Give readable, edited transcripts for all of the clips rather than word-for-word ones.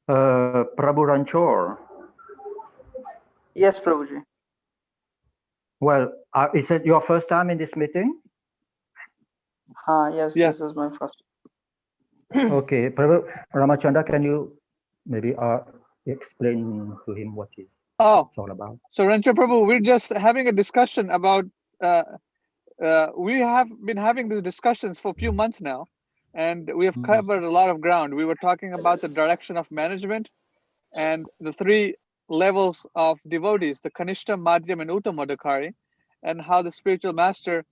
Prabhu Ranchor. Yes, Prabhuji. Well, is it your first time in this meeting? Yes, Yeah. this is my first. Okay, Prabhu Ramachandra, can you maybe explain to him what it's Oh, all about? so Rancho Prabhu, we're just having a discussion about. We have been having these discussions for a few months now, and we have covered a lot of ground. We were talking about the direction of management and the three levels of devotees, the Kanishta, Madhyam, and Uttamadakari, and how the spiritual master,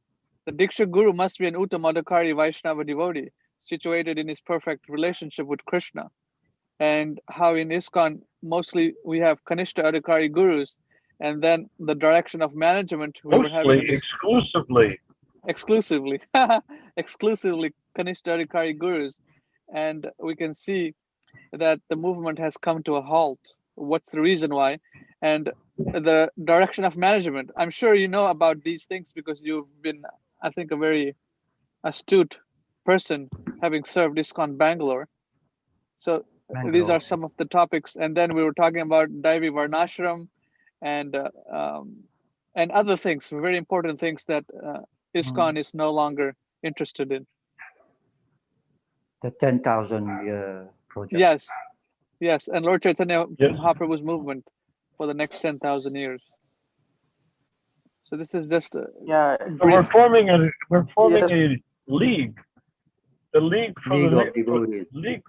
the Diksha Guru, must be an Uttamadakari Vaishnava devotee, situated in his perfect relationship with Krishna, and how in ISKCON mostly we have Kanishta Adhikari Gurus, and then the direction of management, we were having exclusively exclusively exclusively Kanishta Adhikari Gurus, and we can see that the movement has come to a halt. What's the reason why? And the direction of management. I'm sure you know about these things because you've been, I think, a very astute person having served ISKCON Bangalore. So these are some of the topics. And then we were talking about Daivi Varnashram and other things, very important things that ISKCON is no longer interested in. The 10,000 year project. Yes, and Lord Chaitanya Mahaprabhu's movement for the next 10,000 years. So this is just a we're forming a league. The league for the league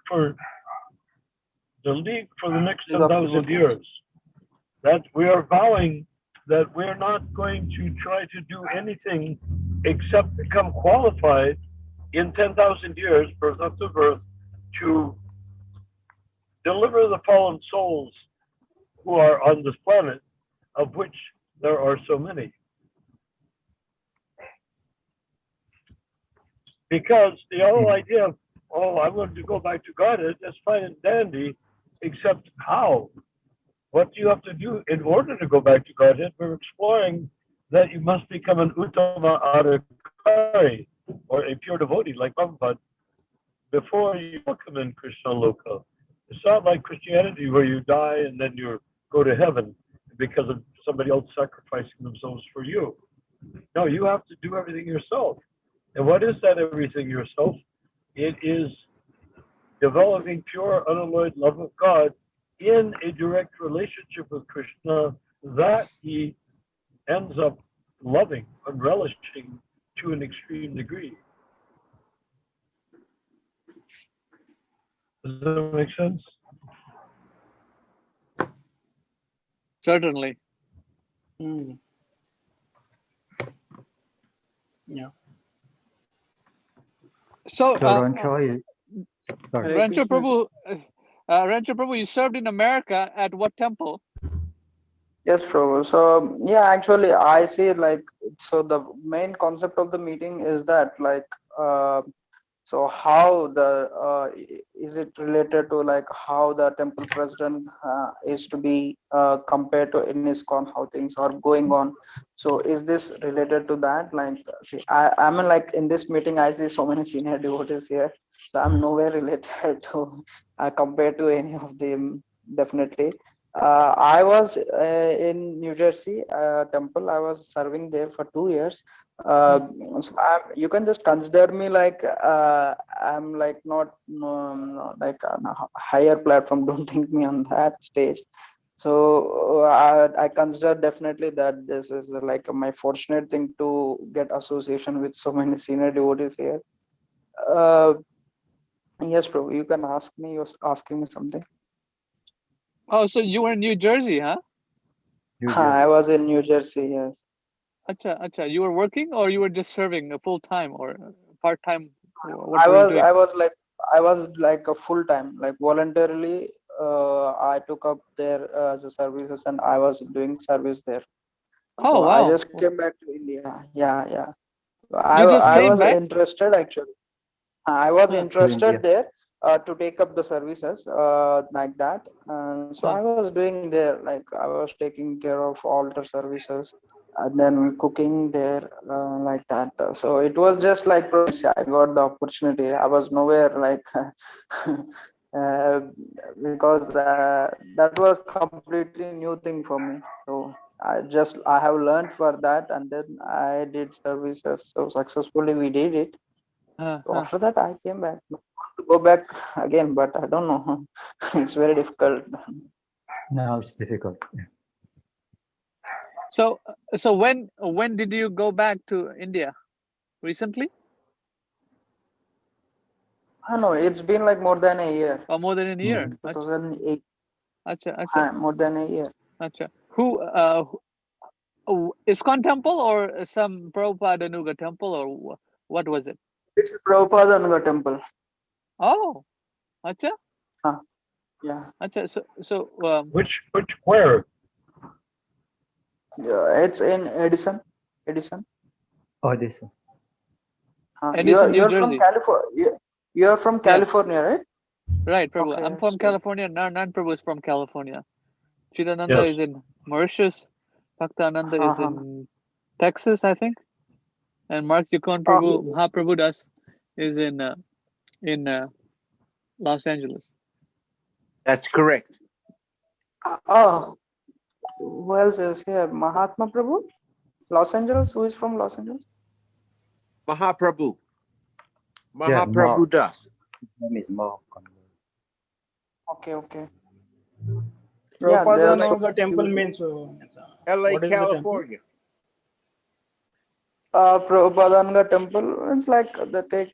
for the next 10,000 years. That we are vowing that we're not going to try to do anything except become qualified in 10,000 years, birth after birth, to deliver the fallen souls who are on this planet, of which there are so many. Because the whole idea of, I want to go back to Godhead, that's fine and dandy, except how? What do you have to do in order to go back to Godhead? We're exploring that you must become an Uttama Adhikari, or a pure devotee like Prabhupada, before you come in Krishna Loka. It's not like Christianity where you die and then you go to heaven because of somebody else sacrificing themselves for you. No, you have to do everything yourself. And what is that everything yourself? It is developing pure, unalloyed love of God in a direct relationship with Krishna that he ends up loving and relishing to an extreme degree. Does that make sense? Certainly. Yeah. So, Rancho Prabhu, you served in America at what temple? Yes, Prabhu. So yeah, actually, I see so the main concept of the meeting is that so how is it related to how the temple president is to be compared to in ISKCON, how things are going on. So is this related to that? See, I mean, in this meeting, I see so many senior devotees here. So I'm nowhere related to compared to any of them, definitely. I was in New Jersey temple. I was serving there for 2 years. So you can just consider me I'm not on a higher platform. Don't think me on that stage. So I consider definitely that this is my fortunate thing to get association with so many senior devotees here. Yes, bro, you can ask me. You're asking me something. Oh, so you were in New Jersey, huh? I was in New Jersey, yes. Acha. You were working or you were just serving a full time or part time? I was like a full time, voluntarily. I took up there as a services, and I was doing service there. Oh, so wow. I just came back to India. Yeah. You just I came was back? interested actually. I was interested there to take up the services like that. And so I was doing there, I was taking care of altar services and then cooking there like that. So it was just I got the opportunity. I was nowhere uh, because that was completely new thing for me. So I have learned for that, and then I did services. So successfully we did it. So after that I came back. I want to go back again, but I don't know. It's very difficult. Now it's difficult. So when did you go back to India? Recently? I know it's been like more than a year. Or more than a year? 2008. Acha. More than a year. Acha. Who ISKCON temple or some Prabhupada Nuga temple, or what was it? It's Prabhupada Anga temple. Oh, acha. Yeah. Acha. So Where? Yeah, it's in Edison. Oh, this one. Edison, New You're from Jersey. California. You're from California, right? Right, Prabhu. Okay, I'm from so- California. Nan Prabhu is from California. Chidananda Yes. is in Mauritius. Bhaktananda is Uh-huh. in Texas, I think. And Mark Yukon Oh. Prabhu, Mahaprabhu Das is in Los Angeles. That's correct. Oh, who else is here? Mahatma Prabhu, Los Angeles. Who is from Los Angeles? Mahaprabhu. Yeah, Mahaprabhu Mark. Das. His name is Mark. Okay. Yeah, Prabhupada there are like Nuga temple means LA, what is the temple? California. Prabhupada Anga temple. It's like they take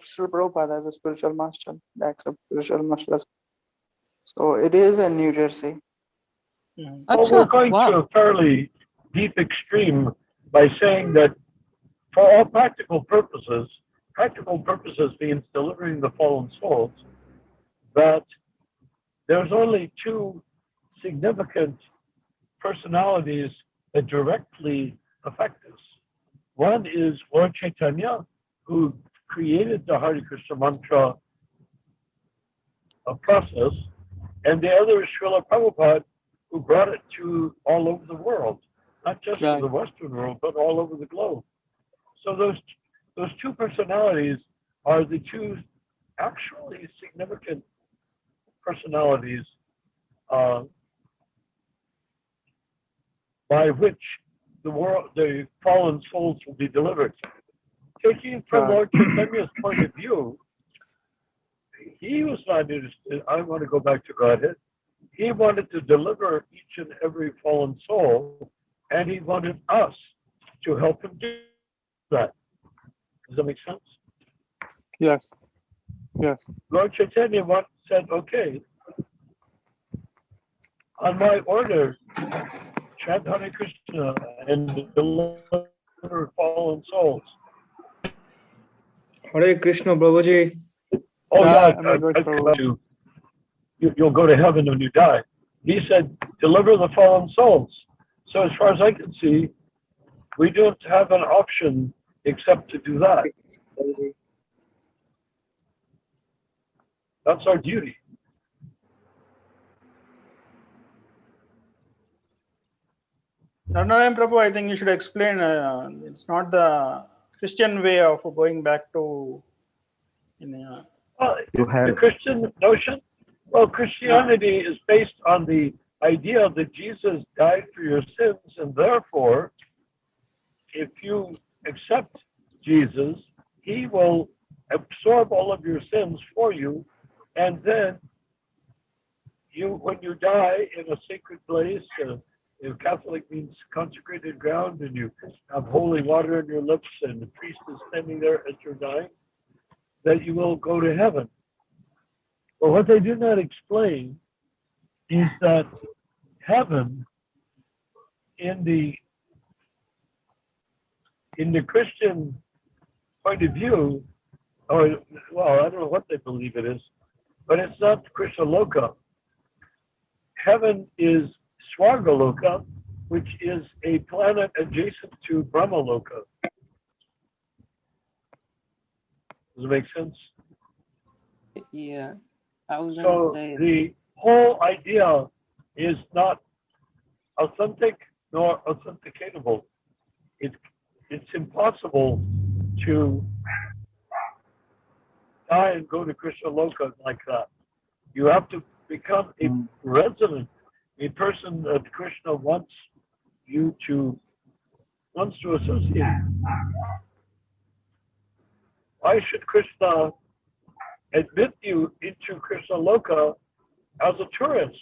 Sri Prabhupada as a spiritual master. They accept spiritual masters. So it is in New Jersey. Mhm. Well, we're Acha. going to Wow. a fairly deep extreme by saying that for all practical purposes means delivering the fallen souls, that there's only two significant personalities that directly affect us. One is Lord Chaitanya, who created the Hare Krishna mantra process, and the other is Srila Prabhupada, who brought it to all over the world, not just to Right. the Western world, but all over the globe. So those two personalities are the two actually significant personalities by which the fallen souls will be delivered. Taking it from Right. Lord Chaitanya's point of view, he was not interested. I want to go back to Godhead. He wanted to deliver each and every fallen soul, and he wanted us to help him do that. Does that make sense? Yes. Lord Chaitanya said, okay, on my order, chant Hare Krishna and deliver fallen souls. Hare Krishna, Prabhuji. Oh yeah, you'll go to heaven when you die. He said, deliver the fallen souls. So as far as I can see, we don't have an option except to do that. That's our duty. Narayana Prabhu, I think you should explain. It's not the Christian way of going back to. The Christian notion? Well, Christianity is based on the idea that Jesus died for your sins, and therefore, if you accept Jesus, he will absorb all of your sins for you, and then when you die in a sacred place, Catholic means consecrated ground, and you have holy water in your lips, and the priest is standing there as you're dying, that you will go to heaven. But what they do not explain is that heaven, in the Christian point of view, or well, I don't know what they believe it is, but it's not Krishna Loka. Heaven is Swargaloka, which is a planet adjacent to Brahma Loka. Does it make sense? Yeah, I was gonna So say the whole idea is not authentic nor authenticatable. It's impossible to die and go to Krishna Loka like that. You have to become a resident, a person that Krishna wants to associate. Why should Krishna admit you into Krishna Loka as a tourist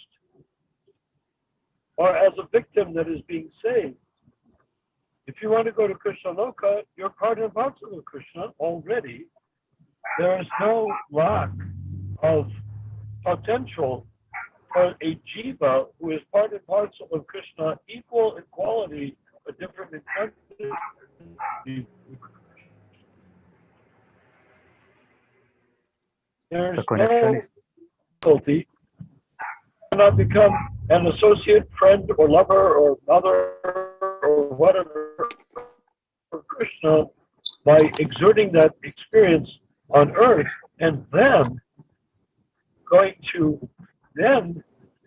or as a victim that is being saved? If you want to go to Krishna Loka, you're part and parcel of Krishna already. There is no lack of potential for a jiva who is part and parcel of Krishna, equal in quality, but different in quantity. There is The connection no is. difficulty. You cannot become an associate, friend, or lover, or mother, or whatever for Krishna by exerting that experience on earth, and then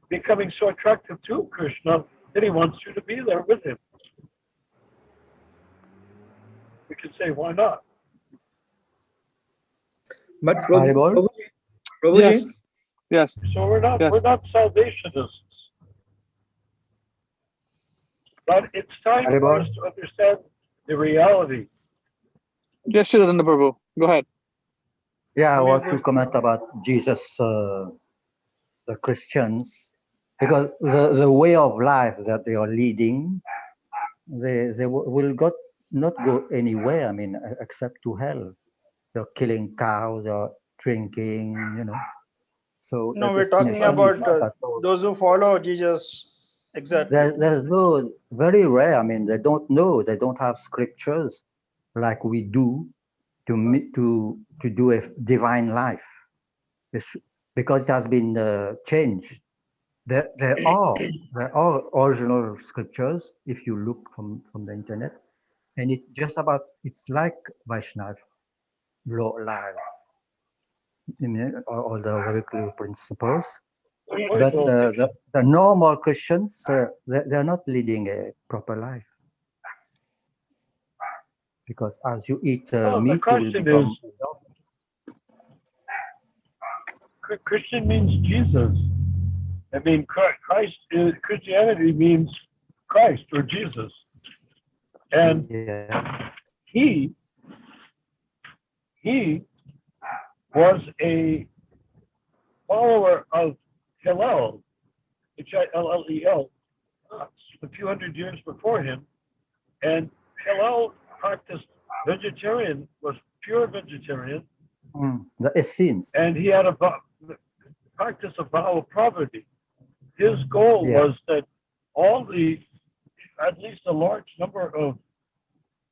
becoming so attractive to Krishna that he wants you to be there with him. We can say, why not? But Haribol? Prabhuji, Yes. Yes. So we're not Yes. salvationists. But it's time for Haribol? us to understand the reality. Yes, Sridharanda Prabhu. Go ahead. Yeah, I Maybe want to Bush- comment about Jesus, the Christians, because the way of life that they are leading, they will not go anywhere. I mean, except to hell. They're killing cows, they're drinking, So No, that we're is talking not about at all. those who follow Jesus. Exactly. There's no very rare. I mean, they don't know. They don't have scriptures like we do to do a divine life. Because it has been changed. There are original scriptures if you look from the internet, and it's like Vaishnav law life, all the very clear principles. But the normal Christians, they're not leading a proper life. Because as you eat The meat, you will question become. is, Christian means Jesus. I mean, Christianity means Christ or Jesus. And Yeah. he was a follower of Hillel, H-I-L-L-E-L, a few hundred years before him. And Hillel practiced was pure vegetarian. The Essenes. And he had practice of vow of poverty. His goal was that at least a large number of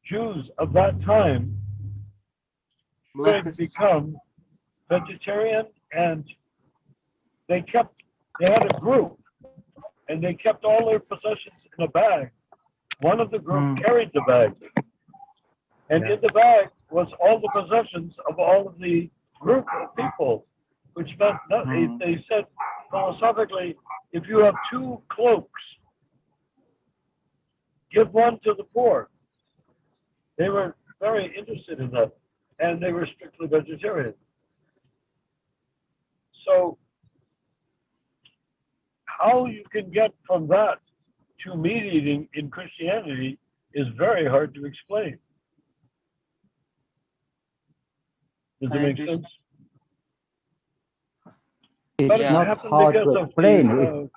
Jews of that time would become vegetarian, and they had a group, and they kept all their possessions in a bag. One of the group carried the bag, and in the bag was all the possessions of all of the group of people, which meant they said philosophically, if you have 2 cloaks, give one to the poor. They were very interested in that, and they were strictly vegetarian. So how you can get from that to meat eating in Christianity is very hard to explain. Does it make sense? It's Yeah. not hard to explain if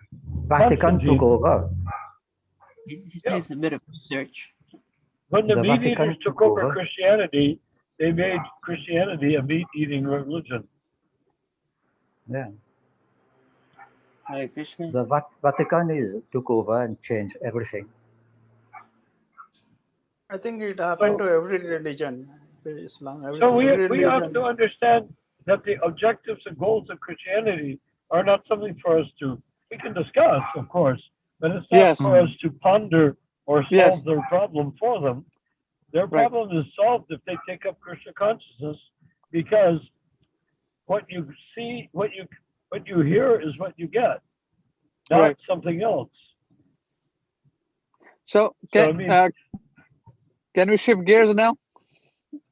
Vatican took over. It takes a bit of research. When the The meat Vatican eaters took took over over. Christianity, they made Christianity a meat-eating religion. Yeah. Hare Krishna. The Vatican took over and changed everything. I think it happened to every religion. Islam. So we every have religion. to understand that the objectives and goals of Christianity are not something for us we can discuss, of course, but it's not Yes. for us to ponder or solve Yes. their problem for them. Their Right. problem is solved if they take up Krishna consciousness, because what you see, what you hear is what you get, not Right. something else. So So, can we shift gears now?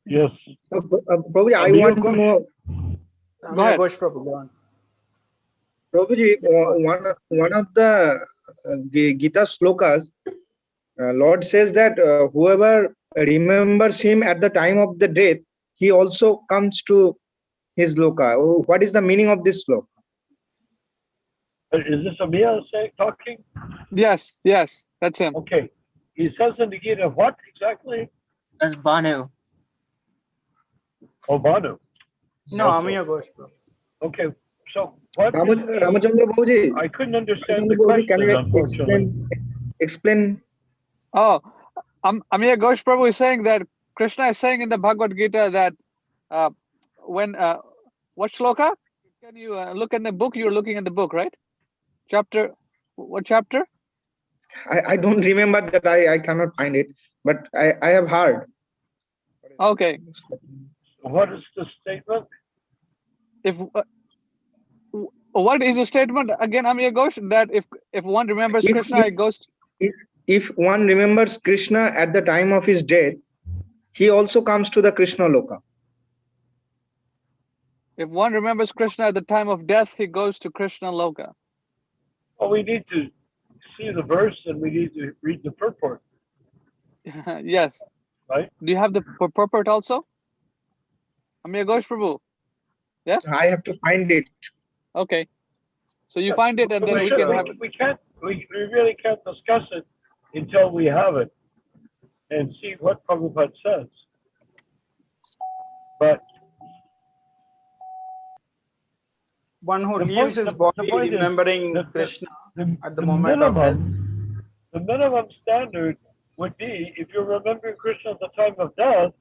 Yes. Prabhuji, I Amir want to Ghosh. know. Go ahead. Ghosh Prabhu, go on. Prabhuji, one of the Gita slokas, Lord says that whoever remembers him at the time of the death, he also comes to his loka. Oh, what is the meaning of this sloka? Is this Amir talking? Yes, yes, that's him. Okay. He says in the Gita what exactly? That's Banu. Oh, Banu. No, Amiya Ghosh, bro. Okay. So what is the, Ramachandra Bhuji, I couldn't understand the Ramachandra Bhuji, can question, you unfortunately. explain? Oh, Amir Ghosh Prabhu is saying that Krishna is saying in the Bhagavad Gita that when what shloka? Can you look in the book? You're looking at the book, right? Chapter, what chapter? I don't remember that. I cannot find it, but I have heard. Okay. What is the statement? If what is the statement again, Amir Ghosh? That if one remembers Krishna, it goes. If one remembers Krishna at the time of his death, he also comes to the Krishna loka. If one remembers Krishna at the time of death, he goes to Krishna Loka. Well, we need to see the verse and we need to read the purport. Yes. Right. Do you have the purport also? Amir Ghosh Prabhu. Yes. I have to find it. Okay. So you find it, and then we can have it. We really can't discuss it until we have it and see what Prabhupada says. But One who the leaves point- his body the point is remembering that Krishna at the the moment of death. the minimum standard would be if you're remembering Krishna at the time of death,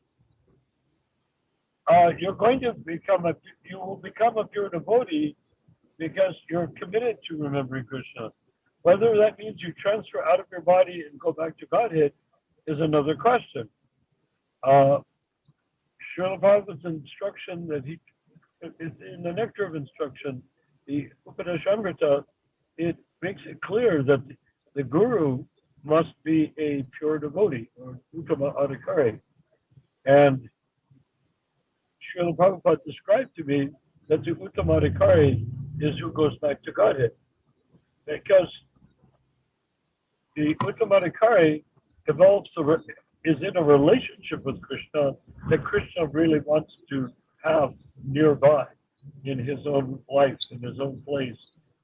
you're going to you will become a pure devotee because you're committed to remembering Krishna. Whether that means you transfer out of your body and go back to Godhead is another question. Srila Prabhupada's instruction that he is in the nectar of instruction, the Upanashamrita, it makes it clear that the guru must be a pure devotee or Uttama Adhikari. And Srila Prabhupada described to me that the Uttama Adhikari is who goes back to Godhead. Because the Uttama Adhikari is in a relationship with Krishna that Krishna really wants to have nearby in his own life, in his own place,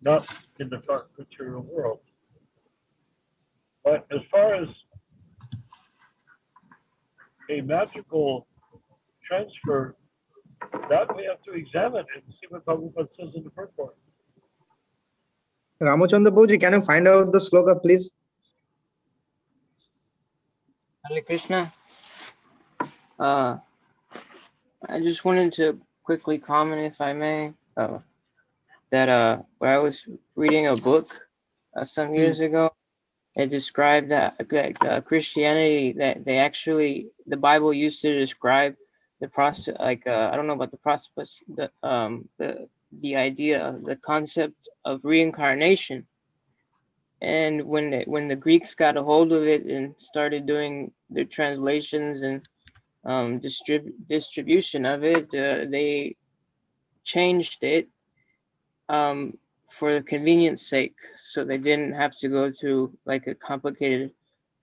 not in the dark material world. But as far as a magical transfer, that we have to examine and see what Prabhupada says in the purport. Ramachandra Bhuji, can you find out the sloka, please? Hare Krishna. I just wanted to quickly comment, if I may, that when I was reading a book some years ago, it described that Christianity, that the Bible used to describe the process, like I don't know about the process, but the idea, the concept of reincarnation. And when the Greeks got a hold of it and started doing their translations and distribution of it, they changed it for the convenience sake, so they didn't have to go through like a complicated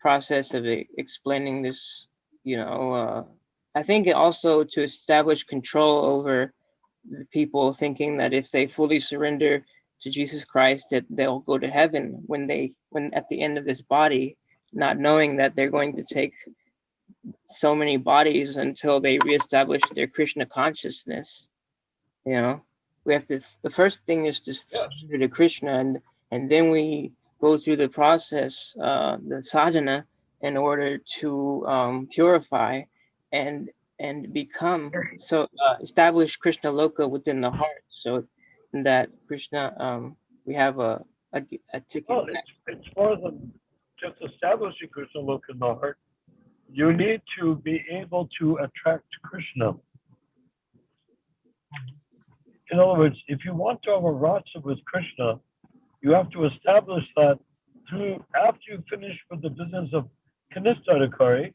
process of explaining this. I think it also to establish control over the people, thinking that if they fully surrender to Jesus Christ, that they'll go to heaven when at the end of this body, not knowing that they're going to take so many bodies until they reestablish their Krishna consciousness. We have to, the first thing is to surrender to Krishna, and then we go through the process, the sadhana, in order to purify and become, establish Krishna Loka within the heart, so that Krishna, we have a ticket. Well, it's more than just establishing Krishna Loka in the heart. You need to be able to attract Krishna. In other words, if you want to have a rasa with Krishna, you have to establish that after you finish with the business of Kanistadakari,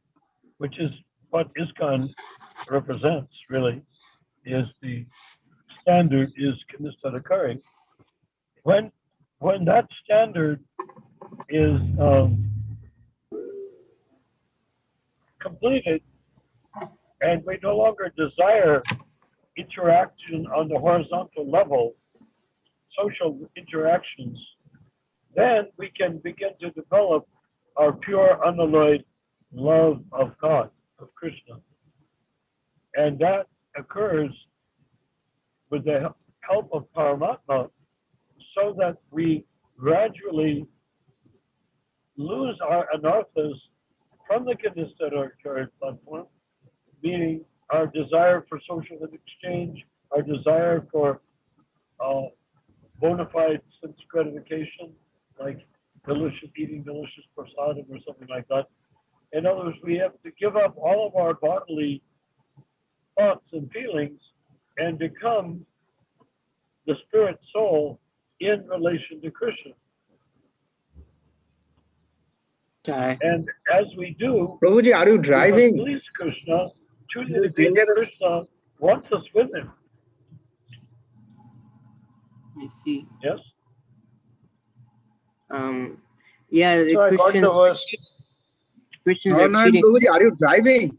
which is what ISKCON represents, really, is the standard is Kanistadakari. when that standard is completed, and we no longer desire interaction on the horizontal level, social interactions, then we can begin to develop our pure, unalloyed love of God, of Krishna. And that occurs with the help of Paramatma, so that we gradually lose our anarthas from the Kanistha platform, meaning our desire for social exchange, our desire for bona fide sense gratification, like eating delicious prasadam or something like that. In other words, we have to give up all of our bodily thoughts and feelings and become the spirit soul in relation to Krishna. Okay. And as we do, Prabhuji, are you we must driving? please Krishna to This the is degree that dangerous. Krishna wants us with him. I see. Yes? Yeah, the So I got the verse. Christians No, are no, cheating. Prabhuji, are you driving?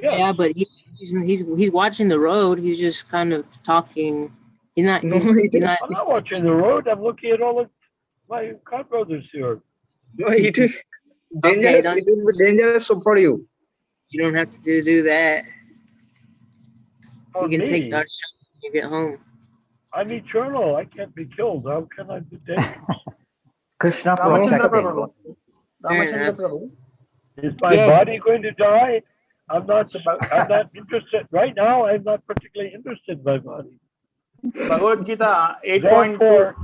Yes. Yeah, but he's watching the road. He's just kind of talking. He's not. No, He's it is, not. I'm not watching the road. I'm looking at all of my car brothers here. no, it is Okay, dangerous. It will be dangerous for you. you don't have to do that. For You can take me, dark shots when you get home. I'm eternal. I can't be killed. How can I be dangerous? Krishna Ramachandra protecting. Prabhu. Fair Ramachandra enough. Prabhu. Is my Yes. body going to die? I'm not So interested. Right now, I'm not particularly interested in my body. Bhagavad Gita 8.2. Therefore,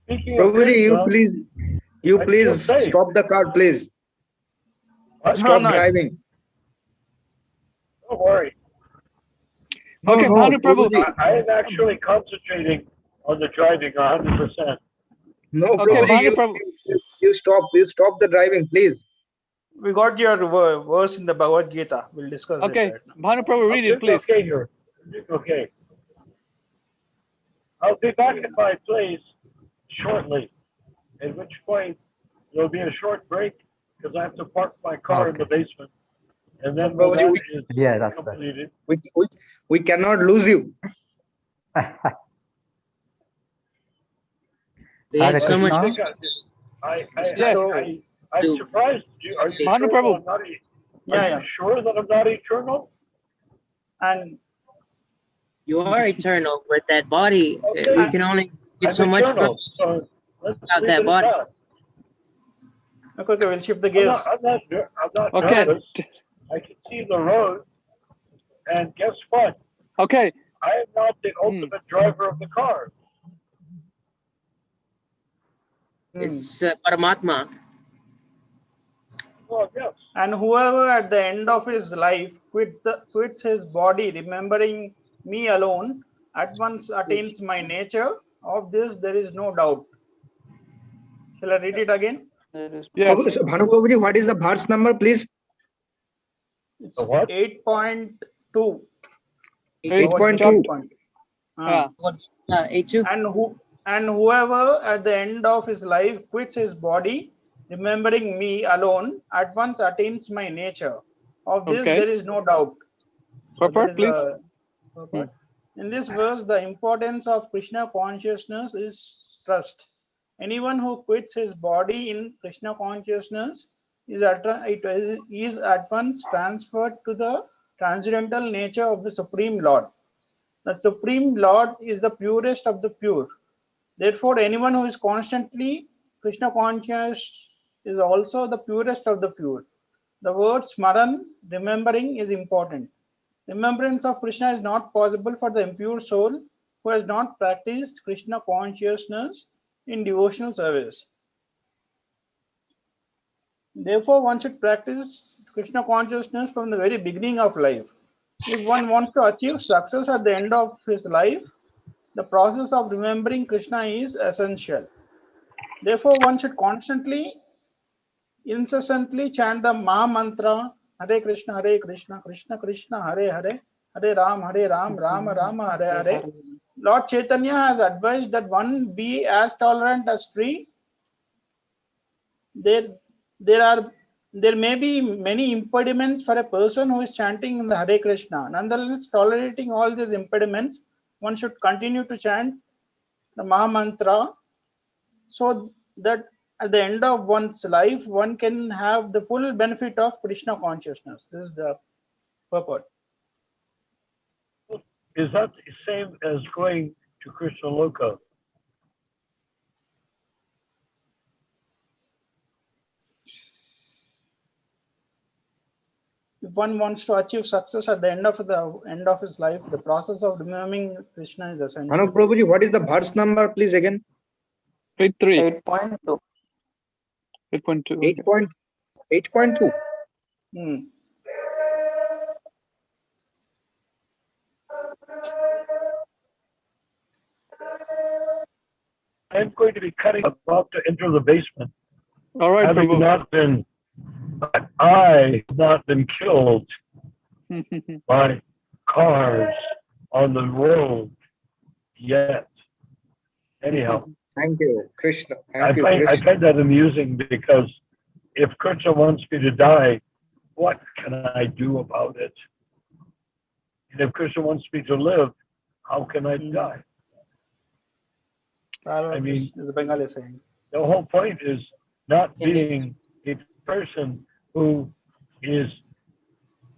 speaking of Prabhuji, Krishna, you I please feel safe. stop the car, please. What? Stop No. driving. Don't worry. No, Okay, no, Bhanu Prabhu. Prabhuji. I am actually concentrating on the driving 100%. No, Okay, Prabhuji, Bhanu Prabhu. you stop the driving, please. We got your verse in the Bhagavad Gita. We'll discuss Okay, it right now. Bhanu Prabhu, read it, please. Okay here. Okay. I'll be back at my place shortly, at which point there'll be a short break because I have to park my car in the basement. And then when Prabhuji, that is Yeah, that's best. completed, we cannot lose you. They have Hare so much. Krishna. I'm surprised. Are you Bhanu sure Prabhu. that I'm not? Yeah, Are yeah. you sure that I'm not eternal? And You are eternal, but that body, Okay. you can only get I'm so much from eternal. So let's without leave that it at body. that. okay, we'll shift the I'm gears. not Okay. nervous. I can see the road, and guess what? Okay. I am not the ultimate driver of the car. It's Paramatma. Well, yes. And whoever at the end of his life quits his body, remembering me alone, at once attains my nature. Of this there is no doubt. Shall I read it again? Yes. Bhanu Prabhuji, what is the verse number, please? It's The what? 8.2. 8.2. Yeah. A2. And whoever at the end of his life quits his body, remembering me alone, at once attains my nature. Of this Okay. there is no doubt. So Purport, there is please. purport. In this verse, the importance of Krishna consciousness is trust. Anyone who quits his body in Krishna consciousness is at once transferred to the transcendental nature of the Supreme Lord. The Supreme Lord is the purest of the pure. Therefore, anyone who is constantly Krishna conscious is also the purest of the pure. The word smaran, remembering, is important. Remembrance of Krishna is not possible for the impure soul who has not practiced Krishna consciousness in devotional service. Therefore, one should practice Krishna consciousness from the very beginning of life. If one wants to achieve success at the end of his life, the process of remembering Krishna is essential. Therefore, one should constantly, incessantly chant the Ma mantra, Hare Krishna, Krishna Krishna, Hare Hare, Hare Ram, Ram Rama, Hare Hare, Lord Chaitanya has advised that one be as tolerant as tree. There may be many impediments for a person who is chanting in the Hare Krishna. Nonetheless, tolerating all these impediments, one should continue to chant the Maha Mantra, so that at the end of one's life, one can have the full benefit of Krishna consciousness. This is the purport. Is that the same as going to Krishna Loka? If one wants to achieve success at the end of his life, the process of remembering Krishna is essential. Manav Prabhuji, what is the verse number, please, again? 8.3. 8.2. 8.2. 8.2. I'm going to be cutting about to enter the basement. All right, Having Prabhu. not been killed by cars on the road yet. Anyhow, Thank you, Krishna. I Thank you, find Krishna. that amusing because if Krishna wants me to die, what can I do about it? And if Krishna wants me to live, how can I die? I mean, the Bengali saying. The whole point is not being a person who is,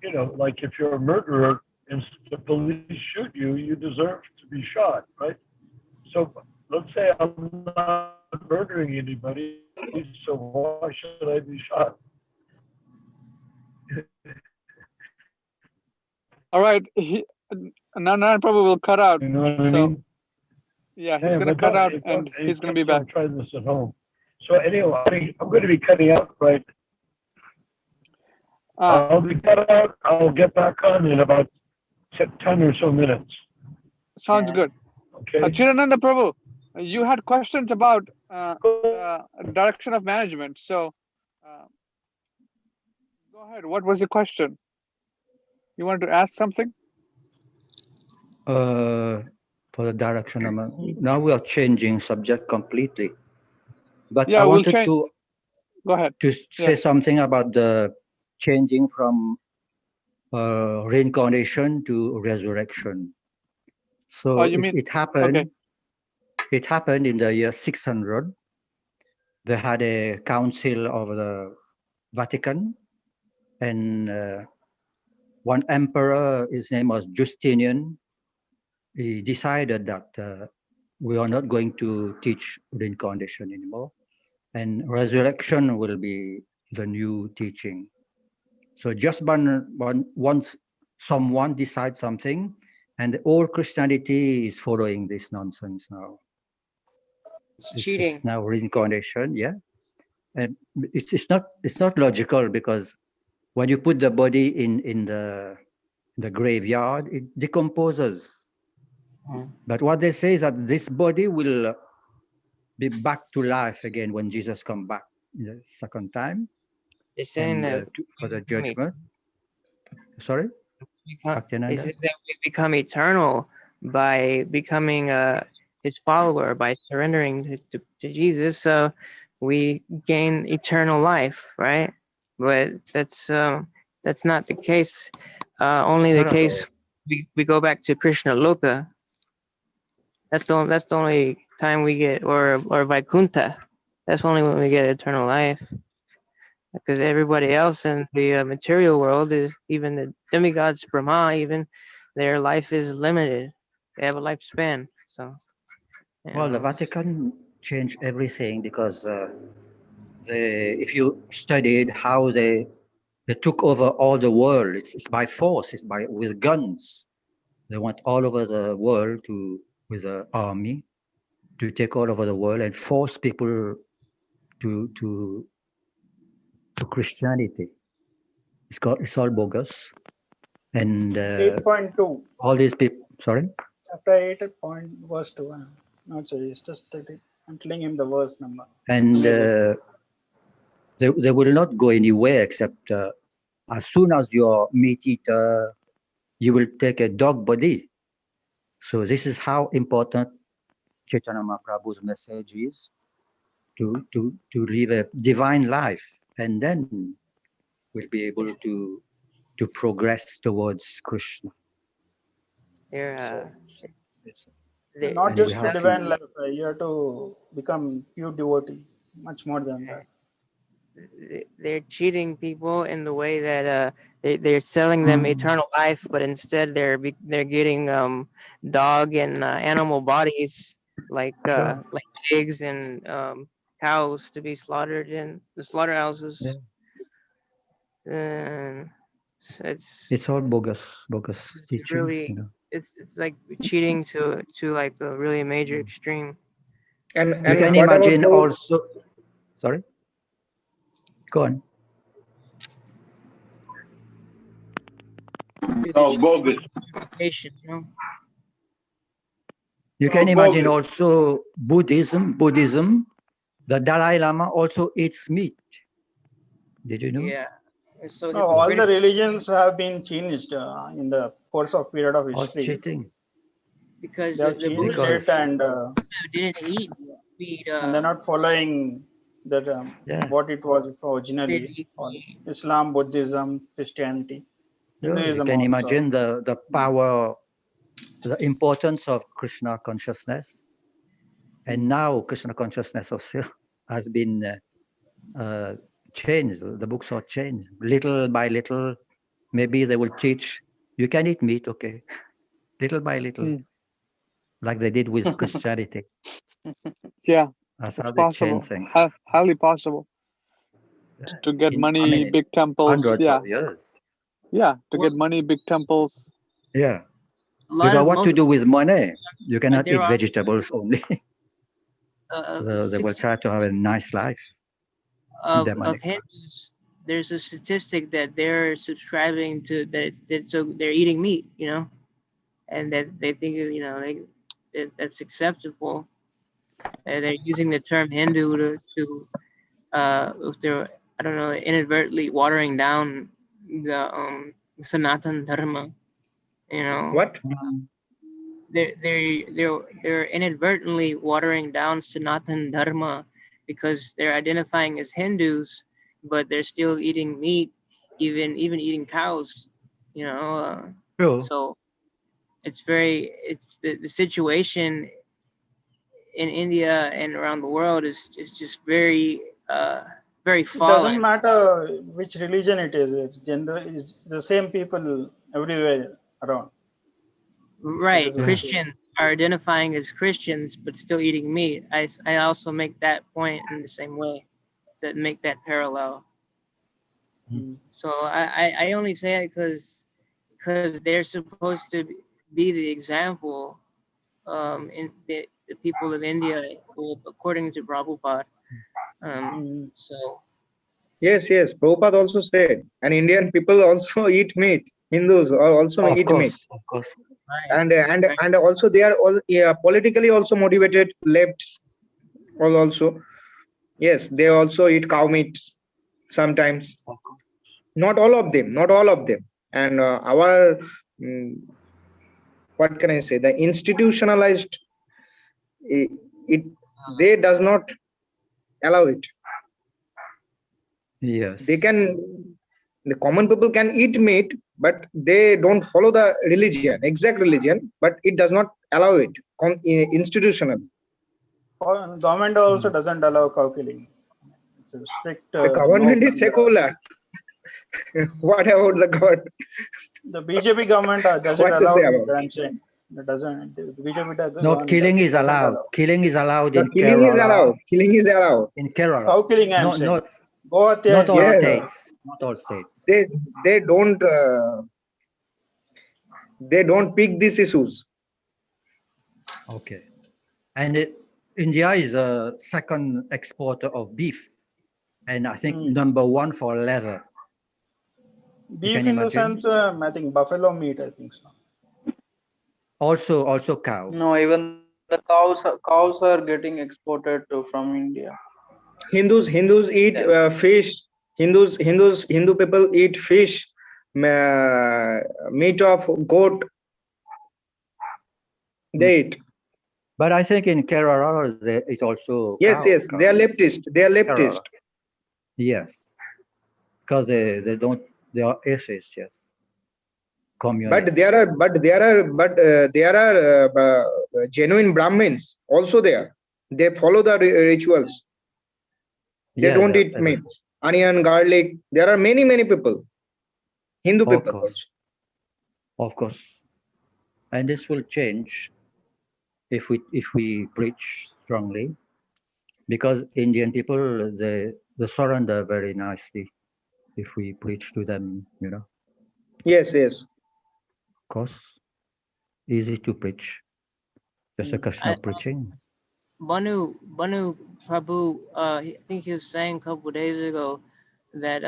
you know, like if you're a murderer and the police shoot you, you deserve to be shot, right? So let's say I'm not murdering anybody, so why should I be shot? All right. Narayan Prabhu will cut out. You know what I So, mean? yeah, he's going to cut out and he's going to be back. I'm trying this at home. So anyway, I'm going to be cutting out, right? I'll be cut out. I'll get back on in about 10 or so minutes. Sounds good. Okay. Chirananda Prabhu, you had questions about direction of management. So go ahead. What was the question? You wanted to ask something? For the direction of now we are changing subject completely. But Yeah, I we'll wanted change. to Go ahead. say something about the changing from reincarnation to resurrection. So you mean it happened. okay. It happened in the year 600. They had a council of the Vatican, and one emperor, his name was Justinian. He decided that we are not going to teach reincarnation anymore, and resurrection will be the new teaching. So just once someone decides something, and all Christianity is following this nonsense now. It's cheating. It's now reincarnation, yeah, and it's not logical, because when you put the body in the graveyard, it decomposes. But what they say is that this body will be back to life again when Jesus comes back the second time. They're saying that for the judgment. Sorry? They said that we become eternal by becoming his follower, by surrendering to Jesus. So we gain eternal life, right? But that's not the case. Only the case we go back to Krishna Loka. That's the only time we get, or Vaikuntha. That's only when we get eternal life. Because everybody else in the material world, is even the demigods, Brahma, even their life is limited. They have a lifespan. So, well, the Vatican changed everything, because if you studied how they took over all the world, it's by force, it's with guns. They went all over the world with an army to take all over the world and force people to Christianity. It's all bogus. And 8.2. all these people, sorry? Chapter 8, verse 2. Not sorry, it's just I'm telling him the verse number. And they will not go anywhere except as soon as you're meat eater, you will take a dog body. So this is how important Chaitanya Mahaprabhu's message is to live a divine life, and then we'll be able to progress towards Krishna. They're So it's, they're, Not and we just the have divine to. life, you have to become pure devotee, much more than that. they're cheating people in the way that they're selling them eternal life, but instead they're getting dog and animal bodies like pigs and cows to be slaughtered in the slaughterhouses. Yeah. And It's all bogus it's teachings, really you know. it's like cheating to like a really major extreme. And You can what about imagine those? also. Sorry, go on. The Oh, cheating bogus. information, you know. You Oh, can imagine bogus. also Buddhism. The Dalai Lama also eats meat. Did you know? Yeah. And so No, all the hypocritical religions have been changed in the course of period of All history. cheating. because They have the changed Buddha it, Because didn't eat meat. and they're not following that yeah, what it was Didn't originally. eat Or meat. Islam, Buddhism, Christianity, you Hinduism can also. imagine the power, the importance of Krishna consciousness. And now Krishna consciousness also has been changed. The books are changed little by little. Maybe they will teach you can eat meat, okay, little by little, like they did with Christianity. Yeah, That's it's how they change possible. things. Highly possible to get I money, mean, big temples. hundreds Yeah, of years. yeah, to Well, get money, big temples. Yeah, a lot because of what to Muslims, do with money? You cannot there eat are vegetables only. So they will try to have a nice life with their money. of Hindus. There's a statistic that they're subscribing to that so they're eating meat, you know, and that they think that's acceptable. And they're using the term Hindu if they're I don't know inadvertently watering down the Sanatan Dharma, you know. What? They're inadvertently watering down Sanatan Dharma because they're identifying as Hindus, but they're still eating meat, even eating cows, you know. True. So it's the situation in India and around the world is just very very It doesn't fallen. matter which religion it is. It's the same people everywhere around. Right, That is the case. Christians are identifying as Christians but still eating meat. I also make that point in the same way, that make that parallel. So I only say it because they're supposed to be the example in the people of India, according to Prabhupada. So Yes, yes. Prabhupada also said, and Indian people also eat meat. Hindus also Of eat meat, course, of course. right, and also they are all politically also motivated. Lefts also. Yes, they also eat cow meat sometimes. Of course. Not all of them. Not all of them. And our what can I say? The institutionalized it they does not allow it. Yes. They can, the common people can eat meat, but they don't follow the religion, exact religion, but it does not allow it institutionally. Government also doesn't allow cow killing. It's a strict The no government is from the secular. What about the government? BJP government doesn't What to allow say it. about it? I'm saying it doesn't. The BJP No, killing is doesn't allowed. allow. Killing is allowed The in killing is Kerala. allowed. Killing is allowed. In Kerala. Cow killing, I'm Not saying. not Goa not all is Yes, states. Not all states. they don't pick these issues. Okay. And India is a second exporter of beef, and I think number one for leather. You beef can in the imagine. sense, I think buffalo meat, I think so. Also cow. No, even the cows are getting exported to from India. Hindus eat fish. Hindu people eat fish, meat of goat. They eat. But I think in Kerala, it also Yes, yes, they are leftist. They are leftist. Kerala. Yes, because they don't, they are atheists, yes. Communists. But there are genuine Brahmins also there. They follow the rituals. They Yeah, don't yes, eat meat, onion, garlic. There are many people, Hindu people also. Of course, and this will change if we preach strongly, because Indian people they surrender very nicely if we preach to them, you know. Yes, yes. Of course, easy to preach. Just a question of preaching. Banu Prabhu, I think he was saying a couple of days ago that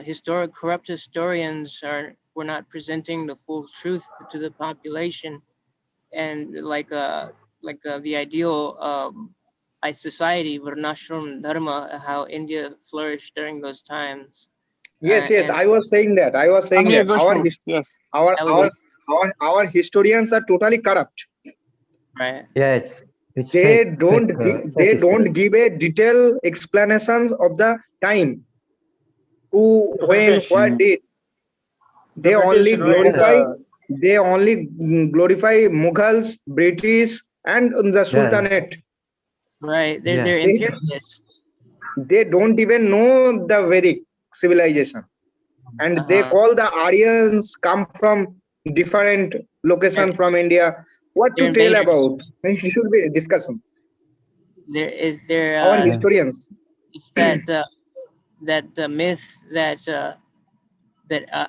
historic corrupt historians were not presenting the full truth to the population, and the ideal society, Varnashram Dharma, how India flourished during those times. Yes, yes. And I was saying that. I was saying that yes. our historians are totally corrupt. Right. Yeah, it's they fake, don't fake, they fake don't history. give a detailed explanations of the time, who, The when, British. what did. The They British only ruined glorify Mughals, British, and the Sultanate. Right. They're They, imperialists. they don't even know the Vedic civilization, and they call the Aryans come from different location from India. What to tell about? It should be discussing. Our historians. It's that myth that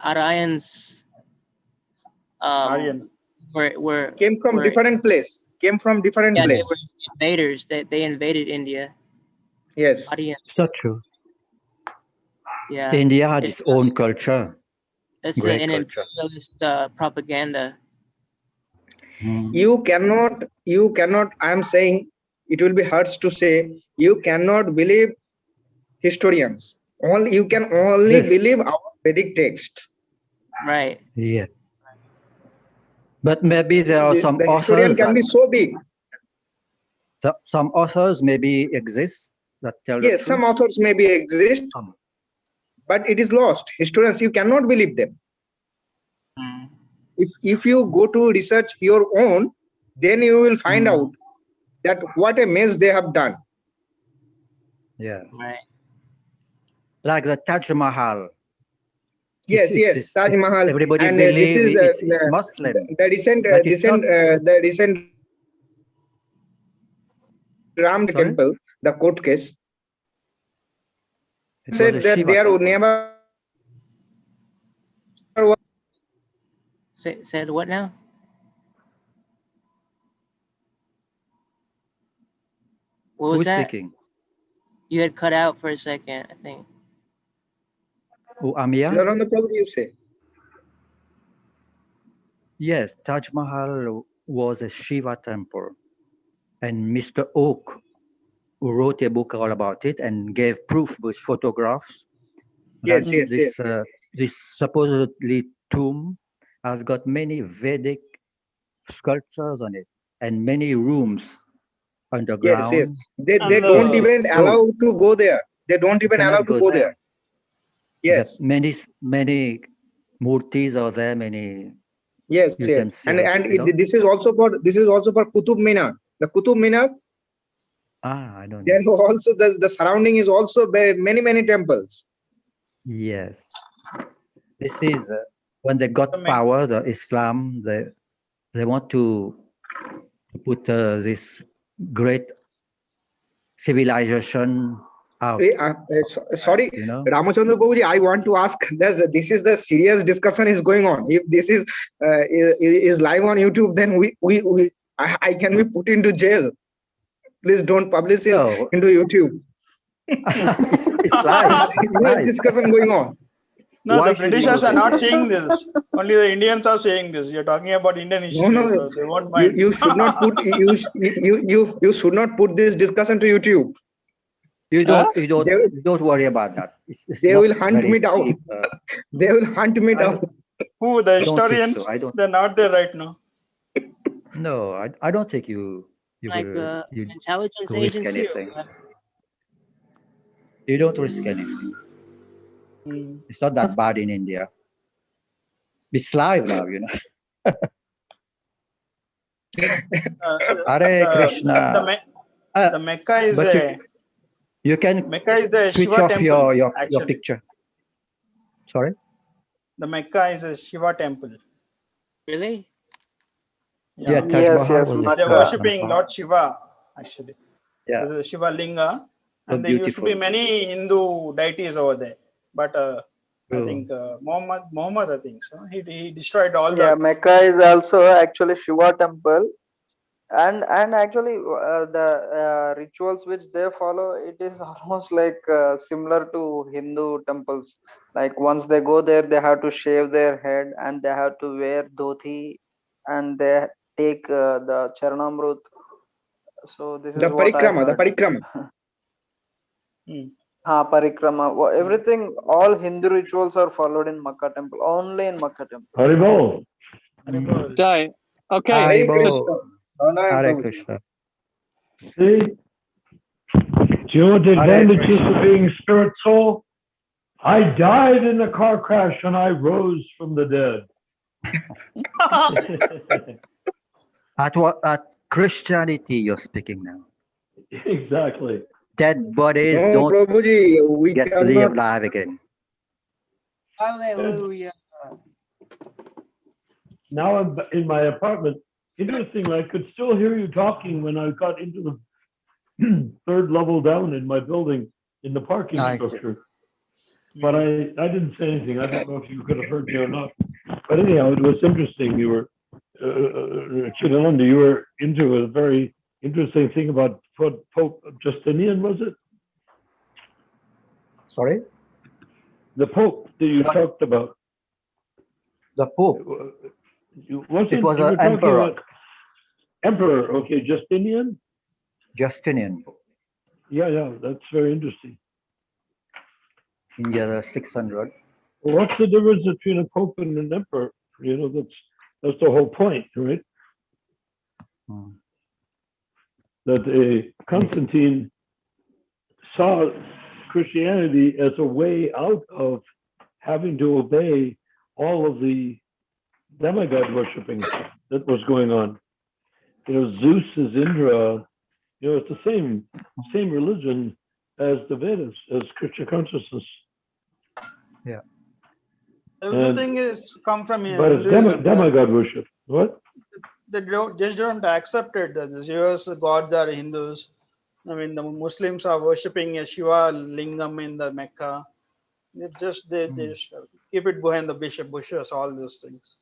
Aryans were came from different place. Came from different place. They were invaders. They invaded India. Yes. It's not true. Yeah. India had its own culture. It's an imperialist propaganda. You cannot, I am saying, it will be hard to say, you cannot believe historians. You can only believe our Vedic texts. Right. Yeah. But maybe there are some the authors historian can be so big. Some authors maybe exist that tell the Yes, truth. some authors maybe exist, but it is lost. Historians, you cannot believe them. If you go to research your own, then you will find out that what a mess they have done. Yeah. Right. Like the Taj Mahal. Yes, yes, Taj Mahal. Everybody And believes this is it's Muslim. The recent Ram temple, the court case, said that there would never. Said what now? What was that? Speaking? You had cut out for a second, I think. Oh, Amia? You say. Yes, Taj Mahal was a Shiva temple. And Mr. Oak, who wrote a book all about it and gave proof with photographs. Yes, this supposedly tomb has got many Vedic sculptures on it and many rooms underground. Yes, yes. They don't even allow to go there. They don't even allow to go there. Yes. Many murtis are there, many. Yes, yes. And this is also for Qutub Minar. The Qutub Minar. I don't know. There also the surrounding is also many temples. Yes. This is when they got power, the Islam, they want to put this great civilization out. Sorry, Ramachandra Babuji, I want to ask that this is the serious discussion is going on. If this is live on YouTube, then I can be put into jail. Please don't publish it into YouTube. It's live. Serious discussion going on. No, the Britishers are not saying this. Only the Indians are saying this. You're talking about Indian history, so they won't mind. You should not put you should not put this discussion to YouTube. You don't worry about that. It's they will hunt me down. They will hunt me down. Who, the historians? They're not there right now. No, I don't think you like will you intelligence risk agency? anything. You don't risk anything. Mm. It's not that bad in India. It's live now, you know. Uh, Hare the Krishna. the Mecca is But a you can Mecca is a switch Shiva off temple. your Actually, picture. Sorry. the Mecca is a Shiva temple. Really? Yeah, Yeah, Taj Yes, Mahal yes, was a they're Makkah. worshipping Lord Shiva. Actually, Yeah, there's a Shiva linga, so and there used to be beautiful. many Hindu deities over there. But I True. think Muhammad, I think so. He destroyed all Yeah, the. Mecca is also actually Shiva temple, and actually the rituals which they follow, it is almost like similar to Hindu temples. Like once they go there, they have to shave their head and they have to wear dhoti, and they take the charanamrut. So this is The what I parikrama, the heard. parikrama. Hmm. Parikrama, everything, all Hindu rituals are followed in Makkah temple, only in Makkah temple. Haribol. Haribol. Jai. Okay. Hare So Krishna. Pranayam, Hare Prabhuji. Krishna. See? Do you know what the Hare advantages of Krishna. being spirit soul? I died in a car crash and I rose from the dead. At Christianity you're speaking now. Exactly. Dead bodies No, don't Prabhuji, we get to cannot. live live again. Hallelujah. Now I'm in my apartment. Interestingly, I could still hear you talking when I got into the third level down in my building in the parking Nice. structure. But I didn't say anything. I don't know if you could have heard me or not. But anyhow, it was interesting. You were, Chidananda, you were into a very interesting thing about Pope Justinian, was it? Sorry? The Pope that you What? talked about. The Pope. You It was were an talking emperor, about Emperor, okay, Justinian? Justinian, Yeah, that's very interesting. in the year 600. Well, what's the difference between a Pope and an Emperor? You know, that's the whole point, right? Hmm. That Constantine saw Christianity as a way out of having to obey all of the demigod worshiping that was going on. You know, Zeus is Indra. You know, it's the same religion as the Vedas, as Krishna consciousness. Yeah. Everything is come from But it's Hinduism. demigod worship. What? They don't accept it that the Shiva's gods are Hindus. I mean, the Muslims are worshipping a Shiva lingam in the Mecca. They just keep it behind the bushes, all those things.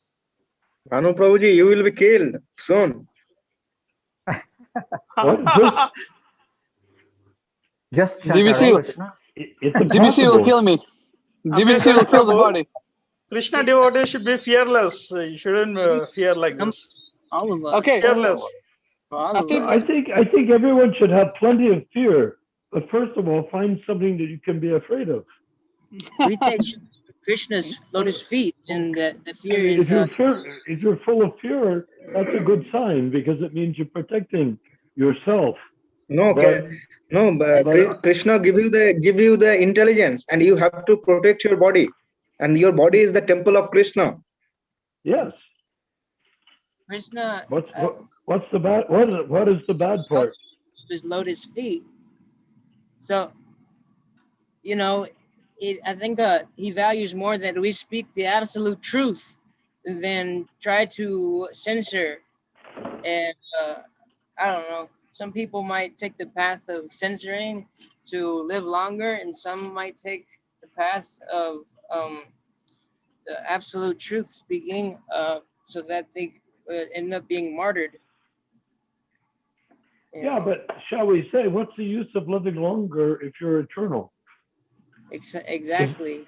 Anu Prabhuji, you will be killed soon. What? Who? Just chant GBC, Hare Krishna. It's GBC will impossible. kill me. GBC will kill the body. Krishna devotees should be fearless. You shouldn't fear like this. All of us. Okay. Fearless. For all I of think us. I think everyone should have plenty of fear, but first of all, find something that you can be afraid of. We take Krishna's lotus feet, and the fear If is you're full of fear, that's a good sign because it means you're protecting yourself. No, But, but Krishna give you the intelligence, and you have to protect your body, and your body is the temple of Krishna. yes, Krishna. what's the bad? What is the bad part? His lotus feet. So, you know, I think he values more that we speak the absolute truth than try to censor. And I don't know. Some people might take the path of censoring to live longer, and some might take the path of the absolute truth speaking, so that they end up being martyred. Yeah, but shall we say, what's the use of living longer if you're eternal? Exactly.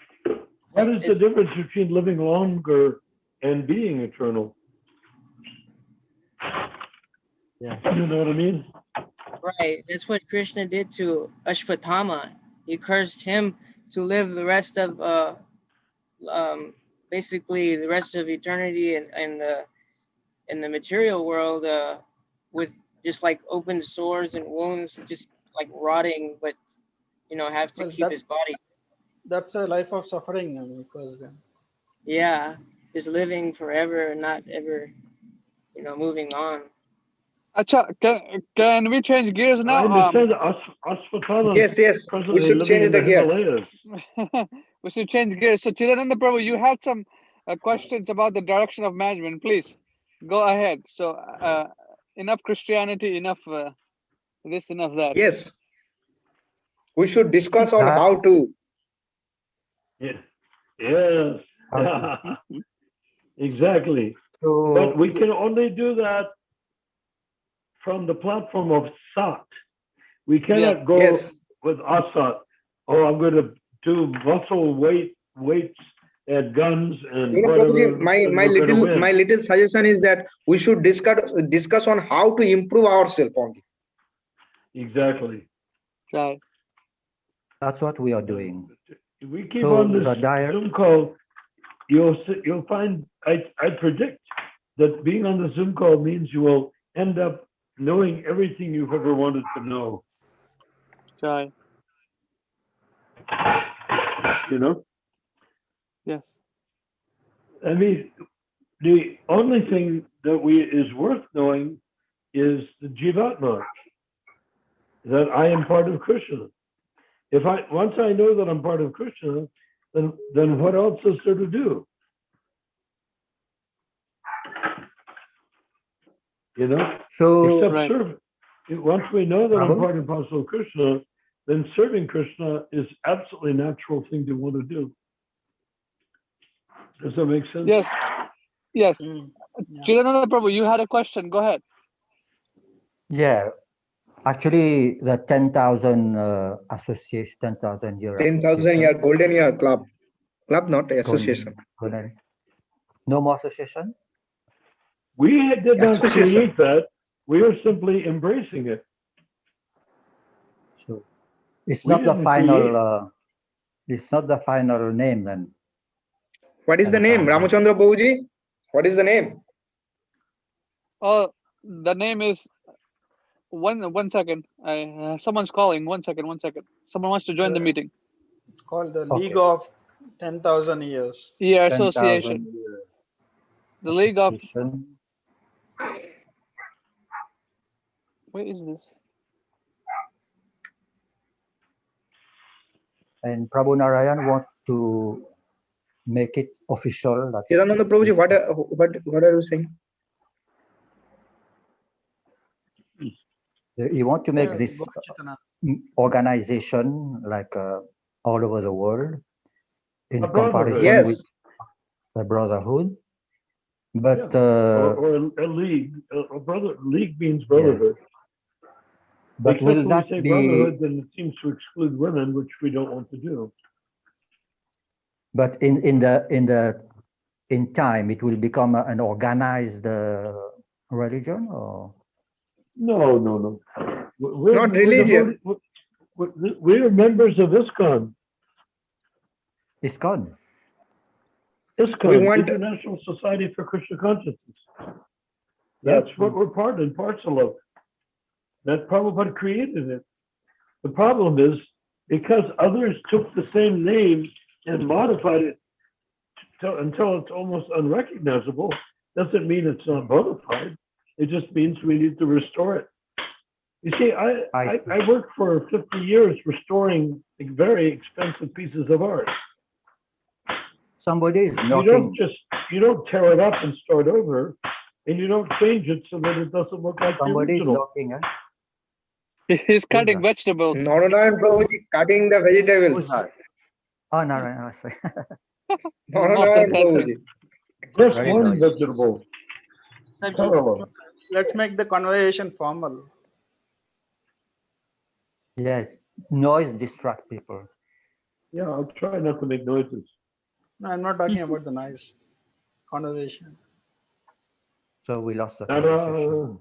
What is the difference between living longer and being eternal? Yeah. You know what I mean? Right. That's what Krishna did to Ashwatthama. He cursed him to live the rest of basically the rest of eternity and in the material world with just like open sores and wounds, just like rotting, but have to Well, keep his body. that's a life of suffering, because Yeah, just living forever and not ever, moving on. Acha, can we change gears I now? understand that Asvatthana Yes, yes. We presently should living change in the the gear. Himalayas. We should change gears. So, Chidananda Prabhu, you had some questions about the direction of management. Please go ahead. So, enough Christianity, enough this, enough that. Yes. We should discuss on how to. Yes. Yes. Okay. Exactly. So But we can only do that from the platform of Sat. We cannot go Yes. with Asat. Oh, I'm going to do muscle weights and guns and whatever. Prabhuji, and we're gonna win. my little suggestion is that we should discuss on how to improve ourselves only. Exactly. Right. that's what we are doing. If we keep So on this the diet, Zoom call, you'll find I predict that being on the Zoom call means you will end up knowing everything you've ever wanted to know. Right. Yes. I mean, the only thing that is worth knowing is the Jivatma, that I am part of Krishna. Once I know that I'm part of Krishna, then what else is there to do? so Except Right. serve. Once we know that I'm Prabhu? part and parcel of Krishna, then serving Krishna is absolutely a natural thing to want to do. Does that make sense? Yes. Yes. yeah. Chidananda Prabhu, you had a question. Go ahead. yeah, actually the 10,000 association, 10,000 year 10,000 year golden year club, not association. golden. No more association. We did not Association. create that. We are simply embracing it. So it's We not the didn't final. create. It's not the final name then. What is the name, 10,000. Ramachandra Babuji? What is the name? Oh, the name is one second. Someone's calling. 1 second. 1 second. Someone wants to join the meeting. It's called the Okay. League of 10,000 Years. Yeah, 10,000 association. year The League of. association. Where is this? And Prabhu Narayan want to make it official. That Chidananda Prabhuji, this- what are you saying? he want to make Yeah, this go Chaitanya. organization like all over the world in A brotherhood. comparison Yes. with the brotherhood. But Or a league. A brother league means brotherhood. but Except will when that we say be? brotherhood, then it seems to exclude women, which we don't want to do. But in time, it will become an organized religion, or No. We're, Not we're religion. we're members of ISKCON. it's gone. ISKCON, We want- International Society for Krishna Consciousness. That's what we're part and parcel of. That Prabhupada created it. The problem is, because others took the same name and modified it until it's almost unrecognizable, doesn't mean it's not bona fide. It just means we need to restore it. You see, I worked for 50 years restoring very expensive pieces of art. Somebody is You knocking. don't tear it up and start over, and you don't change it so that it doesn't look like the Somebody is original. knocking. He's cutting that? vegetables. Narayan Prabhuji cutting the Who's vegetables. that? Oh, Narayan. Sorry. Narayan Prabhuji. Just Very one nice. vegetable. Parallel. Let's make the conversation formal. Yeah, noise distract people. Yeah, I'll try not to make noises. No, I'm not talking about the nice conversation. So we lost the conversation.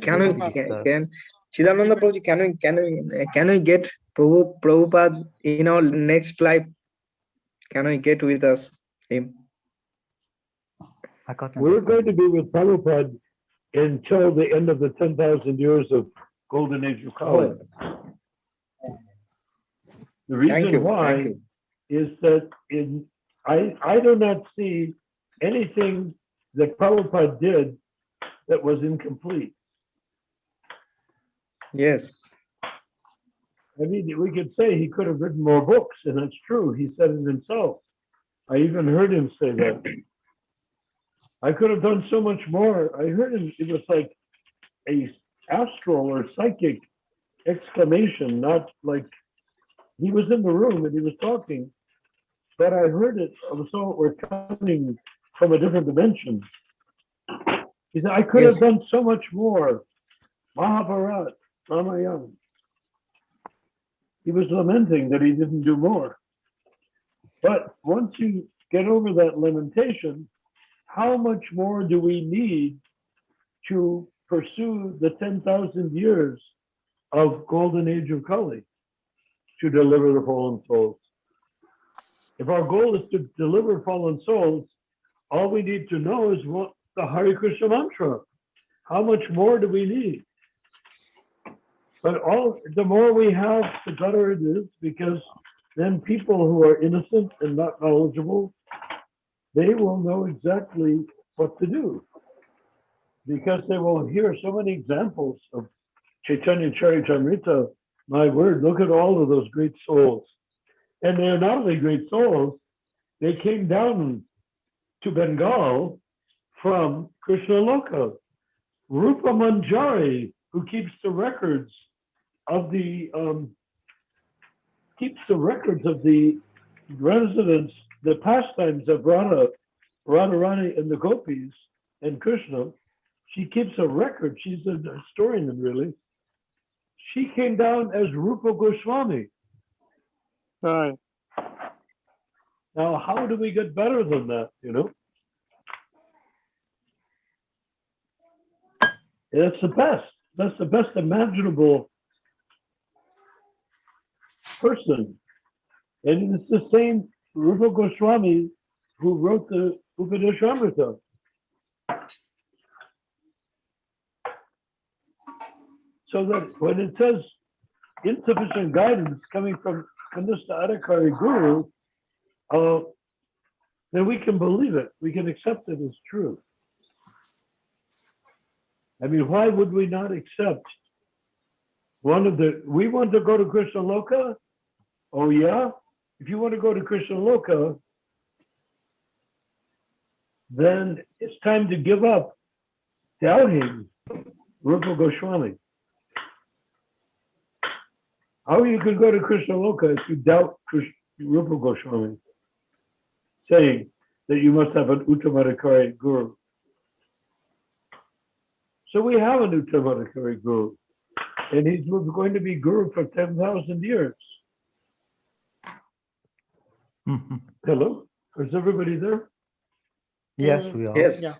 Can Chidananda Prabhuji, can we get Prabhupada in our next life? Can we get with us him? I can't We're going to understand. be with Prabhupada until the end of the 10,000 years of Golden Age of Kali. The Thank reason you. Thank why you. is that I do not see anything that Prabhupada did that was incomplete. Yes. I mean, we could say he could have written more books, and that's true. He said it himself. I even heard him say that. I could have done so much more. I heard him, it was like a astral or psychic exclamation, not like he was in the room and he was talking, but I heard it, so we're coming from a different dimension. He said, I could have Yes. done so much more. Mahabharat, Ramayana. He was lamenting that he didn't do more. But once you get over that lamentation, how much more do we need to pursue the 10,000 years of Golden Age of Kali to deliver the fallen souls? If our goal is to deliver fallen souls, all we need to know is what the Hare Krishna mantra. How much more do we need? But the more we have, the better it is, because then people who are innocent and not knowledgeable, they will know exactly what to do, because they will hear so many examples of Chaitanya Charitamrita. My word, look at all of those great souls. And they're not only great souls, they came down to Bengal from Krishna Loka. Rupa Manjari, who keeps the records of the residents, the pastimes of Radharani and the gopis and Krishna. She keeps a record. She's a historian, really. She came down as Rupa Goswami. Right. Now, how do we get better than that, you know? That's the best. That's the best imaginable person. And it's the same Rupa Goswami who wrote the Upanishadamrita. So that when it says insufficient guidance coming from Kanista Adhikari Guru, then we can believe it. We can accept it as true. I mean, why would we not accept we want to go to Krishna Loka? Oh yeah? If you want to go to Krishna Loka, then it's time to give up doubting Rupa Goswami. How you can go to Krishna Loka if you doubt Rupa Goswami, saying that you must have an Uttamadhikari Guru. So we have an Uttamadhikari Guru, and he's going to be Guru for 10,000 years. Mhm. Hello? Is everybody there? Yes, we are. Yes. Yeah.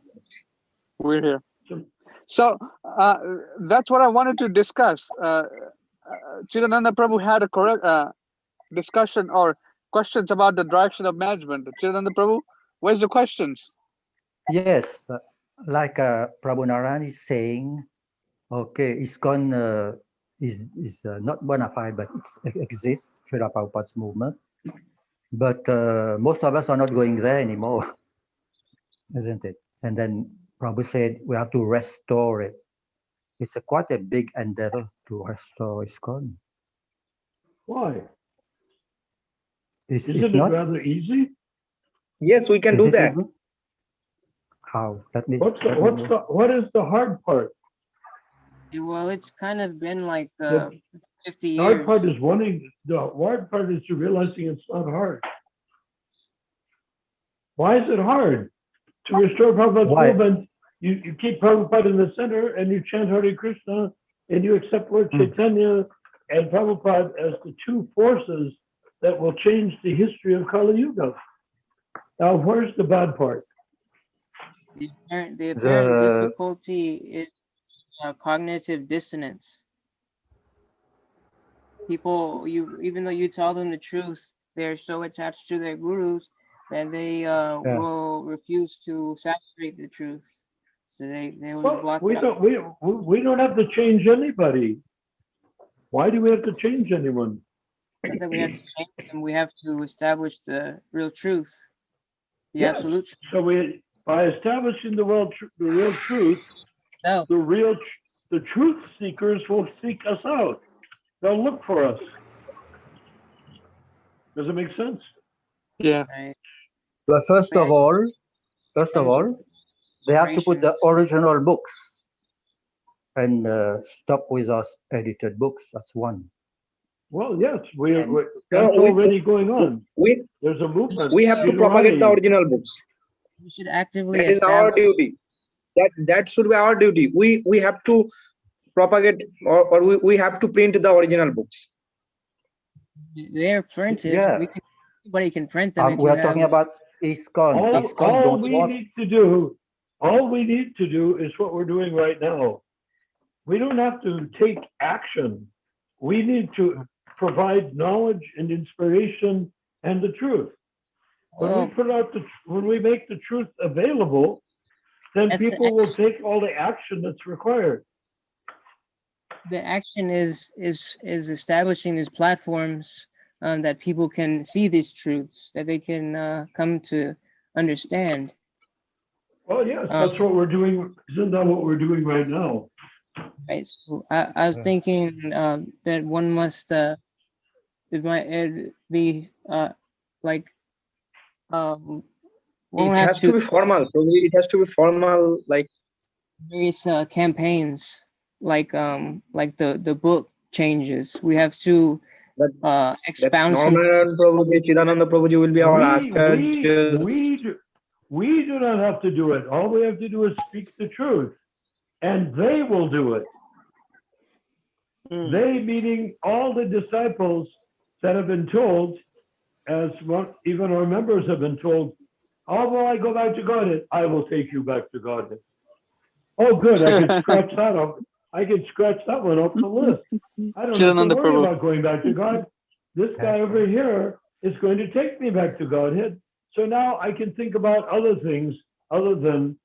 We're here. So- So that's what I wanted to discuss. Chidananda Prabhu had a correct discussion or questions about the direction of management. Chidananda Prabhu, where's the questions? Yes, like Prabhu Narayan is saying, okay, ISKCON is not bona fide, but it exists, Srila Prabhupada's movement. But most of us are not going there anymore, isn't it? And then Prabhu said we have to restore it. It's quite a big endeavor to restore ISKCON. Why? It's Isn't it not, rather easy? Yes, we can is do it that. even? How? Let me What is the hard part? Well, it's kind of been like The 50 hard years. part is the hard part is realizing it's not hard. Why is it hard? To restore Prabhupada's Why? movement, you keep Prabhupada in the center and you chant Hare Krishna and you accept Lord Chaitanya and Prabhupada as the two forces that will change the history of Kali Yuga. Now, where's the bad part? The apparent The difficulty is cognitive dissonance. People, even though you tell them the truth, they're so attached to their gurus that they will refuse to saturate the truth. So they will Well, block we it out. we don't have to change anybody. Why do we have to change anyone? Not that we have to change them, we have to establish the real truth, the Yes. absolute truth. So by establishing the real truth, No, the truth seekers will seek us out. They'll look for us. Does it make sense? Yeah. right? But first of all, they have to put the Generations. original books and stop with us edited books. That's one. Well, yes, And that's No, already going on. we There's a movement. we have to propagate the original books. We should actively That is our establish. duty. That should be our duty. We have to propagate, or we have to print the original books. They're printed. yeah, Anybody can print them if we you are talking have. about ISKCON. ISKCON All don't we want. need to do, all we need to do is what we're doing right now. We don't have to take action. We need to provide knowledge and inspiration and the truth. When we Well, put out when we make the truth available, then That's people will take all the action that's required. the action is establishing these platforms that people can see these truths, that they can come to understand. Well, yes, that's what we're doing. Isn't that what we're doing right now? Right. So I was Yeah. thinking that one must it might be like one will It have has to be formal. So it has to be formal, like various campaigns like the book changes. We have to that. That expound some. Norman Prabhuji, Chidananda Prabhuji will be our acharyas. We do not have to do it. All we have to do is speak the truth, and they will do it. They meaning all the disciples that have been told, as even our members have been told, "Oh, will I go back to Godhead? I will take you back to Godhead." Oh, good. I can scratch that off. I can scratch that one off the list. I don't have to worry about going back to God. This guy over here is going to take me back to Godhead. So now I can think about other things other than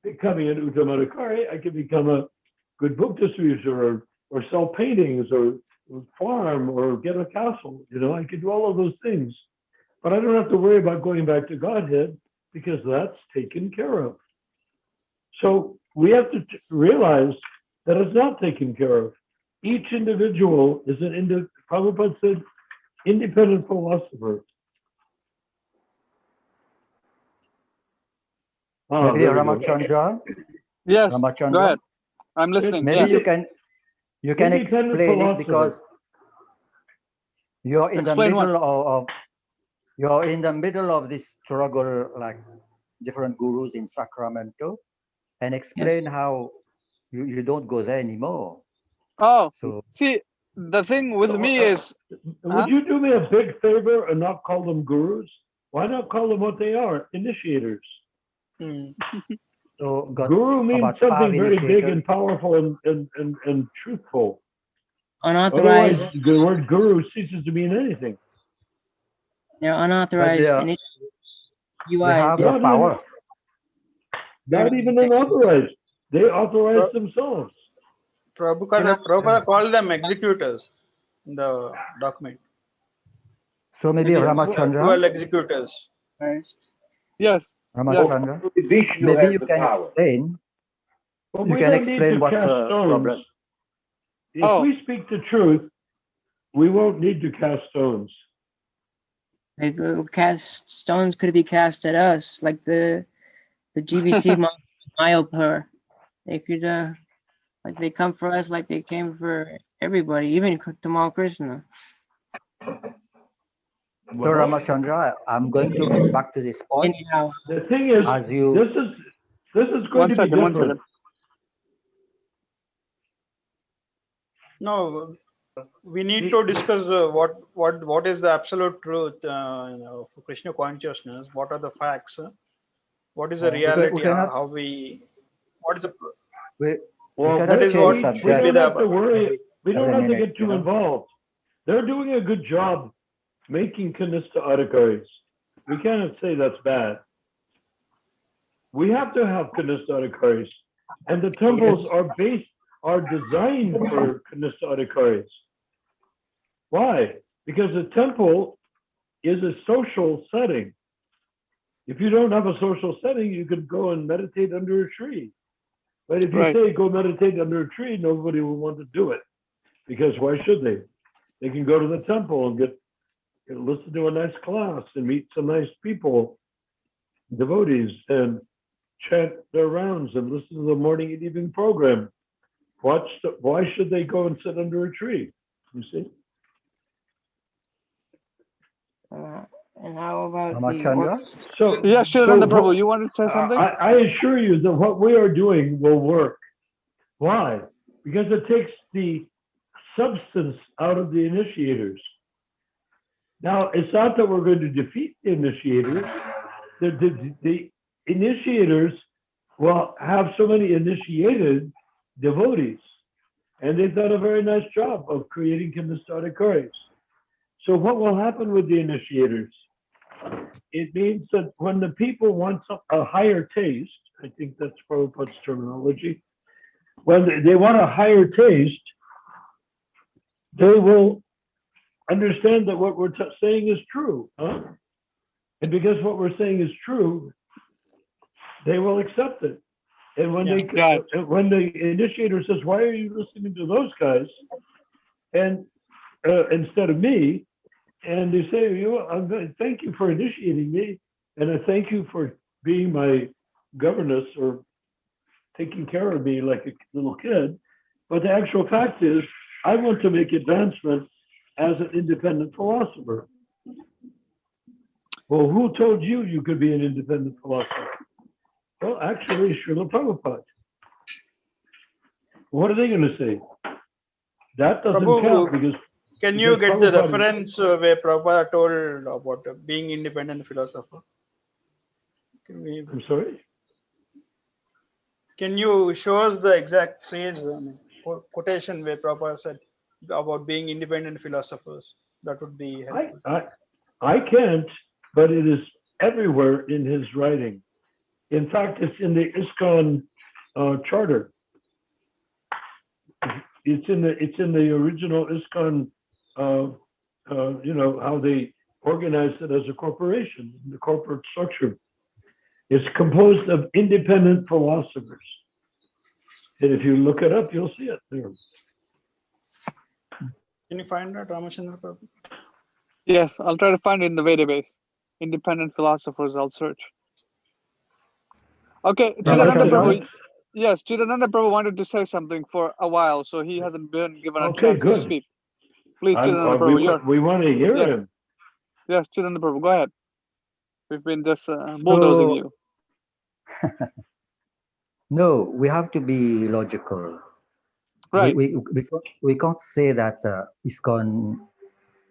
becoming an Uttamarakari. I can become a good book distributor or sell paintings or farm or get a castle. You know, I could do all of those things. But I don't have to worry about going back to Godhead because that's taken care of. So we have to realize that it's not taken care of. Each individual is Prabhupada said, independent philosopher. Maybe Ramachandra. Yes. Ramachandra. Go ahead. I'm listening. Maybe Yes. you can explain it because you're in Explain the middle of you're in the middle of this struggle, like different gurus in Sacramento, and explain how you don't go there anymore. Oh, So see, the thing with me is, would you do me a big favor and not call them gurus? Why not call them what they are? Initiators. So Guru means something very big and powerful and truthful. Unauthorized. Otherwise, the word guru ceases to mean anything. They're unauthorized initiatives. They have the power. Not even unauthorized. They authorize themselves. Prabhupada called them executors in the document. So maybe Ramachandra. 12 executors. Yes. Ramachandra. Maybe you can explain. But you we can don't need explain to what's cast the stones. problem. If we speak the truth, we won't need to cast stones. Like stones could be cast at us, like the GBC Mayapur. They could like they come for us like they came for everybody, even Tamal Krishna. So Ramachandra, I'm going to get back to this point. Anyhow, the thing is, this is going to be different. No, we need to discuss what is the absolute truth for Krishna consciousness. What are the facts? What is the reality? How we? What is the? That is what we don't have to worry. We don't have to get too involved. They're doing a good job making Kanistha Adhikaris. We cannot say that's bad. We have to have Kanistha Adhikaris, and the temples are designed for Kanistha Adhikaris. Why? Because a temple is a social setting. If you don't have a social setting, you could go and meditate under a tree. But if you say go meditate under a tree, nobody will want to do it. Because why should they? They can go to the temple and listen to a nice class and meet some nice people, devotees, and chant their rounds and listen to the morning and evening program. Why should they go and sit under a tree? You see? And how about Ramachandra? So yes, Chidananda Prabhu, you wanted to say something? I assure you that what we are doing will work. Why? Because it takes the substance out of the initiators. Now, it's not that we're going to defeat the initiators. The initiators will have so many initiated devotees, and they've done a very nice job of creating Kanistha Adhikaris. So what will happen with the initiators? It means that when the people want a higher taste, I think that's Prabhupada's terminology, when they want a higher taste, they will understand that what we're saying is true. Huh? And because what we're saying is true, they will accept it. And when when the initiator says, "Why are you listening to those guys?" and instead of me, and they say, "Thank you for initiating me, and I thank you for being my governess or taking care of me like a little kid," but the actual fact is, I want to make advancement as an independent philosopher. Well, who told you you could be an independent philosopher? Well, actually, Srila Prabhupada. What are they going to say? That doesn't count because. Can you get the reference where Prabhupada told about being independent philosopher? I'm sorry? Can you show us the exact phrase, quotation where Prabhupada said about being independent philosophers? That would be helpful. I can't, but it is everywhere in his writing. In fact, it's in the ISKCON charter. It's in the original ISKCON. How they organized it as a corporation, the corporate structure. It's composed of independent philosophers. And if you look it up, you'll see it there. Can you find that, Ramachandra Prabhu? Yes, I'll try to find it in the database. Independent philosophers, I'll search. Okay, Chidananda Prabhu. Yes, Chidananda Prabhu wanted to say something for a while, so he hasn't been given a chance to speak. Please, Chidananda Prabhu, we want to hear him. Yes, Chidananda Prabhu, go ahead. We've been just bulldozing you. No, we have to be logical. Right. We can't say that ISKCON,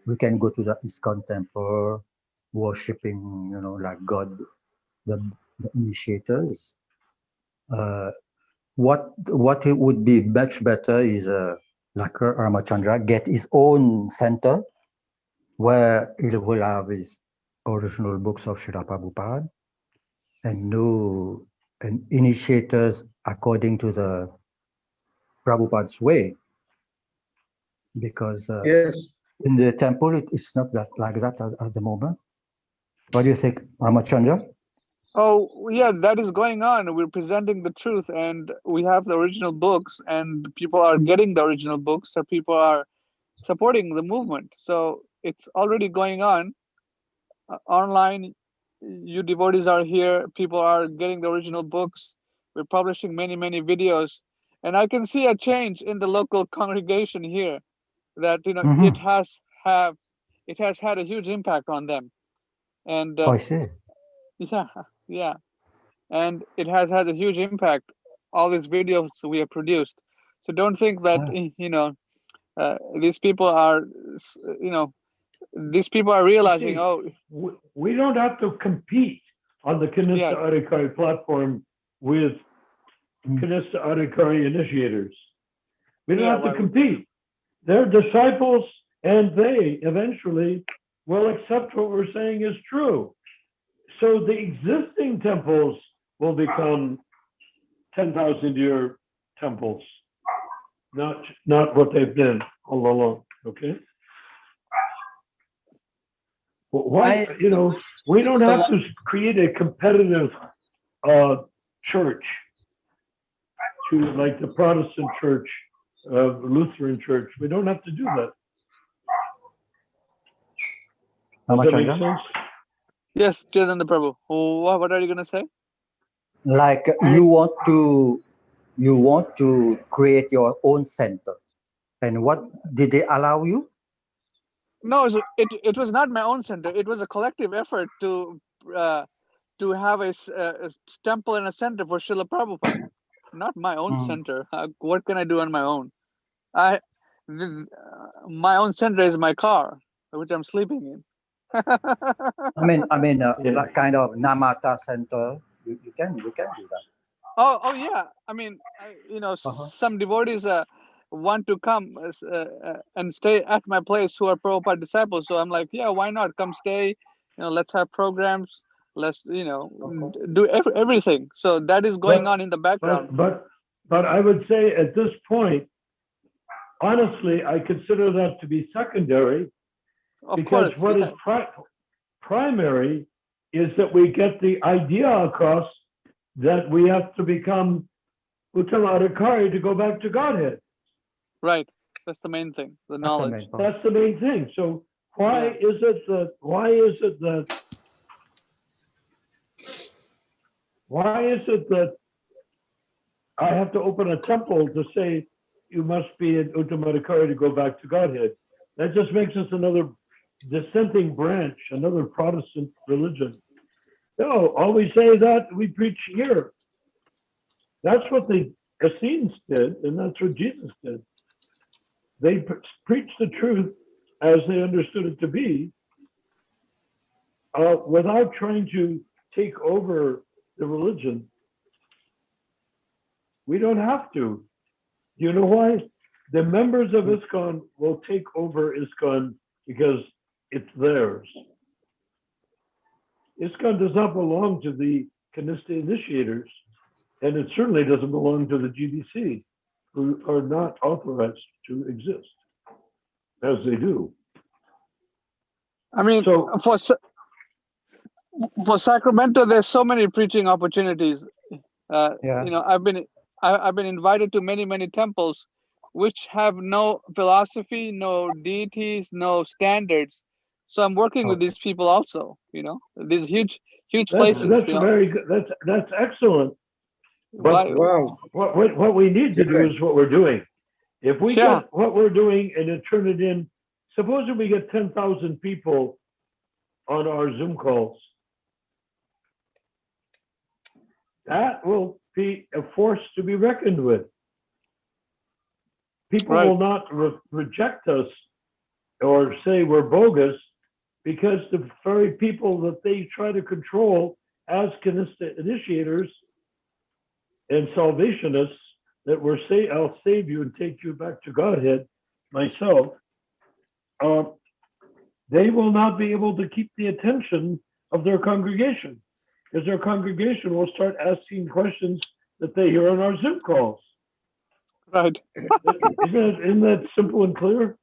we can go to the ISKCON temple worshipping, like God, the initiators. What it would be much better is like Ramachandra get his own center where he will have his original books of Srila Prabhupada and initiators according to the Prabhupada's way. Because in the temple, it's not like that at the moment. What do you think, Ramachandra? Oh, yeah, that is going on. We're presenting the truth, and we have the original books, and people are getting the original books, so people are supporting the movement. So it's already going on. Online, you devotees are here. People are getting the original books. We're publishing many, many videos. And I can see a change in the local congregation here that, it has had a huge impact on them. And I see. Yeah. And it has had a huge impact, all these videos we have produced. So don't think that, these people are, these people are realizing, we don't have to compete on the Kanistha Adhikari platform with Kanistha Adhikari initiators. We don't have to compete. They're disciples, and they eventually will accept what we're saying is true. So the existing temples will become 10,000-year temples, not what they've been all along. Okay. Well, why? We don't have to create a competitive church to like the Protestant church, Lutheran church. We don't have to do that. Does that make Ramachandra? sense? Yes, Chaitanya Prabhu. What are you gonna say? Like you want to create your own center, and what did they allow you? No, it was not my own center. It was a collective effort to have a temple and a center for Srila Prabhupada. Not my own center. What can I do on my own? My own center is my car, which I'm sleeping in. That kind of Namata center. You can do that. Oh yeah. I mean, some devotees want to come and stay at my place who are Prabhupada disciples. So I'm like, yeah, why not? Come stay. Let's have programs. Let's do everything. So that is going on in the background. But I would say at this point, honestly, I consider that to be secondary, because what is primary is that we get the idea across that we have to become Uttamadhikari to go back to Godhead. Right. That's the main thing. The knowledge. That's the main thing. So why is it that I have to open a temple to say you must be an Uttamadhikari to go back to Godhead? That just makes us another dissenting branch, another Protestant religion. No, all we say is that we preach here. That's what the Essenes did, and that's what Jesus did. They preached the truth as they understood it to be, without trying to take over the religion. We don't have to. You know why? The members of ISKCON will take over ISKCON because it's theirs. ISKCON does not belong to the Kanista initiators, and it certainly doesn't belong to the GBC, who are not authorized to exist as they do. I mean, so, for Sacramento, there's so many preaching opportunities. I've been invited to many temples which have no philosophy, no deities, no standards. So I'm working with these people also. These huge places. That's very good. That's excellent. But what we need to do is what we're doing. If we get what we're doing and then turn it in, supposing we get 10,000 people on our Zoom calls, that will be a force to be reckoned with. People will not reject us or say we're bogus, because the very people that they try to control as Kanista initiators and salvationists that were say, I'll save you and take you back to Godhead myself, they will not be able to keep the attention of their congregation, because their congregation will start asking questions that they hear on our Zoom calls. Right. Isn't that simple and clear?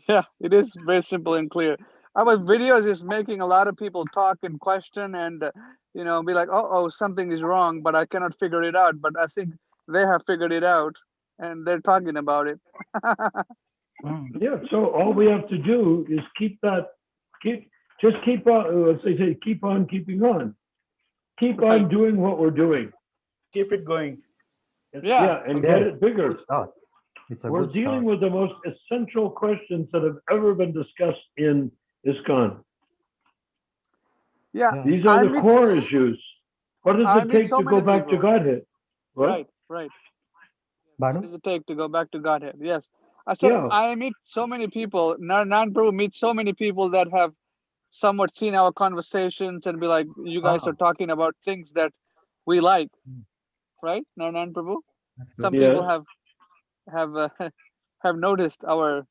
Yeah, it is very simple and clear. Our videos is making a lot of people talk and question and, be like, oh, something is wrong, but I cannot figure it out. But I think they have figured it out and they're talking about it. Yeah, so all we have to do is keep on, as they say, keep on keeping on. Keep on doing what we're doing. Keep it going. Yeah, and get it bigger. We're dealing with the most essential questions that have ever been discussed in ISKCON. Yeah. These are the core issues. What does it take to go back to Godhead? Right. What does it take to go back to Godhead? Yes. I said, I meet so many people, Narayan Prabhu meets so many people that have somewhat seen our conversations and be like, you guys are talking about things that we like, right? Narayan Prabhu? Some people have noticed our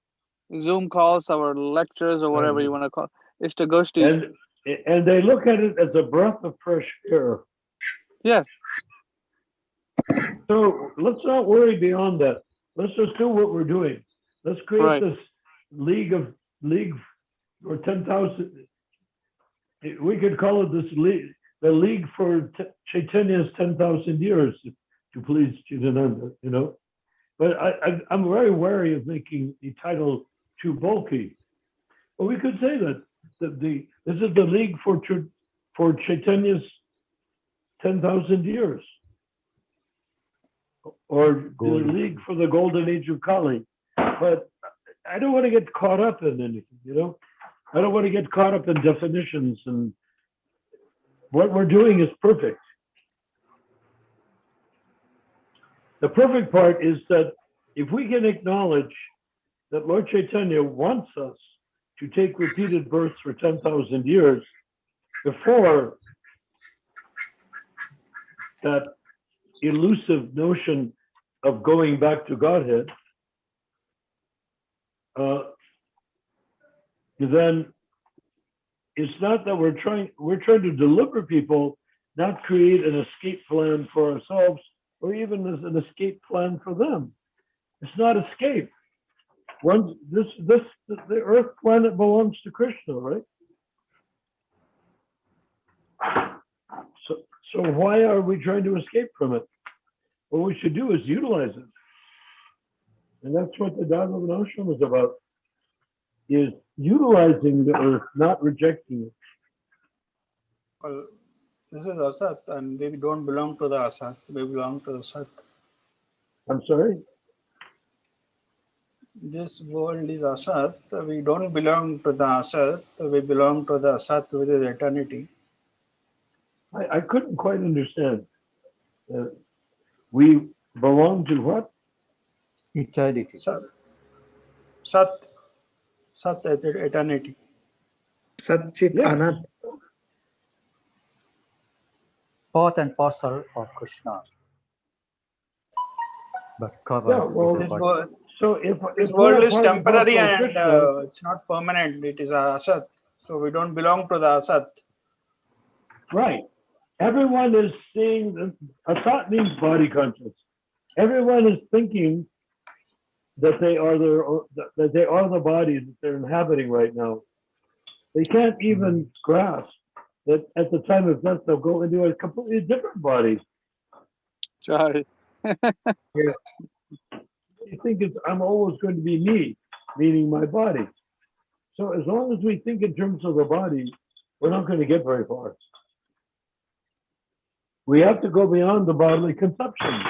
Zoom calls, our lectures, or whatever you want to call it. Ishtagoshtis. and they look at it as a breath of fresh air. Yes. So let's not worry beyond that. Let's just do what we're doing. Let's create Right. this league for 10,000. We could call it this league, the league for Chaitanya's 10,000 years, to please Chidananda, you know. But I'm very wary of making the title too bulky. But we could say that this is the league for Chaitanya's 10,000 years, or the league for the golden age of Kali. But I don't want to get caught up in anything, you know. I don't want to get caught up in definitions, and what we're doing is perfect. The perfect part is that if we can acknowledge that Lord Chaitanya wants us to take repeated births for 10,000 years before that elusive notion of going back to Godhead, then it's not that we're trying to deliver people, not create an escape plan for ourselves or even as an escape plan for them. It's not escape. The Earth planet belongs to Krishna, right? So why are we trying to escape from it? What we should do is utilize it. And that's what the Dharma of an Ashram is about, is utilizing the Earth, not rejecting it. Well, this is Asat, and we don't belong to the Asat, we belong to the Sat. I'm sorry? This world is Asat, we don't belong to the Asat, we belong to the Asat, which is eternity. I couldn't quite understand. We belong to what? Eternity. Sat, eternity. Satchit Yeah. Anat. Part and parcel of Krishna. But covered Yeah, well, with This a body. world, So if this we're world is part and temporary parcel of and Krishna, it's not permanent, it is Asat. So we don't belong to the Asat. right? Everyone is seeing. Asat means body conscious. Everyone is thinking that they are the bodies that they're inhabiting right now. They can't even grasp that at the time of death they'll go into a completely different body. Sorry. Yes. You think I'm always going to be me, meaning my body. So as long as we think in terms of the body, we're not going to get very far. We have to go beyond the bodily conception.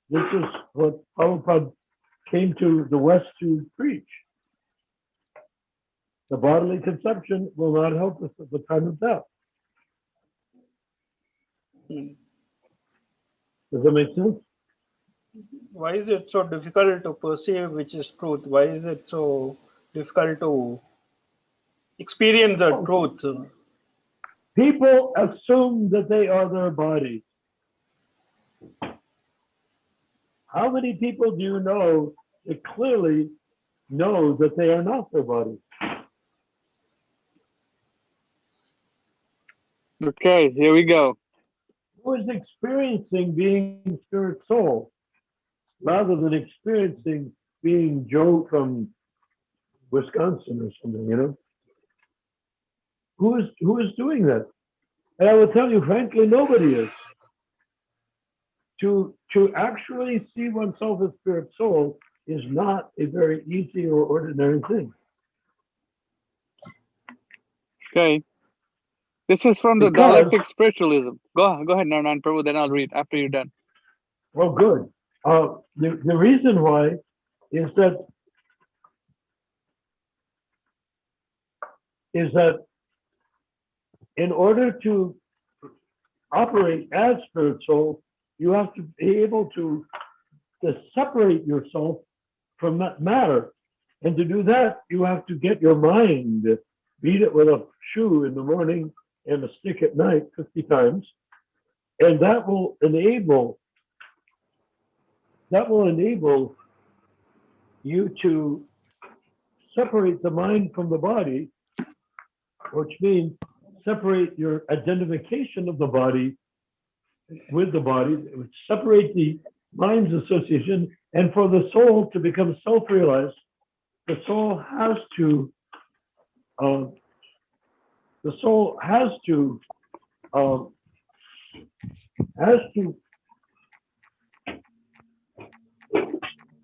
This is what Prabhupada came to the West to preach. The bodily conception will not help us at the time of death. Hmm. Does that make sense? Why is it so difficult to perceive which is truth? Why is it so difficult to experience the truth? People assume that they are their bodies. How many people do you know that clearly know that they are not their bodies? Okay, here we go. Who is experiencing being spirit soul rather than experiencing being Joe from Wisconsin or something, you know? Who is doing that? And I will tell you frankly, nobody is. To actually see oneself as spirit soul is not a very easy or ordinary thing. Okay. This is from the Because- dialectic spiritualism. Go ahead, Narayan Prabhu, then I'll read after you're done. Well, good. The reason why is that in order to operate as spirit soul, you have to be able to separate yourself from that matter. And to do that, you have to get your mind, beat it with a shoe in the morning and a stick at night 50 times. And that will enable you to separate the mind from the body, which means separate your identification of the body with the body, separate the mind's association, and for the soul to become self-realized, the soul has to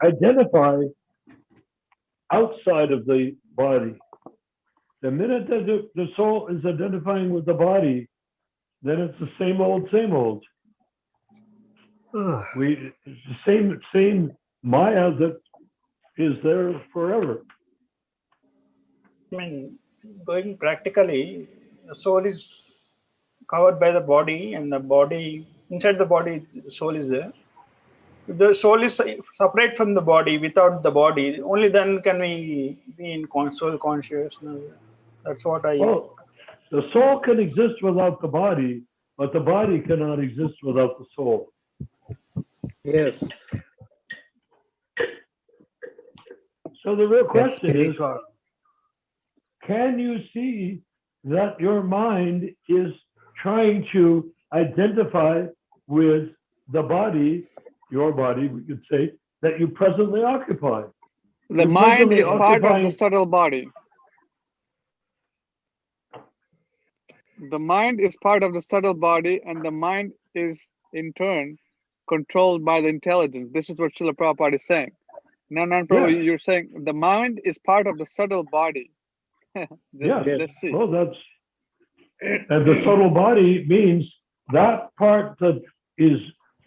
identify outside of the body. The minute that the soul is identifying with the body, then it's the same old, same old. It's the same Maya that is there forever. I mean, going practically, the soul is covered by the body, and the body, inside the body, the soul is there. If the soul is separate from the body, without the body, only then can we be in soul consciousness. That's what I. Well, the soul can exist without the body, but the body cannot exist without the soul. Yes. So the real That's question is, spiritual. can you see that your mind is trying to identify with the body, your body, we could say, that you presently occupy? The You're mind presently is part of the occupying- subtle body. The mind is part of the subtle body, and the mind is in turn controlled by the intelligence. This is what Srila Prabhupada is saying. No, Prabhu, Yeah. you're saying the mind is part of the subtle body. Yeah. Let's see. Well, that's, and the subtle body means that part that is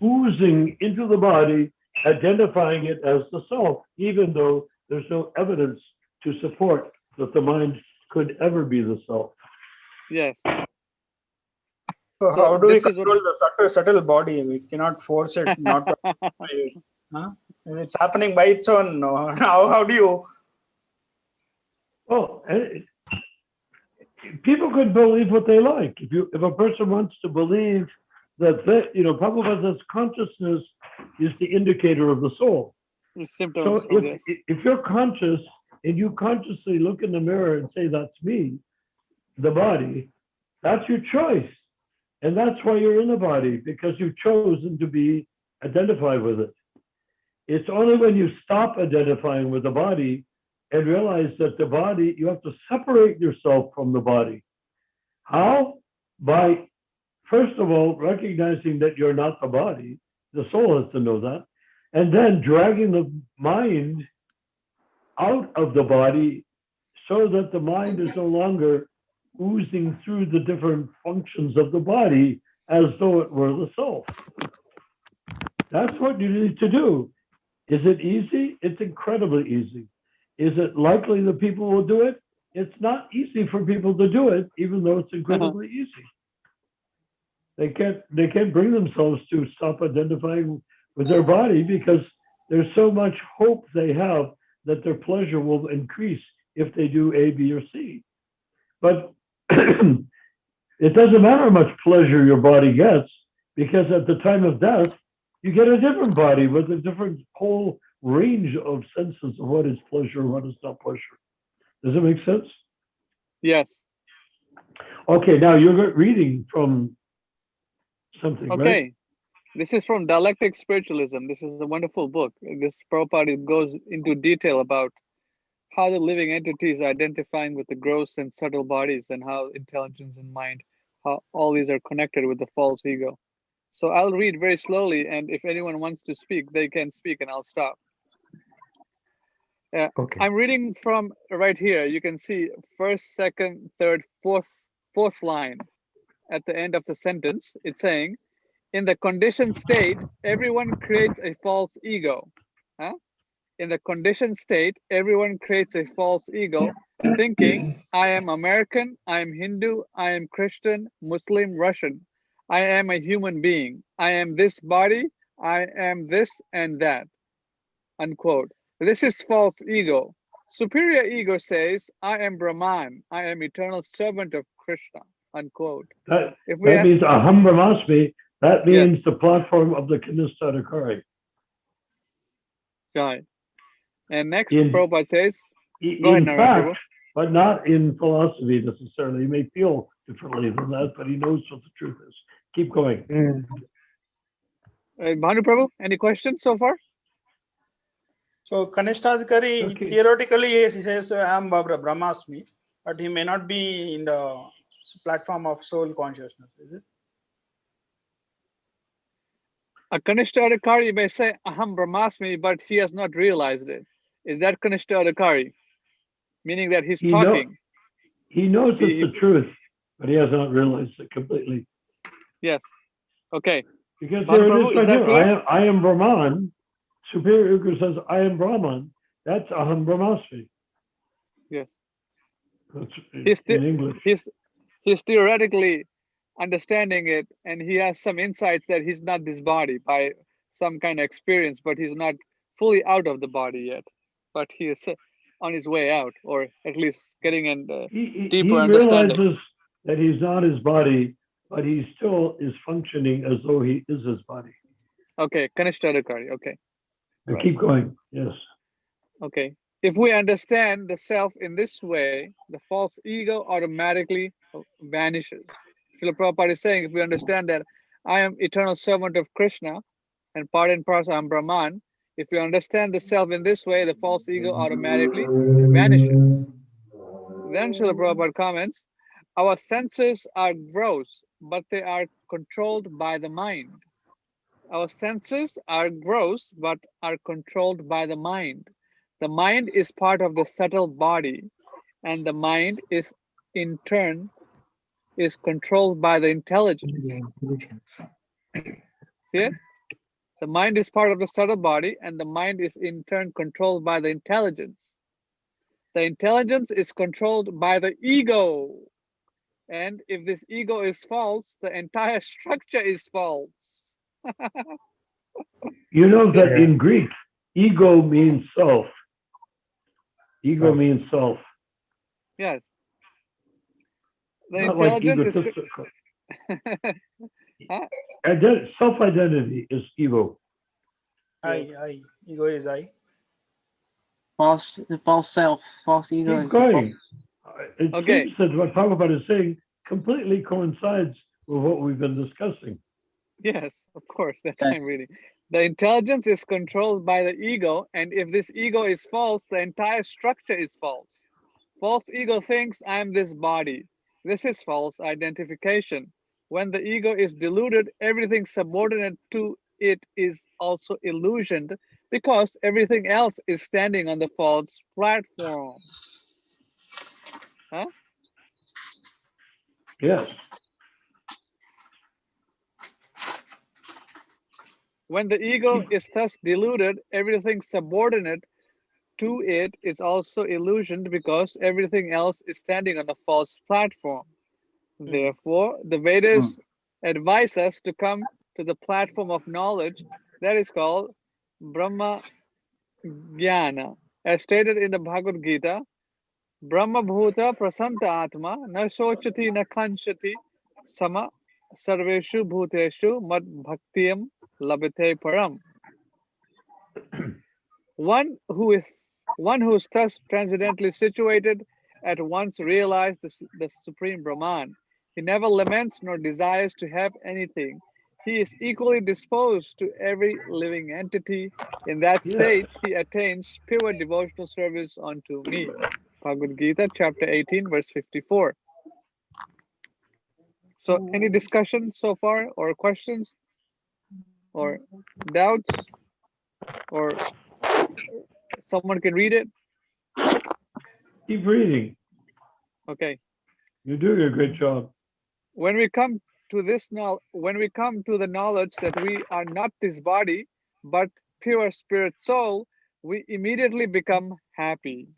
oozing into the body, identifying it as the self, even though there's no evidence to support that the mind could ever be the self. Yes. So So how do we this is control what- the subtle body? We cannot force it not to occupy it. Huh? If it's happening by its own, no. How do you? Well, people could believe what they like. If a person wants to believe that Prabhupada says consciousness is the indicator of the soul. the So symptoms of this. if you're conscious and you consciously look in the mirror and say, that's me, the body, that's your choice. And that's why you're in the body, because you've chosen to be identified with it. It's only when you stop identifying with the body and realize that the body, you have to separate yourself from the body. How? By, first of all, recognizing that you're not the body. The soul has to know that. And then dragging the mind out of the body so that the mind is no longer oozing through the different functions of the body as though it were the soul. That's what you need to do. Is it easy? It's incredibly easy. Is it likely that people will do it? It's not easy for people to do it, even though it's incredibly easy. They can't bring themselves to stop identifying with their body because there's so much hope they have that their pleasure will increase if they do A, B, or C. But it doesn't matter how much pleasure your body gets, because at the time of death, you get a different body with a different whole range of senses of what is pleasure and what is not pleasure. Does it make sense? Yes. Okay, now you're reading from something, Okay. right? This is from Dialectic Spiritualism. This is a wonderful book. This Prabhupada goes into detail about how the living entity is identifying with the gross and subtle bodies, and how intelligence and mind, how all these are connected with the false ego. So I'll read very slowly, and if anyone wants to speak, they can speak, and I'll stop. Okay. I'm reading from right here. You can see first, second, third, fourth line at the end of the sentence. It's saying, in the conditioned state, everyone creates a false ego. Huh? In the conditioned state, everyone creates a false ego, thinking, I am American, I am Hindu, I am Christian, Muslim, Russian. I am a human being. I am this body. I am this and that. Unquote. This is false ego. Superior ego says, I am Brahman. I am eternal servant of Krishna. Unquote. That If we means Aham Brahmasmi. That means Yes. the platform of the Kanistadakari. Right. And next, In- Prabhupada says, Go ahead, In Narayana fact, Prabhu. but not in philosophy necessarily. You may feel differently than that, but he knows what the truth is. Keep going. Bhanu Prabhu, any questions so far? So Kanishthadhikari, Okay. theoretically, he says, I am Brahmasmi, but he may not be in the platform of soul consciousness, is it? A Kanishta Adhikari may say Aham Brahmasmi, but he has not realized it. Is that Kanishta Adhikari? Meaning that he's He know- talking. He knows it's the truth, but he has not realized it completely. Yes. Okay. Because Bhanu there it Prabhu, is is right that here. clear? I am Brahman. Superior Ego says, I am Brahman. That's Aham Brahmasmi. Yes. That's He's, in English. he's theoretically understanding it, and he has some insights that he's not this body by some kind of experience, but he's not fully out of the body yet. But he is on his way out, or at least getting in He deeper understanding. realizes that he's not his body, but he still is functioning as though he is his body. Okay, Kanishta Adhikari. Okay. Now Right. keep going. Yes. Okay. If we understand the self in this way, the false ego automatically vanishes. Srila Prabhupada is saying, if we understand that I am eternal servant of Krishna, and part and parcel I am Brahman, if we understand the self in this way, the false ego automatically vanishes. Then Srila Prabhupada comments, our senses are gross, but they are controlled by the mind. Our senses are gross, but are controlled by the mind. The mind is part of the subtle body, and the mind is in turn is controlled by the intelligence. See it? The mind is part of the subtle body, and the mind is in turn controlled by the intelligence. The intelligence is controlled by the ego. And if this ego is false, the entire structure is false. You know that Yeah. in Greek, ego means self. Ego Self. means self. Yes. The Not like intelligence is egotistical. huh? Self-identity is ego. I. Ego is I. The false self, false ego Keep is the false. going. It Okay. seems that what Prabhupada is saying completely coincides with what we've been discussing. Yes, of course, that's what I'm reading. The intelligence is controlled by the ego, and if this ego is false, the entire structure is false. False ego thinks I am this body. This is false identification. When the ego is deluded, everything subordinate to it is also illusioned because everything else is standing on the false platform. Huh? Yes. When the ego is thus deluded, everything subordinate to it is also illusioned because everything else is standing on a false platform. Therefore, the Vedas advise us to come to the platform of knowledge that is called Brahma Jnana. As stated in the Bhagavad Gita, Brahma Bhuta Prasanta Atma na sochati na kanchati sama sarveshu bhuteshu mad bhaktiyam labate param. One who is thus transcendently situated at once realized the supreme Brahman. He never laments nor desires to have anything. He is equally disposed to every living entity. In that Yes. state, he attains pure devotional service unto me. Bhagavad Gita, chapter 18, verse 54. So, any discussion so far, or questions, or doubts, or someone can read it? Keep reading. Okay. You're doing a great job. When we come to the knowledge that we are not this body, but pure spirit soul, we immediately become happy.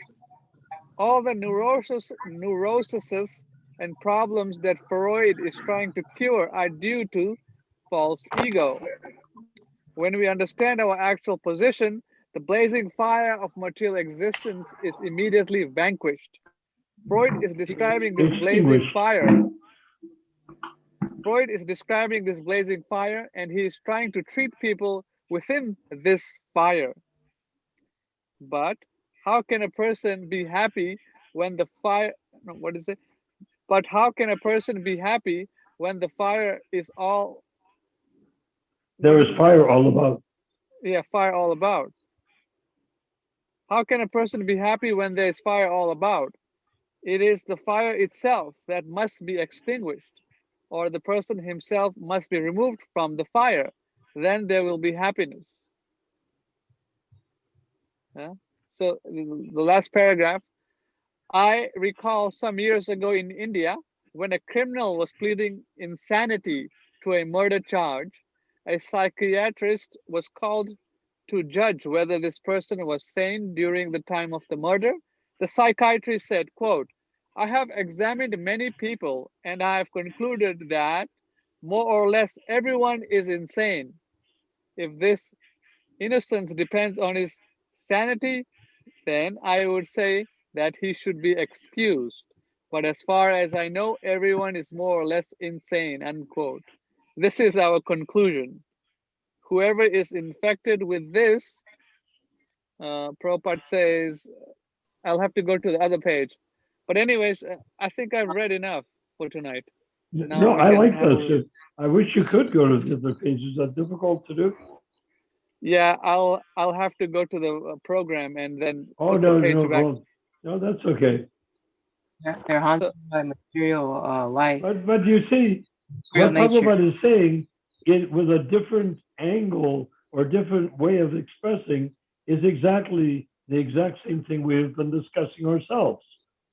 All the neuroses and problems that Freud is trying to cure are due to false ego. When we understand our actual position, the blazing fire of material existence is immediately vanquished. Freud is describing this blazing Extinguished. fire. Freud is describing this blazing fire, and he is trying to treat people within this fire. But how can a person be happy when the fire, no, what is it? But how can a person be happy when the fire is all? There is fire all about. Yeah, fire all about. How can a person be happy when there is fire all about? It is the fire itself that must be extinguished, or the person himself must be removed from the fire. Then there will be happiness. Yeah? So the last paragraph, I recall some years ago in India, when a criminal was pleading insanity to a murder charge, a psychiatrist was called to judge whether this person was sane during the time of the murder. The psychiatrist said, quote, I have examined many people and I have concluded that more or less everyone is insane. If this innocence depends on his sanity, then I would say that he should be excused. But as far as I know, everyone is more or less insane, unquote. This is our conclusion. Whoever is infected with this, Prabhupada says, I'll have to go to the other page. But anyways, I think I've read enough for tonight. Now No, we I can like have a this. little. I wish you could go to the other pages. That's difficult to do. Yeah, I'll have to go to the program and then Oh, put the no, page no, back. no, that's okay. They're haunted by material life, But you see, material what nature. Prabhupada is saying, it with a different angle or different way of expressing, is exactly the exact same thing we've been discussing ourselves.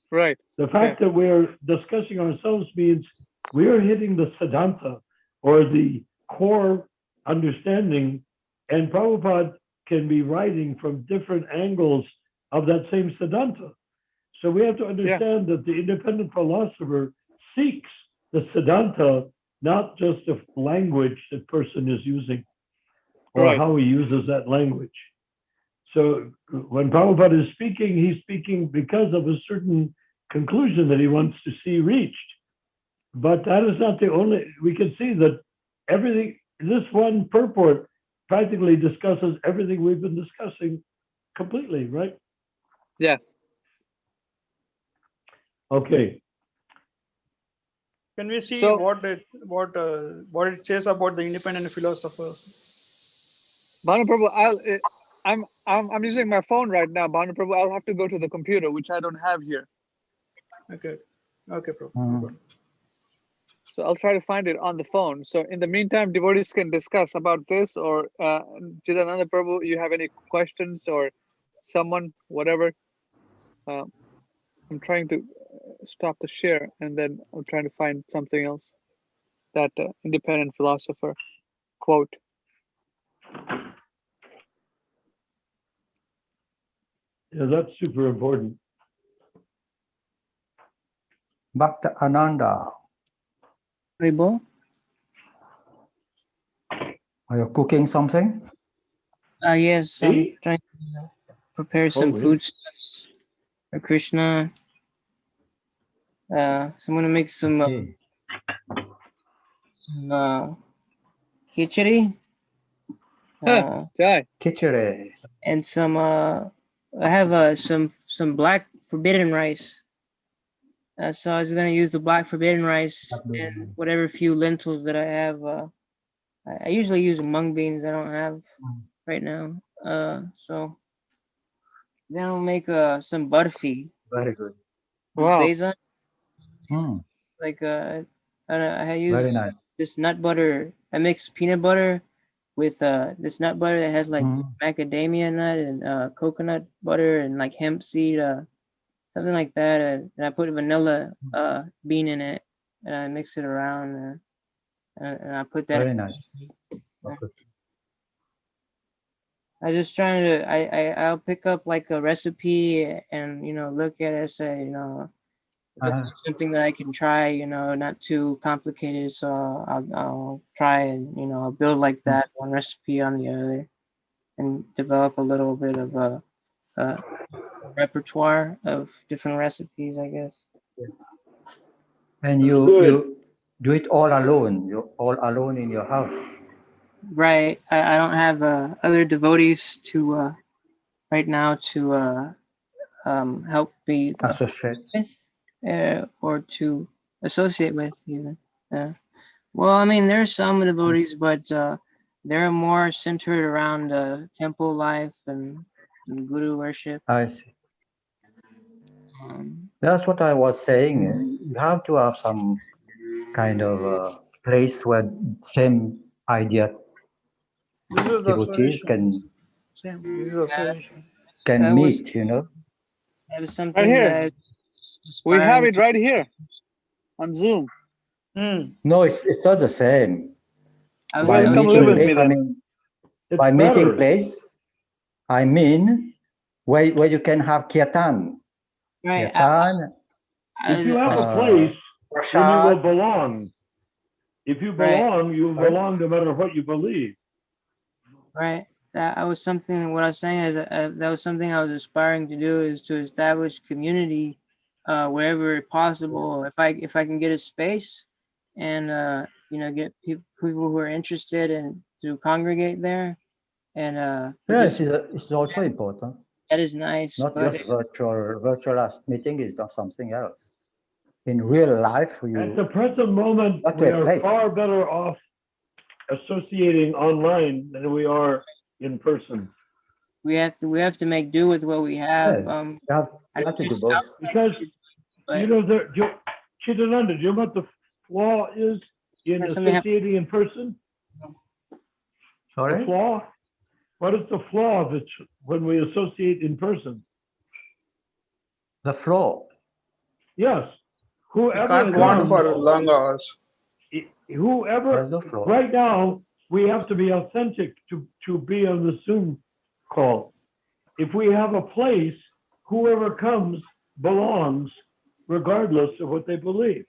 Right. The fact that we're discussing ourselves means we're hitting the Siddhanta or the core understanding, and Prabhupada can be writing from different angles of that same Siddhanta. So we have to understand that the independent philosopher seeks the Siddhanta, not just the language that person is using or how he uses that language. So when Prabhupada is speaking, he's speaking because of a certain conclusion that he wants to see reached. But that is not the only, we can see that everything, this one purport practically discusses everything we've been discussing completely, right? Yes. Okay. Can we see So- what it says about the independent philosopher? Bhanu Prabhu, I'm using my phone right now, Bhanu Prabhu. I'll have to go to the computer, which I don't have here. Okay, okay, Prabhu. Mm. So I'll try to find it on the phone. So in the meantime, devotees can discuss about this, or Chidananda Prabhu, you have any questions, or someone, whatever. I'm trying to stop the share, and then I'm trying to find something else. That independent philosopher quote. Yeah, that's super important. Bhakta Ananda, Haribol? are you cooking something? Yes, I'm Me? trying to prepare some Holy. foodstuffs for Krishna. So I'm gonna make some khichdi. Jai. Khichdi. And some I have some black forbidden rice. So I was gonna use the black forbidden rice and whatever few lentils that I have. I usually use mung beans. I don't have right now. So then I'll make some barfi. Very good. Wow. Besan. Mm. Like I use Very nice. this nut butter. I mix peanut butter with this nut butter that has like macadamia nut and coconut butter and like hemp seed, something like that. And I put vanilla bean in it, and I mix it around, and I put that. Very nice. I just trying to. I'll pick up like a recipe and look at it, say if it's something that I can try, not too complicated. So I'll try and I'll build like that, one recipe on the other, and develop a little bit of a repertoire of different recipes, I guess. And you do it all alone. You're all alone in your house. Right. I don't have other devotees to right now to help me Associate. with or to associate with even. Yeah. Well, I mean, there's some devotees, but they're more centered around temple life and guru worship. I see. Um, That's what I was saying. You have to have some kind of place where same idea This is the devotees solution. Same. This is the solution. can that was meet, you know. that was Right something here. that I was We have aspiring it to. right here on Zoom. No, it's not the same. I was, By Well, I was come live meeting with me place, I then. mean, It's by meeting better. place, I mean where you can have kirtan. right. Kirtan, If you have a uh, place, then you will prasad, belong. If you Right. belong, you will Right. belong no matter what you believe. Right. That I was something. What I was saying is that was something I was aspiring to do, is to establish community wherever possible. If I can get a space and you know, get people who are interested and to congregate there, and yes, because it's also important. that is nice. Not But just virtual meeting is not something else. In real life, At you the present moment, got we to a are place. far better off associating online than we are in person. we have to make do with what we have. Yeah, you I have to do just both. Because, but you know, Chidananda, do you know what the flaw is in there's something associating in person? The Sorry? flaw? What is the flaw that's when we associate in person? The flow. Yes. You Whoever can't go on comes, for long hours. whoever, There's no flow. right now, we have to be authentic to be on the Zoom call. If we have a place, whoever comes belongs regardless of what they believe.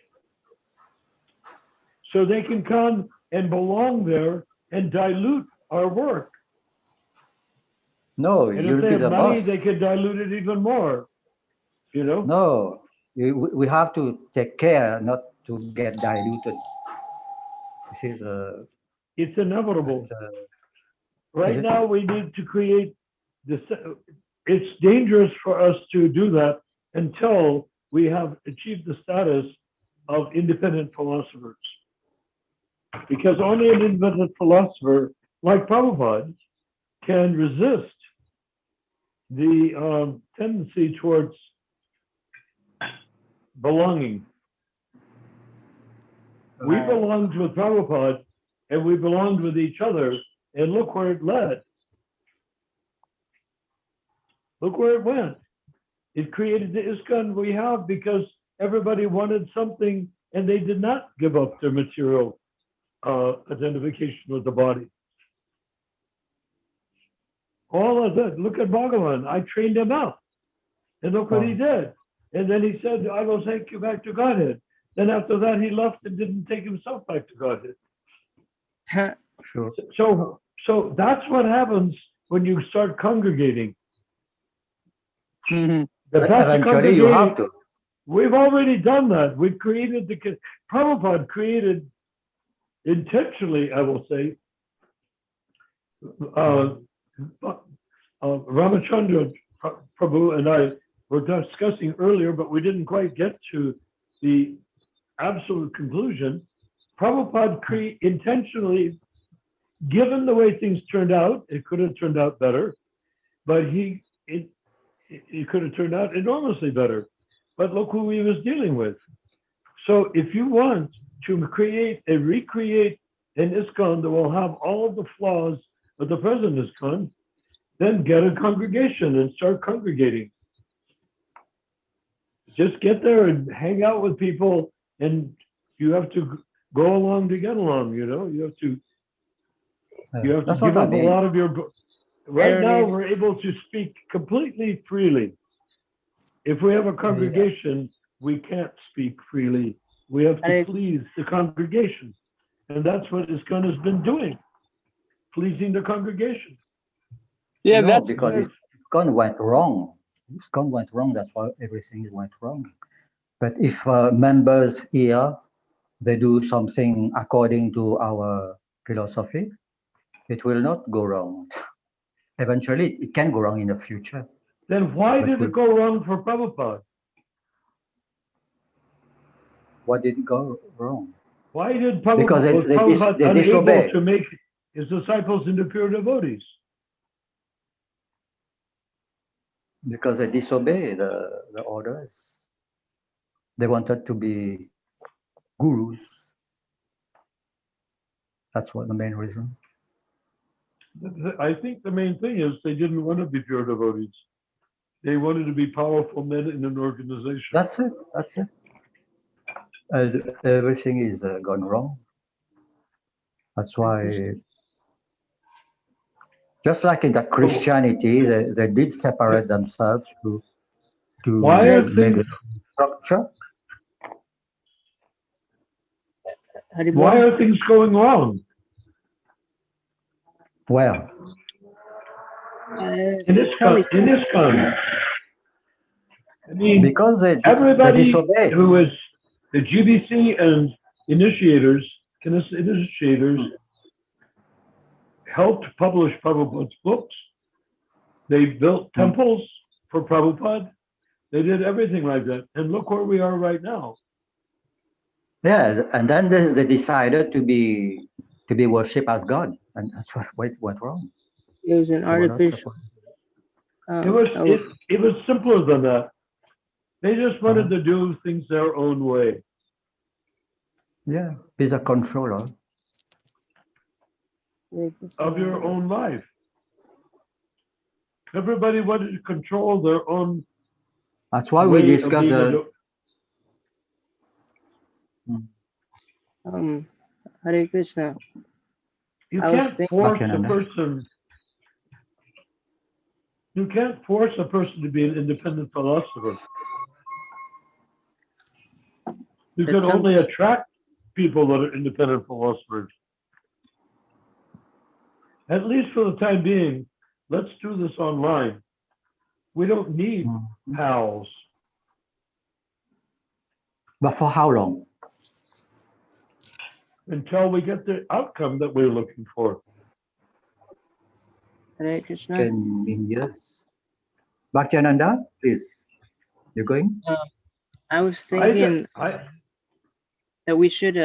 So they can come and belong there and dilute our work. No, And if you'll they be have the money, boss. they can dilute it even more, you know? No, we have to take care not to get diluted. This is It's inevitable. is Right it? now, we need to create this. It's dangerous for us to do that until we have achieved the status of independent philosophers. Because only an independent philosopher like Prabhupada can resist the tendency towards belonging. We Right. belonged with Prabhupada and we belonged with each other, and look where it led. Look where it went. It created the ISKCON we have because everybody wanted something and they did not give up their material identification with the body. All of that. Look at Bhagavan. I trained him up. And look what he did. And then he said, I will take you back to Godhead. Then after that, he left and didn't take himself back to Godhead. Sure. So that's what happens when you start congregating. Mhm. The But best eventually you have to. We've already done that. We've created Prabhupada created intentionally, I will say, Ramachandra Prabhu and I were discussing earlier, but we didn't quite get to the absolute conclusion. Prabhupada intentionally, given the way things turned out, it could have turned out better, but it could have turned out enormously better. But look who he was dealing with. So if you want to recreate an ISKCON that will have all of the flaws of the present ISKCON, then get a congregation and start congregating. Just get there and hang out with people, and you have to go along to get along, you know? You have to That's give what I up a mean. lot of your... Right now, we're able to speak completely freely. If we have a congregation, we can't speak freely. We have to please the congregation. And that's what ISKCON has been doing, pleasing the congregation. Yeah, No, that's because ISKCON went wrong. ISKCON went wrong. That's why everything went wrong. But if members here, they do something according to our philosophy, it will not go wrong. Eventually, it can go wrong in the future. Then why But did it go wrong for Prabhupada? What did go wrong? Why did Because Prabhupada, was Prabhupada they unable disobey. to make his disciples into pure devotees? Because they disobey the orders. They wanted to be gurus. That's what the main reason. I think the main thing is they didn't want to be pure devotees. They wanted to be powerful men in an organization. That's it. That's it. Everything is gone wrong. That's why, just like in the Christianity, they did separate themselves Why to are make things a structure. why are things going wrong? Well, In ISKCON. I mean, because they everybody disobey. who is the GBC and initiators helped publish Prabhupada's books. They built temples for Prabhupada. They did everything like that. And look where we are right now. Yeah, and then they decided to be worshipped as God, and that's what went wrong. It was an artificial. It was simpler than that. They just wanted to do things their own way. Yeah, be the controller of your own life. Everybody wanted to control their own. That's why we discuss Hare Krishna. You can't force a person. You can't force a person to be an independent philosopher. You can only attract people that are independent philosophers. At least for the time being, let's do this online. We don't need pals. But for how long? Until we get the outcome that we're looking for. Hare Krishna. 10 years. Bhaktiananda, please. You're going? I was thinking that we should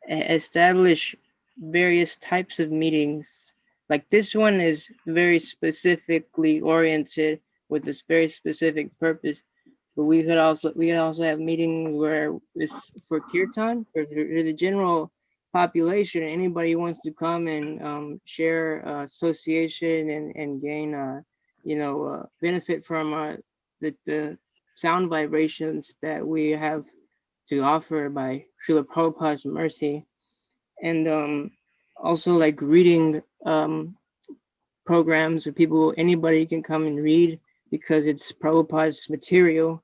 establish various types of meetings. Like this one is very specifically oriented with this very specific purpose. But we could also have meetings where it's for kirtan, for the general population. Anybody who wants to come and share association and gain benefit from the sound vibrations that we have to offer by Srila Prabhupada's mercy, and also like reading programs where anybody can come and read because it's Prabhupada's material.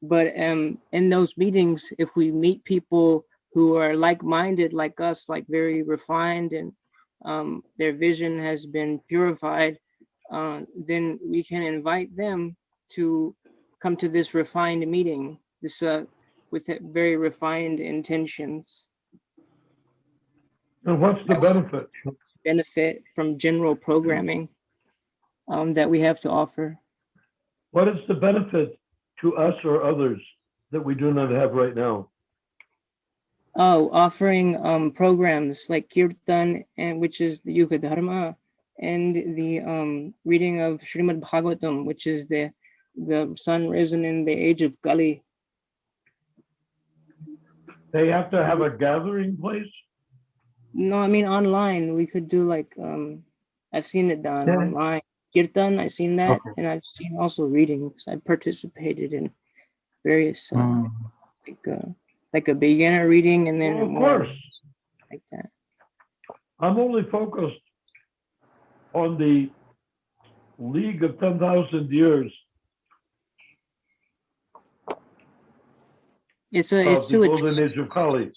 But in those meetings, if we meet people who are like-minded like us, like very refined, and their vision has been purified, then we can invite them to come to this refined meeting, this with very refined intentions. And what's the benefit? Benefit from general programming that we have to offer. What is the benefit to us or others that we do not have right now? Oh, offering programs like Kirtan, and which is the Yuga Dharma, and the reading of Srimad Bhagavatam, which is the sun risen in the age of Kali. They have to have a gathering place? No, I mean online. We could do like I've seen it done online. Kirtan, I've seen that, and I've seen also readings. I participated in various like a beginner reading, and then of course like that. I'm only focused on the League of 10,000 Years. It's to golden age of Kali.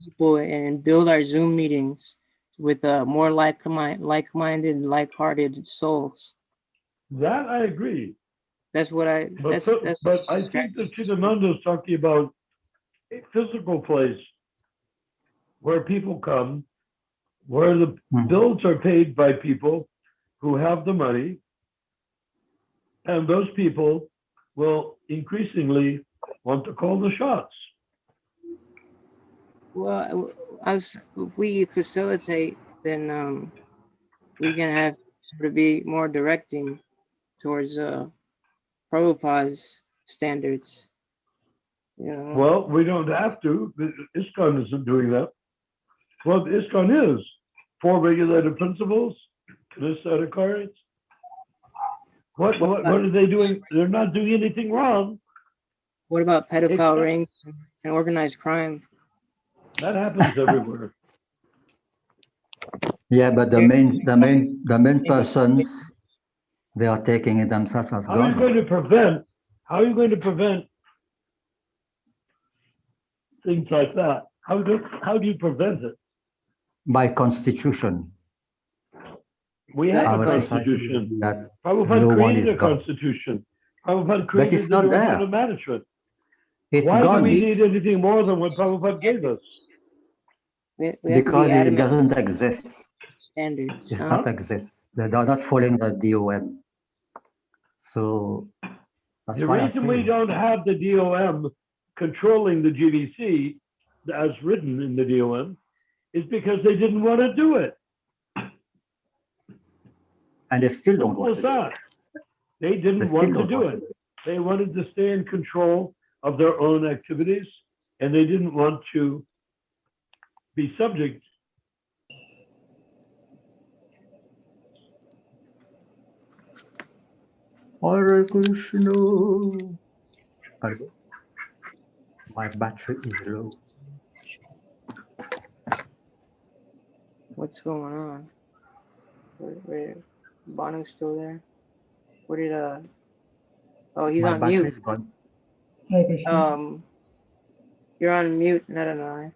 People and build our Zoom meetings with more like-minded, like-hearted souls. That I agree. That's what I. But I think that Chidananda is talking about a physical place where people come, where the bills are paid by people who have the money, and those people will increasingly want to call the shots. Well, as if we facilitate, then we can have to be more directing towards Prabhupada's standards. You know. Well, we don't have to. ISKCON isn't doing that. Well, ISKCON is 4 regulated principles. This Adhikaris. What are they doing? They're not doing anything wrong. What about pedophile rings and organized crime? That happens everywhere. Yeah, but the main persons, they are taking it themselves as How are you God. going to prevent? How are you going to prevent things like that? How do you prevent it? By constitution. We have Our a constitution. society that Prabhupada no one is created a God. constitution. Prabhupada But created it's the not direction there. of management. It's Why do gone we need anything more than what Prabhupada gave us? We have to be because it adamant doesn't exist. standards. It's Huh? not exist. They are not following the DOM. So that's The why I reason we say don't have the DOM controlling the GBC as written in the DOM is because they didn't want to do it. and they still don't Simple want as to do it. that. They They didn't still want to don't do want it. to do it. They wanted to stay in control of their own activities, and they didn't want to be subject. Hare Krishna. Pardon? My battery is low. What's going on? Where Bono's still there? Where did Oh, he's My on battery mute. is gone. Hare Krishna. You're on mute, Naranarayan.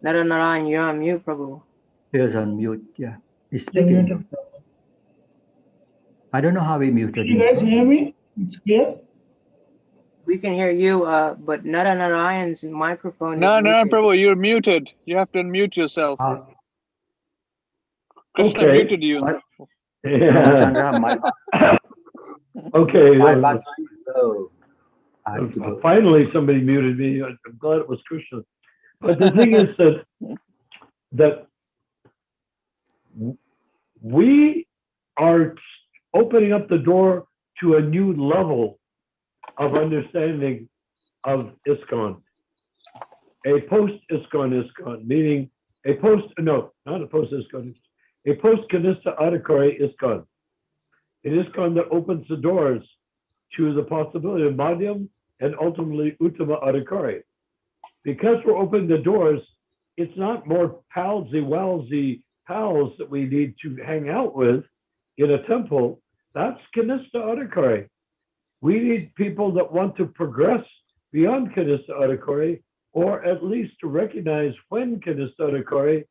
Naranarayan, you're on mute, Prabhu. He is on mute. Yeah, he's You're speaking. muted. I don't know how he muted Can you guys himself. hear me? It's clear? We can hear you, but Naranarayan's microphone is No, muted. Prabhu, you're muted. You have to unmute yourself. How, Krishna Okay. muted you. what? Yeah. Ramachandra, Okay. my battery is low. I have to go. Finally, somebody muted me. I'm glad it was Krishna. But the thing is that we are opening up the door to a new level of understanding of ISKCON. A post-ISKCON, meaning not a post-ISKCON, a post-Kanista Adhikari ISKCON. An ISKCON that opens the doors to the possibility of Madhyam and ultimately Uttama Adhikari. Because we're opening the doors, it's not more palsy-walsy pals that we need to hang out with in a temple. That's Kanista Adhikari. We need people that want to progress beyond Kanista Adhikari, or at least to recognize when Kanista Adhikari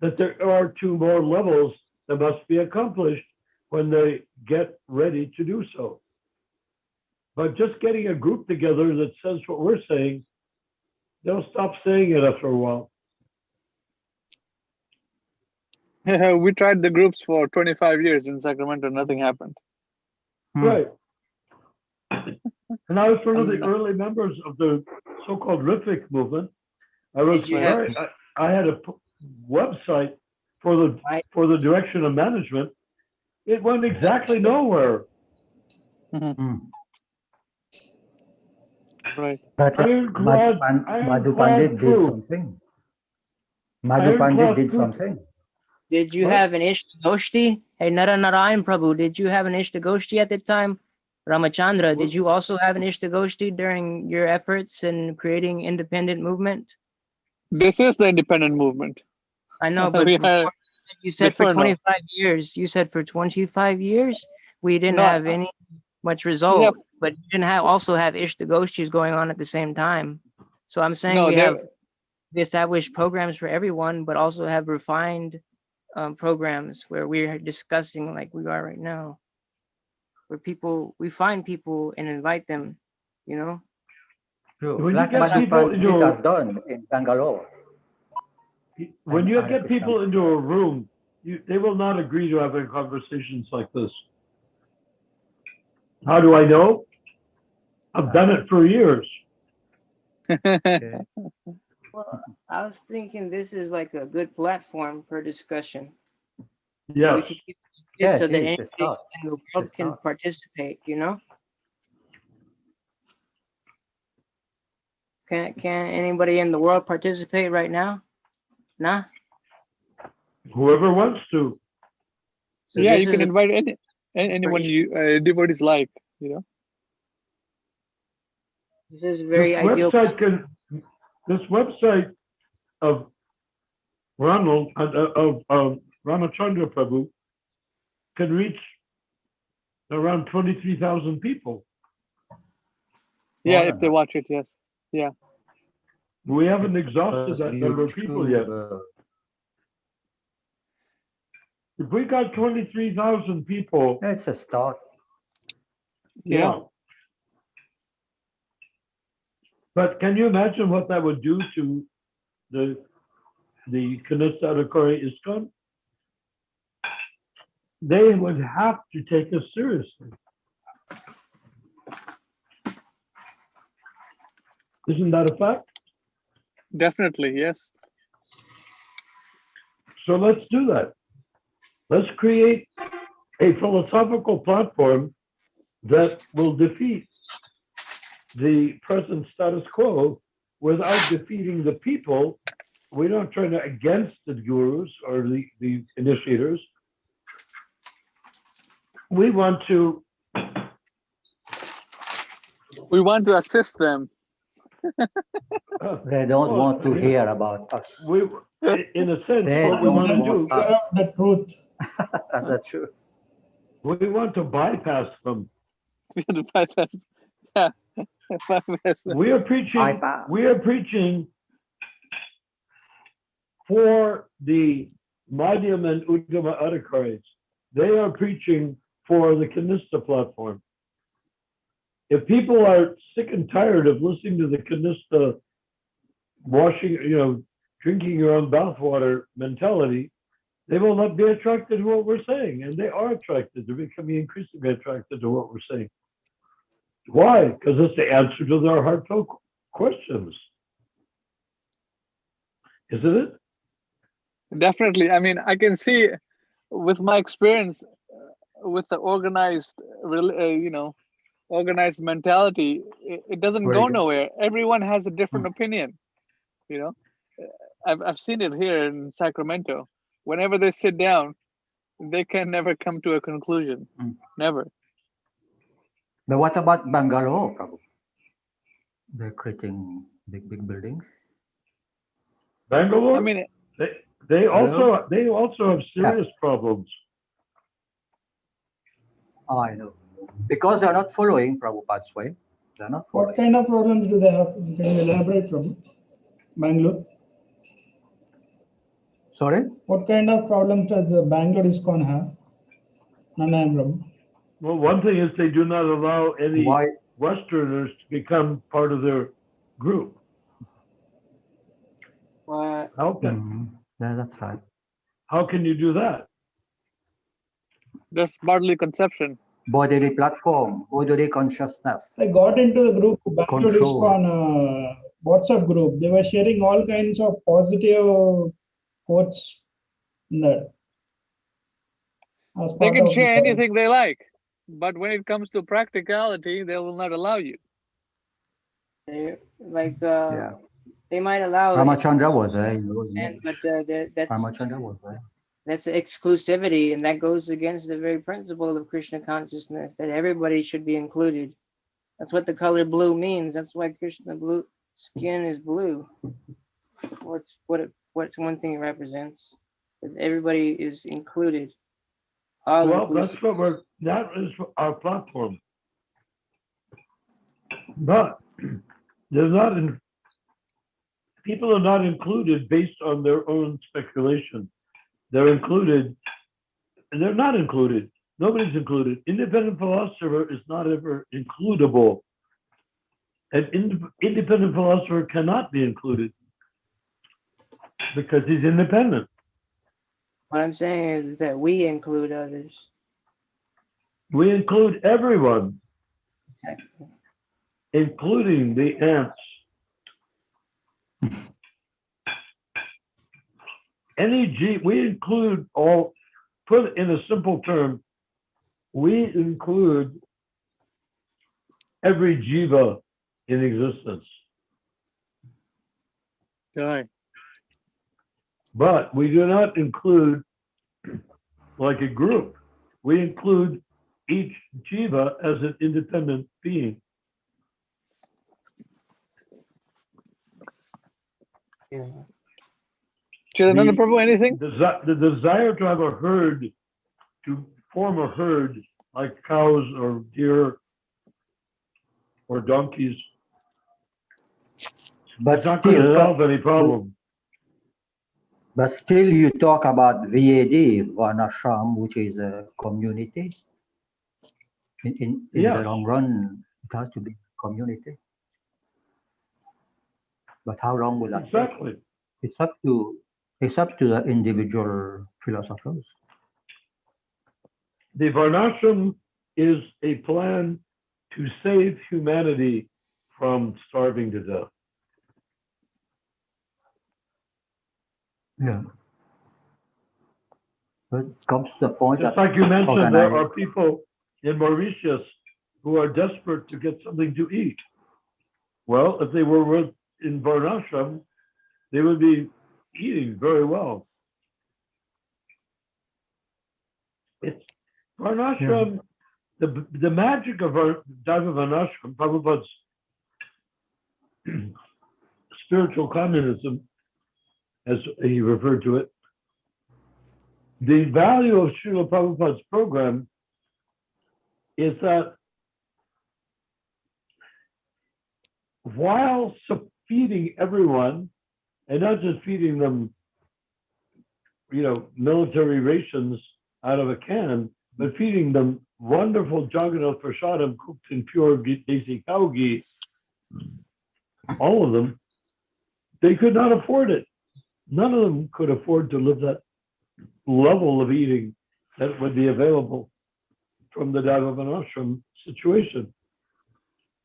that there are 2 more levels that must be accomplished when they get ready to do so. But just getting a group together that says what we're saying, they'll stop saying it after a while. We tried the groups for 25 years in Sacramento. Nothing happened. Right. And I was one of the early members of the so-called Riffic movement. I was I had a website for the direction of management. It went exactly nowhere. Right. But Madhu Pandit did something. Madhu Pandit did something. Did you have an Ishtagoshti? Hey, Naranarayan Prabhu, did you have an Ishtagoshti at the time? Ramachandra, did you also have an Ishtagoshti during your efforts in creating independent movement? This is the independent movement. I know, but before, you said for 25 years. You said for 25 years we didn't have any much result, but you didn't also have Ishtagoshtis going on at the same time. So I'm saying we have established programs for everyone, but also have refined programs where we're discussing like we are right now, where we find people and invite them, you know. True. Like Madhu Pandit has done in Bangalore. When you get people into a room, they will not agree to having conversations like this. How do I know? I've done it for years. Okay. Well, I was thinking this is like a good platform for discussion. We Yes. could keep Yeah, this so it that is. anybody It's not. in the It's world can not. participate, you know? Can anybody in the world participate right now? Nah. Whoever wants to. So Yeah, this you is can a invite anyone pretty, you devotees like, you know. this is a This very ideal. website can, this website of Ronald, of Ramachandra Prabhu can reach around 23,000 people. Yeah, More if than they that. watch it, yes. Yeah. We haven't exhausted Because that number of people yet. YouTube, If we got 23,000 people, it's a start. Yeah. yeah. But can you imagine what that would do to the Kanista Adhikari ISKCON? They would have to take us seriously. Isn't that a fact? Definitely, yes. So let's do that. Let's create a philosophical platform that will defeat the present status quo without defeating the people. We're not trying to against the gurus or the initiators. We want to. We want to assist them. They don't well, want to yeah, hear about us. we, in a sense, They what we don't want to want do, us. The truth. That's the truth. we want to bypass them. We have to bypass. Yeah. Bypass them. We are preaching. Bypass. We are preaching for the Madhyam and Uddhama Adhikaris. They are preaching for the Kanista platform. If people are sick and tired of listening to the Kanista washing, drinking your own bathwater mentality, they will not be attracted to what we're saying. And they are attracted. They're becoming increasingly attracted to what we're saying. Why? Because it's the answer to their heartfelt questions. Isn't it? Definitely. I mean, I can see with my experience with the organized, organized mentality, it doesn't go Religion. nowhere. Everyone has a different opinion, you know. I've seen it here in Sacramento. Whenever they sit down, they can never come to a conclusion. Never. But what about Bangalore, Prabhu? They're creating big buildings. Bangalore? I mean, they also have serious problems. Oh, I know. Because they're not following Prabhupada's way. They're not following. What kind of problems do they have? Can you elaborate from Bangalore? Sorry? What kind of problems does Bangalore ISKCON have? Nana Well, one thing is they do not allow any Why? Westerners to become part of their group. What? How can Yeah, that's right. how can you do that? that's bodily conception. Bodily platform, bodily consciousness. I got into the group, Bangalore Control. ISKCON WhatsApp group. They were sharing all kinds of positive quotes in that. They can share anything they like, but when it comes to practicality, they will not allow you. Like Yeah. they might allow it, Ramachandra was there. but that's Ramachandra was there. that's exclusivity, and that goes against the very principle of Krishna consciousness that everybody should be included. That's what the color blue means. That's why Krishna blue skin is blue. What's one thing it represents? That everybody is included. All Well, inclusive. that is our platform. But they're not people are not included based on their own speculation. They're included, and they're not included. Nobody's included. Independent philosopher is not ever includable. An independent philosopher cannot be included because he's independent. What I'm saying is that we include others. We include everyone, Exactly. including the ants we include all, put in a simple term, we include every jiva in existence. Right. But we do not include like a group. We include each jiva as an independent being. Yeah. Chidananda Prabhu, anything? The desire to have a herd, to form a herd like cows or deer or donkeys, But it's not going to still, solve any problem. but still, you talk about VAD, Varnashram, which is a community. In Yes. the long run, it has to be community. But how long will that take? Exactly. It's up to the individual philosophers. The Varnashram is a plan to save humanity from starving to death. Yeah. But it comes to the point Just that like you mentioned, there organize. are people in Mauritius who are desperate to get something to eat. Well, if they were in Varnashram, they would be eating very well. It's Varnashram, the magic of Daiva Varnashram, Prabhupada's spiritual communism, as he referred to it. The value of Srila Prabhupada's program is that while feeding everyone, and not just feeding them, military rations out of a can, but feeding them wonderful Jagannath Prasadam cooked in pure desi cow ghee, all of them, they could not afford it. None of them could afford to live that level of eating that would be available from the Daivavanashram situation.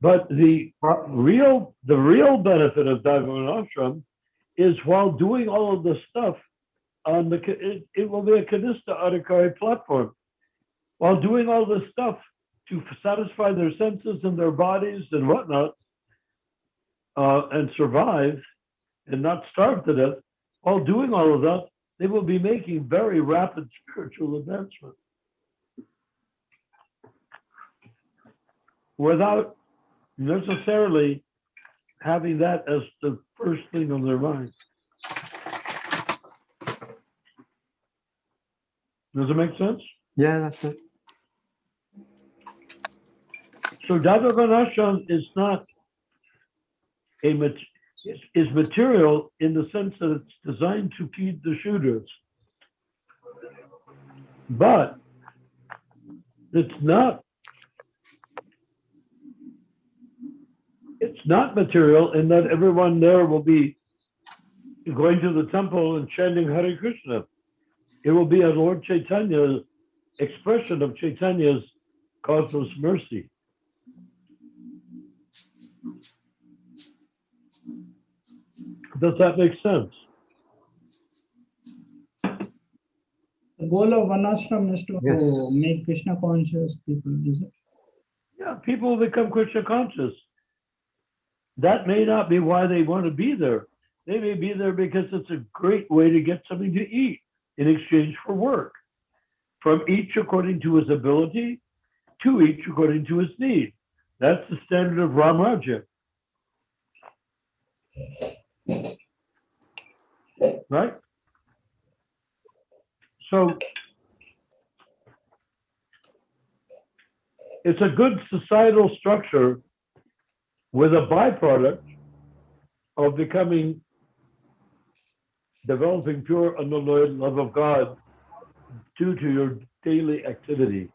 But the real benefit of Daivavanashram is while doing all of this stuff on it will be a Kanista Adhikari platform. While doing all this stuff to satisfy their senses and their bodies and whatnot, and survive and not starve to death, while doing all of that, they will be making very rapid spiritual advancement without necessarily having that as the first thing on their mind. Does it make sense? Yeah, that's it. So Daivavanashram is not is material in the sense that it's designed to feed the Shudras. But it's not material in that everyone there will be going to the temple and chanting Hare Krishna. It will be a Lord Chaitanya's expression of Chaitanya's cosmos mercy. Does that make sense? The goal of Varnashram is to Yes. make Krishna conscious people, is it? Yeah, people become Krishna conscious. That may not be why they want to be there. They may be there because it's a great way to get something to eat in exchange for work, from each according to his ability, to each according to his need. That's the standard of Ram Rajya. Right? So it's a good societal structure with a byproduct of developing pure unalloyed love of God due to your daily activity.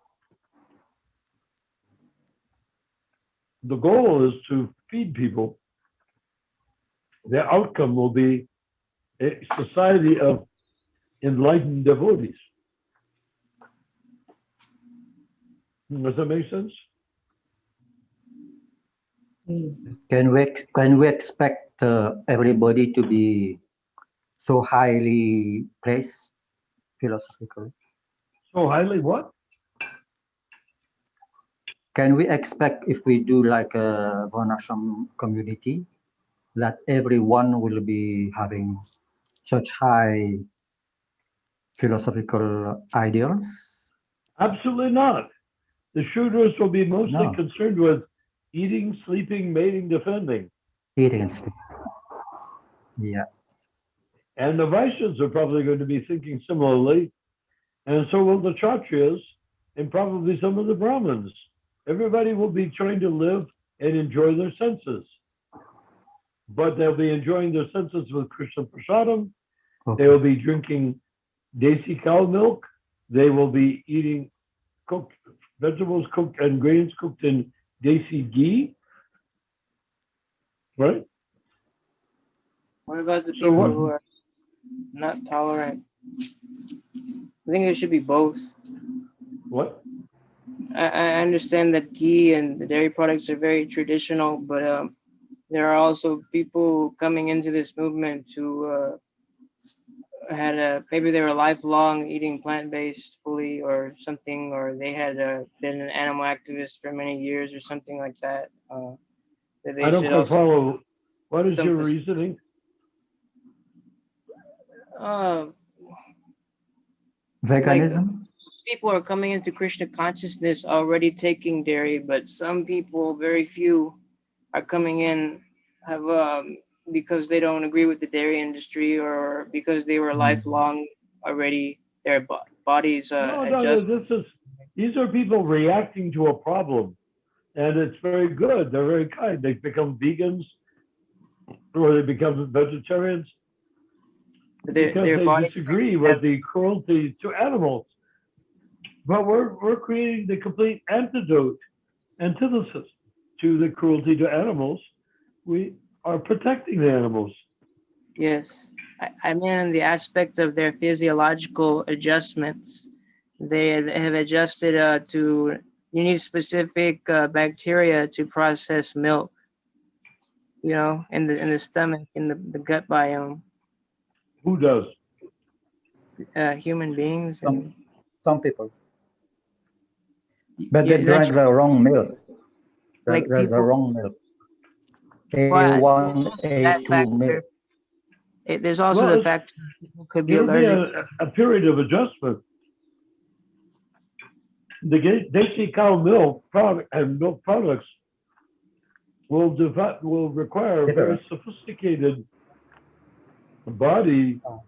The goal is to feed people. The outcome will be a society of enlightened devotees. Does that make sense? Can we expect everybody to be so highly placed philosophically? So highly what? Can we expect if we do like a Varnashram community that everyone will be having such high philosophical ideals? Absolutely not. The Shudras will be mostly No, concerned with eating, sleeping, mating, defending. eating and sleep. Yeah. And the Vaishyas are probably going to be thinking similarly, and so will the Kshatriyas, and probably some of the Brahmins. Everybody will be trying to live and enjoy their senses, but they'll be enjoying their senses with Krishna Prasadam. They Okay. will be drinking desi cow milk. They will be eating cooked vegetables cooked and grains cooked in desi ghee, right? What about the So people what? who are not tolerant? I think it should be both. What? I understand that ghee and the dairy products are very traditional, but there are also people coming into this movement who had maybe they were lifelong eating plant-based fully or something, or they had been an animal activist for many years or something like that. That I they don't should quite also follow. What is some your reasoning? uh, like Veganism? people are coming into Krishna consciousness already taking dairy, but some people, very few, are coming in have because they don't agree with the dairy industry or because they were Mm. lifelong already their bodies No, no, adjust. this is. These are people reacting to a problem, and it's very good. They're very kind. They become vegans or they become vegetarians because Their they bodies disagree have with the cruelty to animals. But we're creating the complete antidote, antithesis to the cruelty to animals. We are protecting the animals. yes. I mean the aspect of their physiological adjustments. They have adjusted to you need specific bacteria to process milk, you know, in the stomach, in the gut biome. Who does? Human beings Some and some people, but they yeah, drank that's the wrong milk. like There's the people. wrong milk. Well, A1, there's also A2 that milk. factor. There's also Well, the fact that people could be it'll be allergic. a period of adjustment. The desi cow milk product and milk products will It's require a very different. sophisticated body, Oh.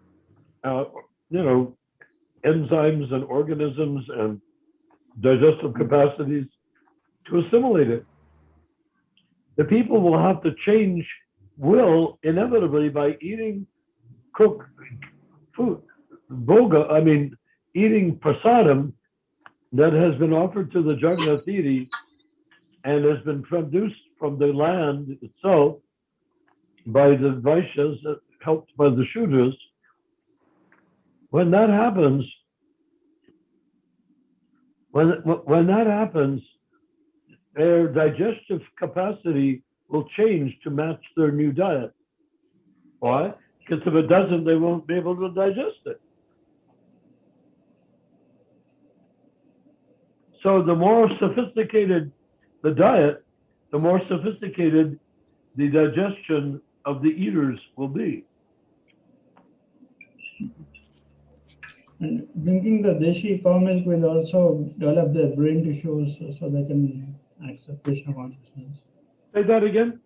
uh, you know, enzymes and organisms and digestive capacities to assimilate it. The people will have to change will inevitably by eating cooked food, boga. I mean, eating prasadam that has been offered to the Jagannath deity and has been produced from the land itself by the Vaishyas, helped by the Shudras. When that happens, when that happens, their digestive capacity will change to match their new diet. Why? Because if it doesn't, they won't be able to digest it. So the more sophisticated the diet, the more sophisticated the digestion of the eaters will be. And drinking the deshi cow milk will also develop their brain tissues so they can accept Krishna consciousness. Say that again.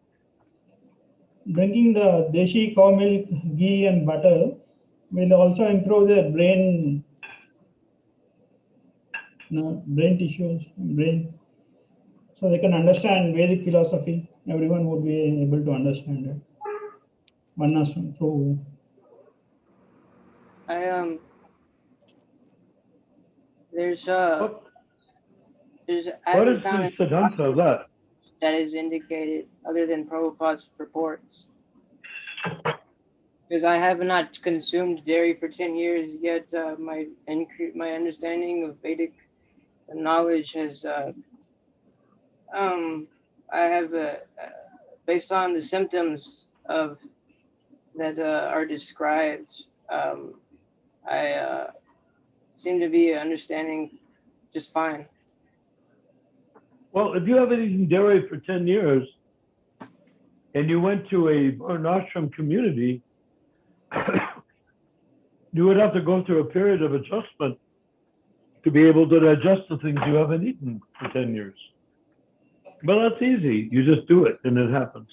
Drinking the deshi cow milk, ghee and butter will also improve their brain, brain tissues, brain, so they can understand Vedic philosophy. Everyone would be able to understand it. Varnashram through. I there's What, I what haven't is found the any siddhanta of that? that is indicated other than Prabhupada's purports. Because I have not consumed dairy for 10 years yet, my understanding of Vedic knowledge has I have based on the symptoms of that are described, I seem to be understanding just fine. Well, if you haven't eaten dairy for 10 years and you went to a varnashram community, you would have to go through a period of adjustment to be able to digest the things you haven't eaten for 10 years. But that's easy. You just do it and it happens.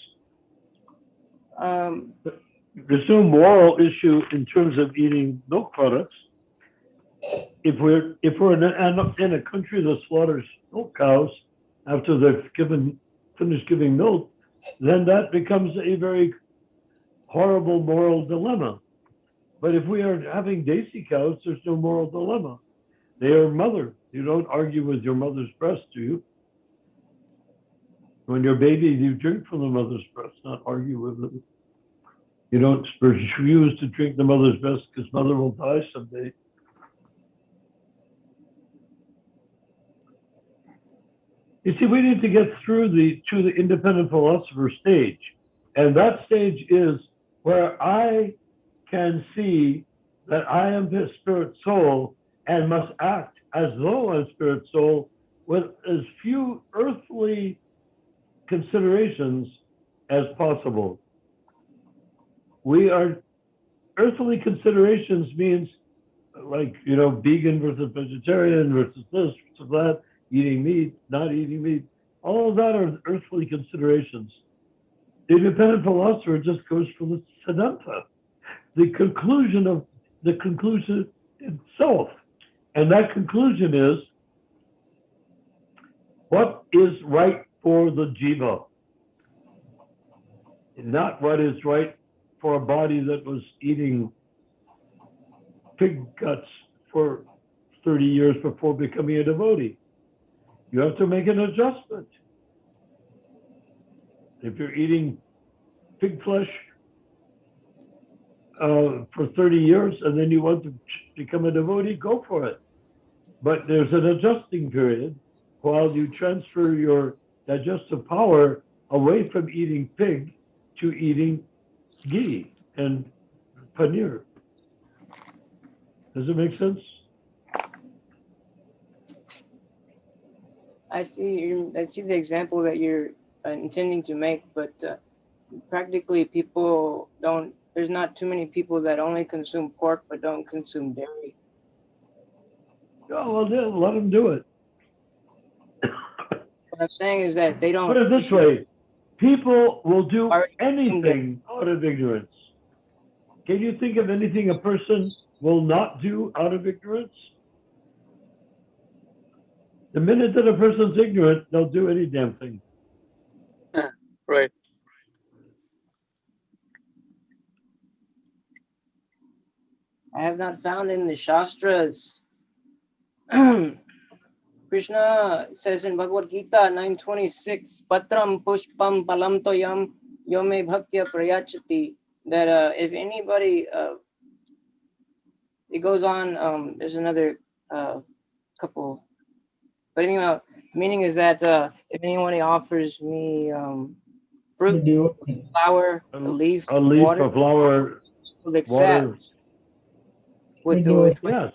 There's no moral issue in terms of eating milk products. If we're in a country that slaughters milk cows after they've finished giving milk, then that becomes a very horrible moral dilemma. But if we are having Desi cows, there's no moral dilemma. They are mother. You don't argue with your mother's breast, do you? When you're a baby, you drink from the mother's breast, not argue with it. You don't refuse to drink the mother's breast because mother will die someday. You see, we need to get through to the independent philosopher stage. And that stage is where I can see that I am the spirit soul and must act as though I'm spirit soul with as few earthly considerations as possible. Earthly considerations means like, vegan versus vegetarian versus this versus that, eating meat, not eating meat. All of that are earthly considerations. The independent philosopher just goes for the siddhanta, the conclusion itself. And that conclusion is, what is right for the jiva? Not what is right for a body that was eating pig guts for 30 years before becoming a devotee. You have to make an adjustment. If you're eating pig flesh for 30 years and then you want to become a devotee, go for it. But there's an adjusting period while you transfer your digestive power away from eating pig to eating ghee and paneer. Does it make sense? I see the example that you're intending to make, but practically there's not too many people that only consume pork but don't consume dairy. Oh, well, then let them do it. What I'm saying is that they don't. Put it this way, people will do anything out of ignorance. Can you think of anything a person will not do out of ignorance? The minute that a person's ignorant, they'll do any damn thing. Right. I have not found in the Shastras. Krishna says in Bhagavad Gita 9:26, Patram pushpam palam toyam yome bhaktya prayachati, that if anybody, it goes on, there's another couple, but anyway, meaning is that if anyone offers me fruit, flower, a leaf, water, a flower, will accept. water. With Yes.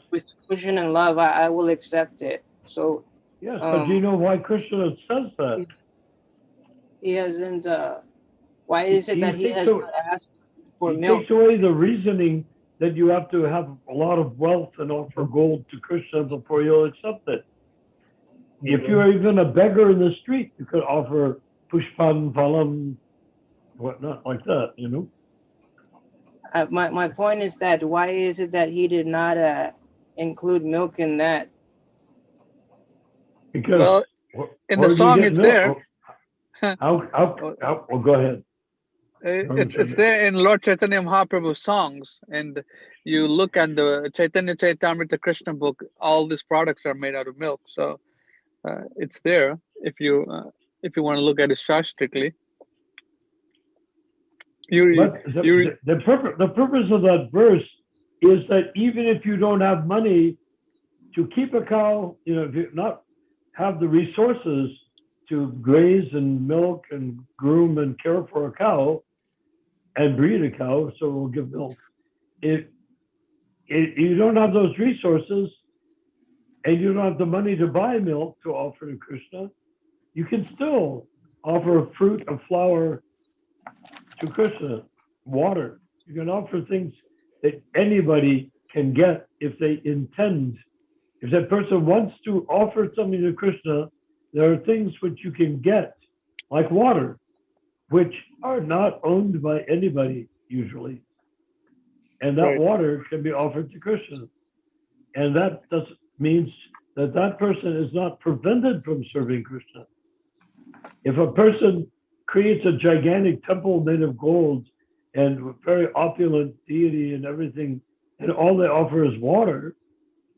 devotion and love, I will accept it. So Yes, but do you know why Krishna says that? he hasn't. Why is it that he has not asked for He milk? takes away the reasoning that you have to have a lot of wealth and offer gold to Krishna before you'll accept it. If you're even a beggar in the street, you could offer pushpan, phalam, whatnot, like that, My point is that why is it that he did not include milk in that? Because in the song it's there. Well, go ahead. It's there in Lord Chaitanya Mahaprabhu's songs, and you look at the Chaitanya Chaitamrita Krishna book, all these products are made out of milk. So it's there if you want to look at it strictly. The purpose of that verse is that even if you don't have money to keep a cow, if you not have the resources to graze and milk and groom and care for a cow and breed a cow so it will give milk. If you don't have those resources and you don't have the money to buy milk to offer to Krishna, you can still offer fruit, a flower to Krishna, water. You can offer things that anybody can get if they intend. If that person wants to offer something to Krishna, there are things which you can get, like water, which are not owned by anybody usually. And that Right. water can be offered to Krishna. And that means that that person is not prevented from serving Krishna. If a person creates a gigantic temple made of gold and very opulent deity and everything, and all they offer is water,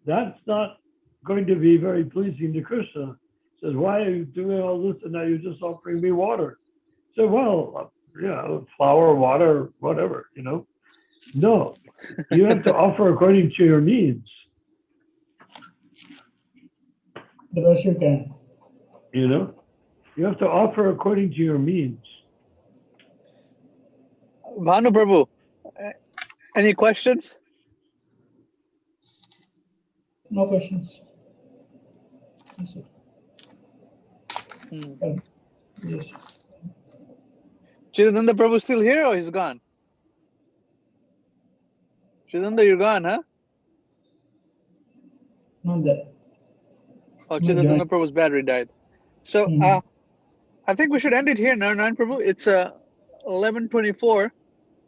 that's not going to be very pleasing to Krishna. He says, why are you doing all this and now you're just offering me water? So, well, flour, water, whatever, No, you have to offer according to your needs. The best you can. You have to offer according to your means. Bhanu Prabhu, any questions? No questions. Yes, sir. Yes. Chidananda Prabhu still here or he's gone? Chidananda, you're gone, huh? Not that. Oh, No, Chidananda join. Prabhu's battery died. So I think we should end it here now, Narayan Prabhu. It's 11:24.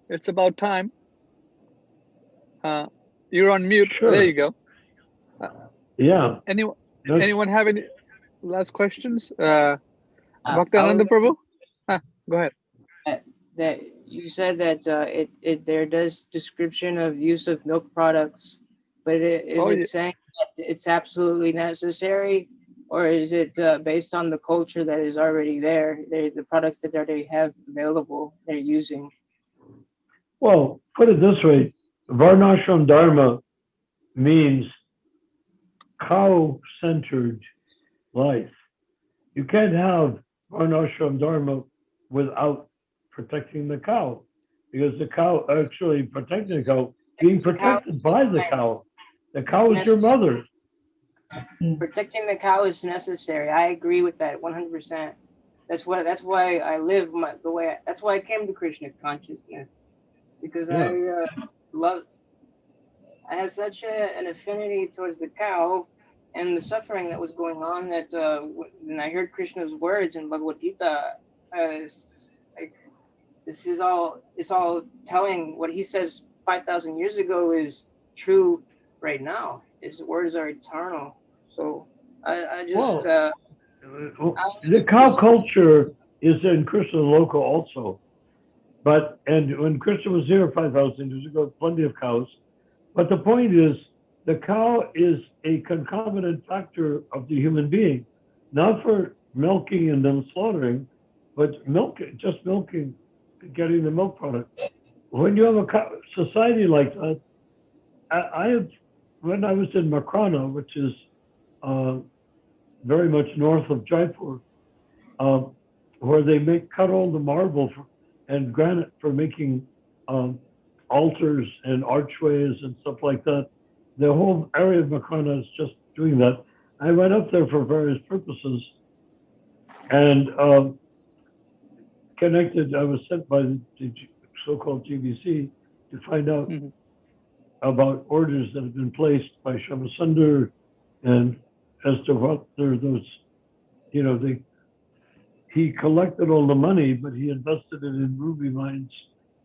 It's about time. You're on mute. Sure. There you go. Yeah. Anyone have any last questions? I Bhaktananda was- Prabhu? Go ahead. That you said that there does description of use of milk products, but is it saying that it's absolutely necessary, or is it based on the culture that is already there, the products that they already have available, they're using? Well, put it this way, Varnashram Dharma means cow-centered life. You can't have Varnashram Dharma without protecting the cow, because the cow, actually protecting the cow, being protected by the cow. The cow is your mother. Protecting the cow is necessary. I agree with that 100%. That's why I live the way. That's why I came to Krishna consciousness, because I had such an affinity towards the cow and the suffering that was going on that when I heard Krishna's words in Bhagavad Gita, like it's all telling what he says 5,000 years ago is true right now. His words are eternal. So I just the cow culture is in Krishna local also, and when Krishna was here 5,000 years ago, plenty of cows. But the point is, the cow is a concomitant factor of the human being, not for milking and then slaughtering, but just milking, getting the milk product. When you have a society like that, when I was in Makrana, which is very much north of Jaipur, where they cut all the marble and granite for making altars and archways and stuff like that. The whole area of Makrana is just doing that. I went up there for various purposes and I was sent by the so-called GBC to find out about orders that have been placed by Ramachandra, and as to what those, he collected all the money, but he invested it in ruby mines,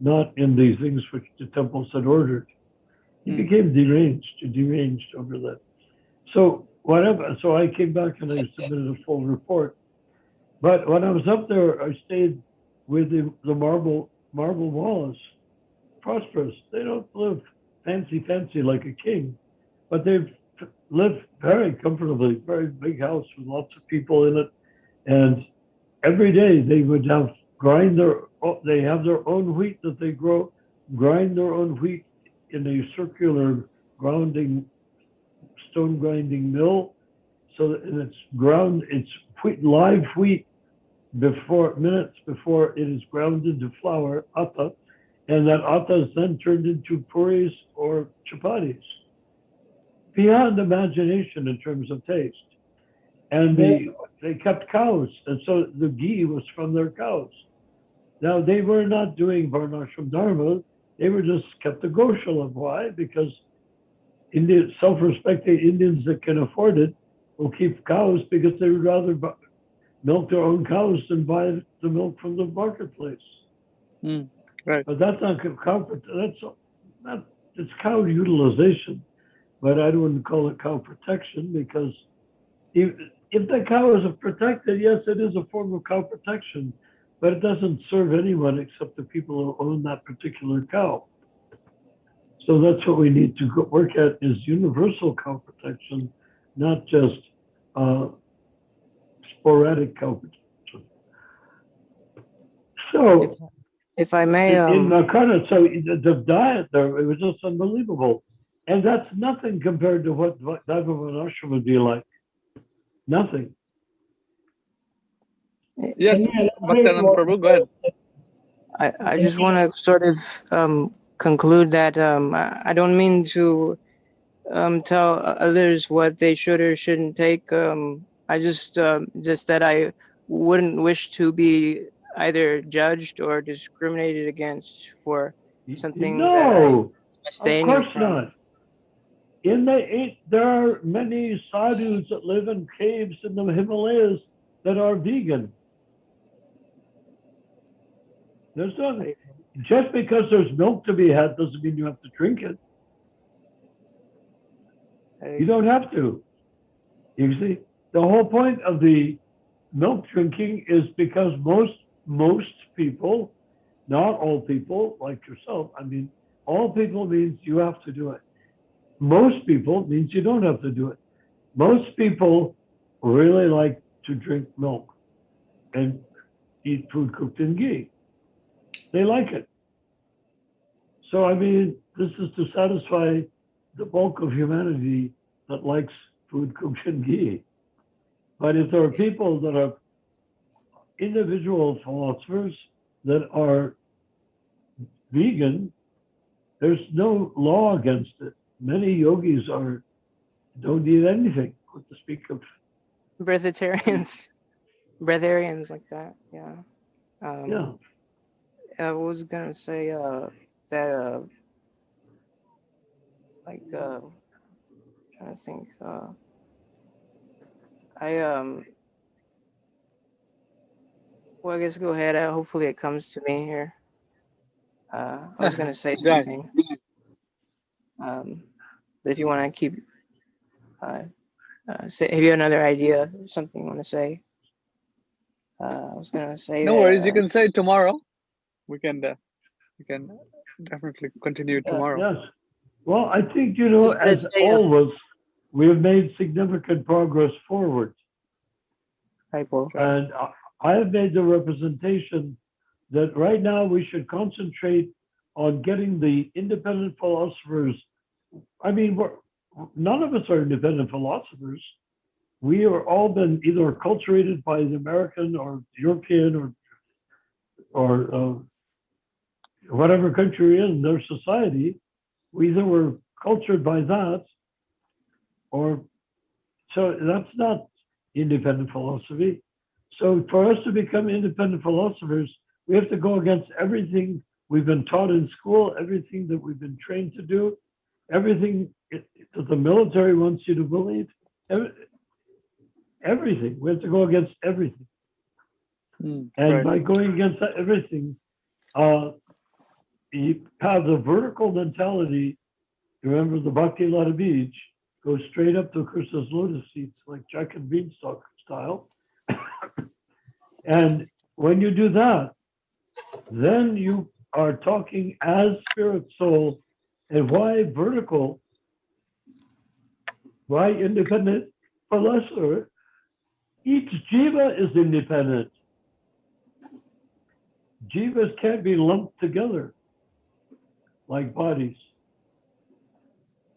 not in the things which the temples had ordered. He became deranged over that. So whatever. So I came back and I submitted a full report. But when I was up there, I stayed with the marble walls, prosperous. They don't live fancy like a king, but they live very comfortably, very big house with lots of people in it. And every day they would have they have their own wheat that they grind their own wheat in a circular stone grinding mill, So it's ground, it's live wheat minutes before it is ground into flour, atta, and that atta is then turned into puris or chapatis. Beyond imagination in terms of taste. And they kept cows, and so the ghee was from their cows. Now they were not doing varnashram dharma; they were just kept the Goshalam. Why? Because Indian self-respecting Indians that can afford it will keep cows because they would rather milk their own cows than buy the milk from the marketplace. Right. But that's not cow. It's cow utilization, but I wouldn't call it cow protection because if the cow is protected, yes, it is a form of cow protection, but it doesn't serve anyone except the people who own that particular cow. So that's what we need to work at is universal cow protection, not just sporadic cow protection. So if I may, in Makana, so the diet there, it was just unbelievable. And that's nothing compared to what type of an ashram would be like. Nothing. Yes, Bhaktanand Prabhu, go ahead. I just want to sort of conclude that I don't mean to tell others what they should or shouldn't take. I just that I wouldn't wish to be either judged or discriminated against for something No, that of course not. There are many sadhus that live in caves in the Himalayas that are vegan. There's nothing. Just because there's milk to be had doesn't mean you have to drink it. You don't have to. You see, the whole point of the milk drinking is because most people, not all people like yourself, I mean, all people means you have to do it. Most people means you don't have to do it. Most people really like to drink milk and eat food cooked in ghee. They like it. So, I mean, this is to satisfy the bulk of humanity that likes food cooked in ghee. But if there are people that are individual philosophers that are vegan, there's no law against it. Many yogis don't eat anything, what to speak of breatharians like that. Yeah. yeah. I was gonna say that like trying to think. Well, I guess go ahead. Hopefully it comes to me here. I was gonna say Right. something. But if you want to keep say, have you another idea, something you want to say? I was gonna say No that. worries. You can say it tomorrow. We can definitely continue tomorrow. Yes. Well, I think, as always, we have made significant progress forward. And I have made the representation that right now we should concentrate on getting the independent philosophers. I mean, none of us are independent philosophers. We are all been either acculturated by the American or European or whatever country we're in their society. We either were cultured by that, or so that's not independent philosophy. So for us to become independent philosophers, we have to go against everything we've been taught in school, everything that we've been trained to do, everything that the military wants you to believe, everything. We have to go against everything. And by going against everything, you have the vertical mentality. Remember the Bhakti Lata Beach goes straight up to Krishna's lotus seats, like Jack and Beanstalk style. And when you do that, then you are talking as spirit soul. And why vertical? Why independent philosopher? Each jiva is independent. Jivas can't be lumped together like bodies.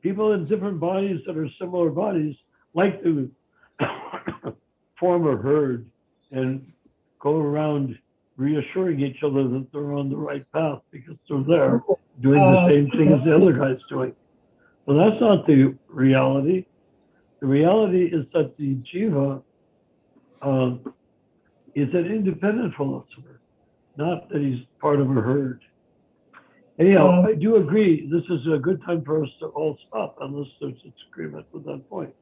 People in different bodies that are similar bodies like to form a herd and go around reassuring each other that they're on the right path because they're there doing the same thing as the other guy's doing. Well, that's not the reality. The reality is that the jiva is an independent philosopher, not that he's part of a herd. Anyhow, I do agree. This is a good time for us to all stop unless there's a disagreement with that point.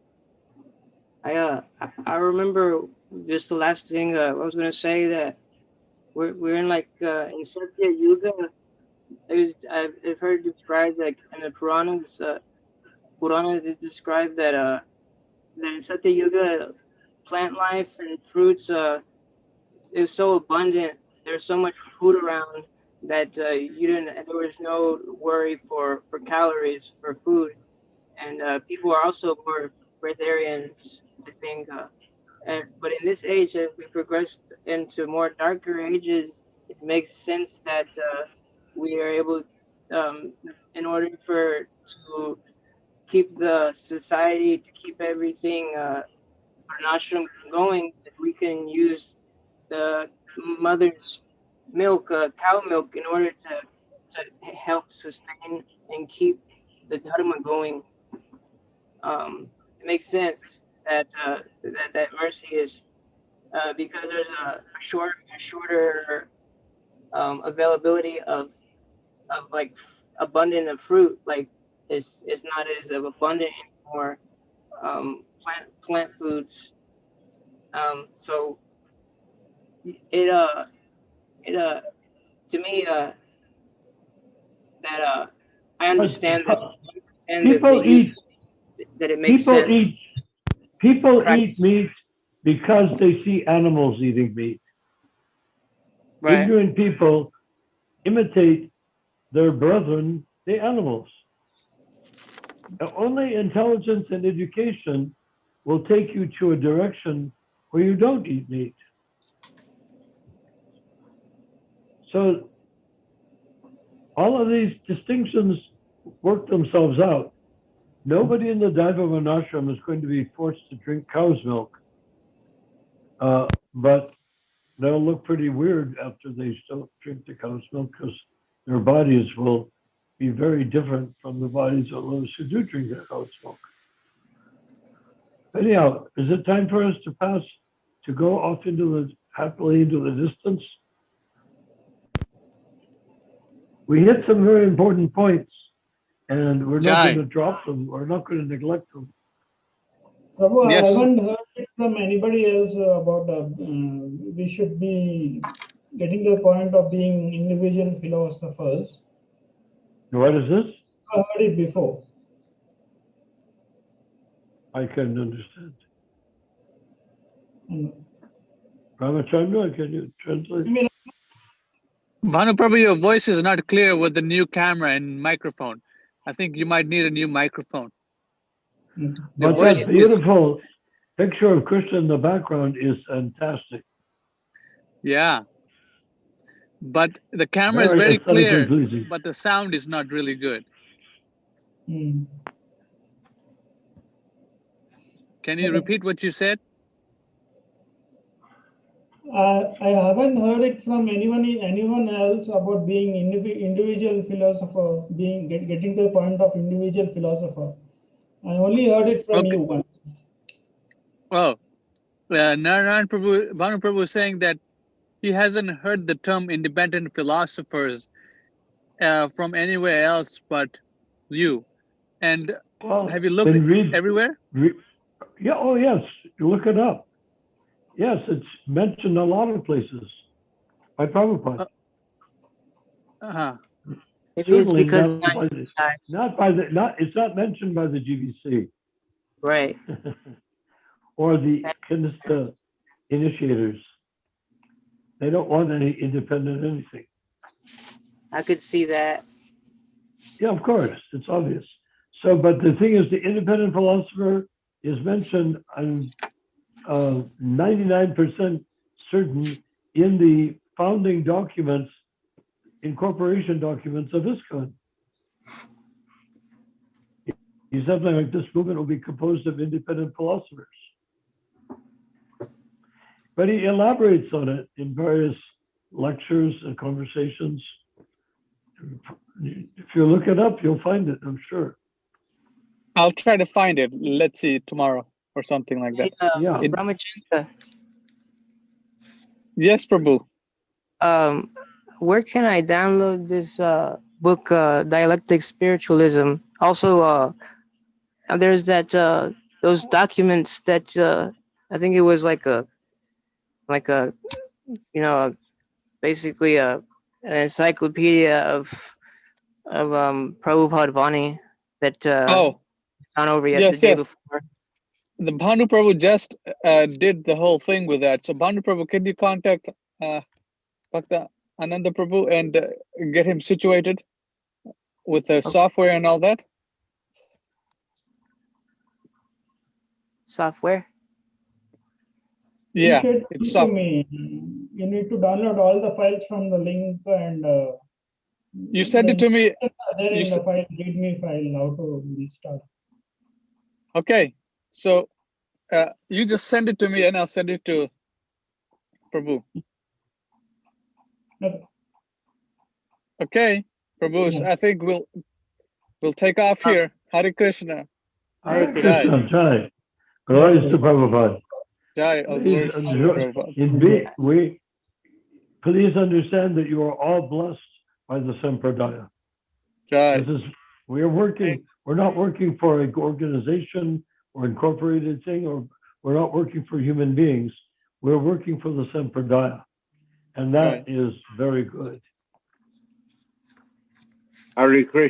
I remember just the last thing I was gonna say that we're in like in Satya Yuga. I've heard described like in the Puranas. Puranas it described that that in Satya Yuga, plant life and fruits is so abundant. There's so much food around that there was no worry for calories for food, and people are also more breatharians, I think. But in this age, as we progress into more darker ages, it makes sense that we are able, in order to keep the society, to keep everything ashram going, that we can use the mother's milk, cow milk, in order to help sustain and keep the dharma going. It makes sense that that mercy is because there's a shorter availability of like abundant of fruit. Like it's not as abundant anymore. Plant foods. So it to me that I understand that People eat. that it makes People sense. eat. People eat meat because they see animals eating meat. Right. Ignorant people imitate their brethren, the animals. Only intelligence and education will take you to a direction where you don't eat meat. So all of these distinctions work themselves out. Nobody in the Daiva Varnashram is going to be forced to drink cow's milk, but they'll look pretty weird after they still drink the cow's milk because their bodies will be very different from the bodies of those who do drink the cow's milk. Anyhow, is it time for us to go off happily into the distance? We hit some very important points, and we're not going to drop them. We're not going to neglect them. Prabhu, Yes. I haven't heard it from anybody else about we should be getting to the point of being individual philosophers. What is this? I heard it before. I can understand. Ramachandra, can you translate? I mean, Bhanu Prabhu, your voice is not clear with the new camera and microphone. I think you might need a new microphone. But that beautiful picture of Krishna in the background is fantastic. Yeah. But the camera is very clear, but the sound is not really good. Can you repeat what you said? I haven't heard it from anyone else about being individual philosopher, getting to the point of individual philosopher. I only heard it from you once. Oh, Narayan Prabhu, Bhanu Prabhu is saying that he hasn't heard the term independent philosophers from anywhere else but you. And have you looked everywhere? Yeah. Oh, yes. You look it up. Yes, it's mentioned a lot of places by Prabhupada. Maybe it's because it's not mentioned by the GBC. Right. Or the Kanista initiators. They don't want any independent anything. I could see that. Yeah, of course. It's obvious. So, but the thing is, the independent philosopher is mentioned, I'm 99% certain, in the founding documents, incorporation documents of ISKCON. Something like this movement will be composed of independent philosophers. but he elaborates on it in various lectures and conversations. If you look it up, you'll find it, I'm sure. I'll try to find it. Let's see tomorrow or something like that. Yeah. Ramachandra, Yes, Prabhu. where can I download this book, Dialectic Spiritualism? Also, there's that those documents that I think it was like a basically an encyclopedia of Prabhupada Vani that Oh, gone over yet the yes, day yes. before. The Bhanu Prabhu just did the whole thing with that. So Bhanu Prabhu, can you contact Bhakta Ananda Prabhu and get him situated with the software and all that? Software. He Yeah, said it's to soft. me, you need to download all the files from the link, and You sent it to me. there You in the file, readme file, now to restart. Okay, so you just send it to me and I'll send it to Prabhu. Okay. Okay, Prabhu. Yeah. I think we'll take off here. Hare Krishna. Hare Hare Krishna. Krishna, Jai. Glories to Prabhupada. Jai. Please, please understand that you are all blessed by the Sampradaya. Jai. We're not working for an organization or incorporated thing, or we're not working for human beings. We're working for the Sampradaya. And that is very good. Hare Krishna.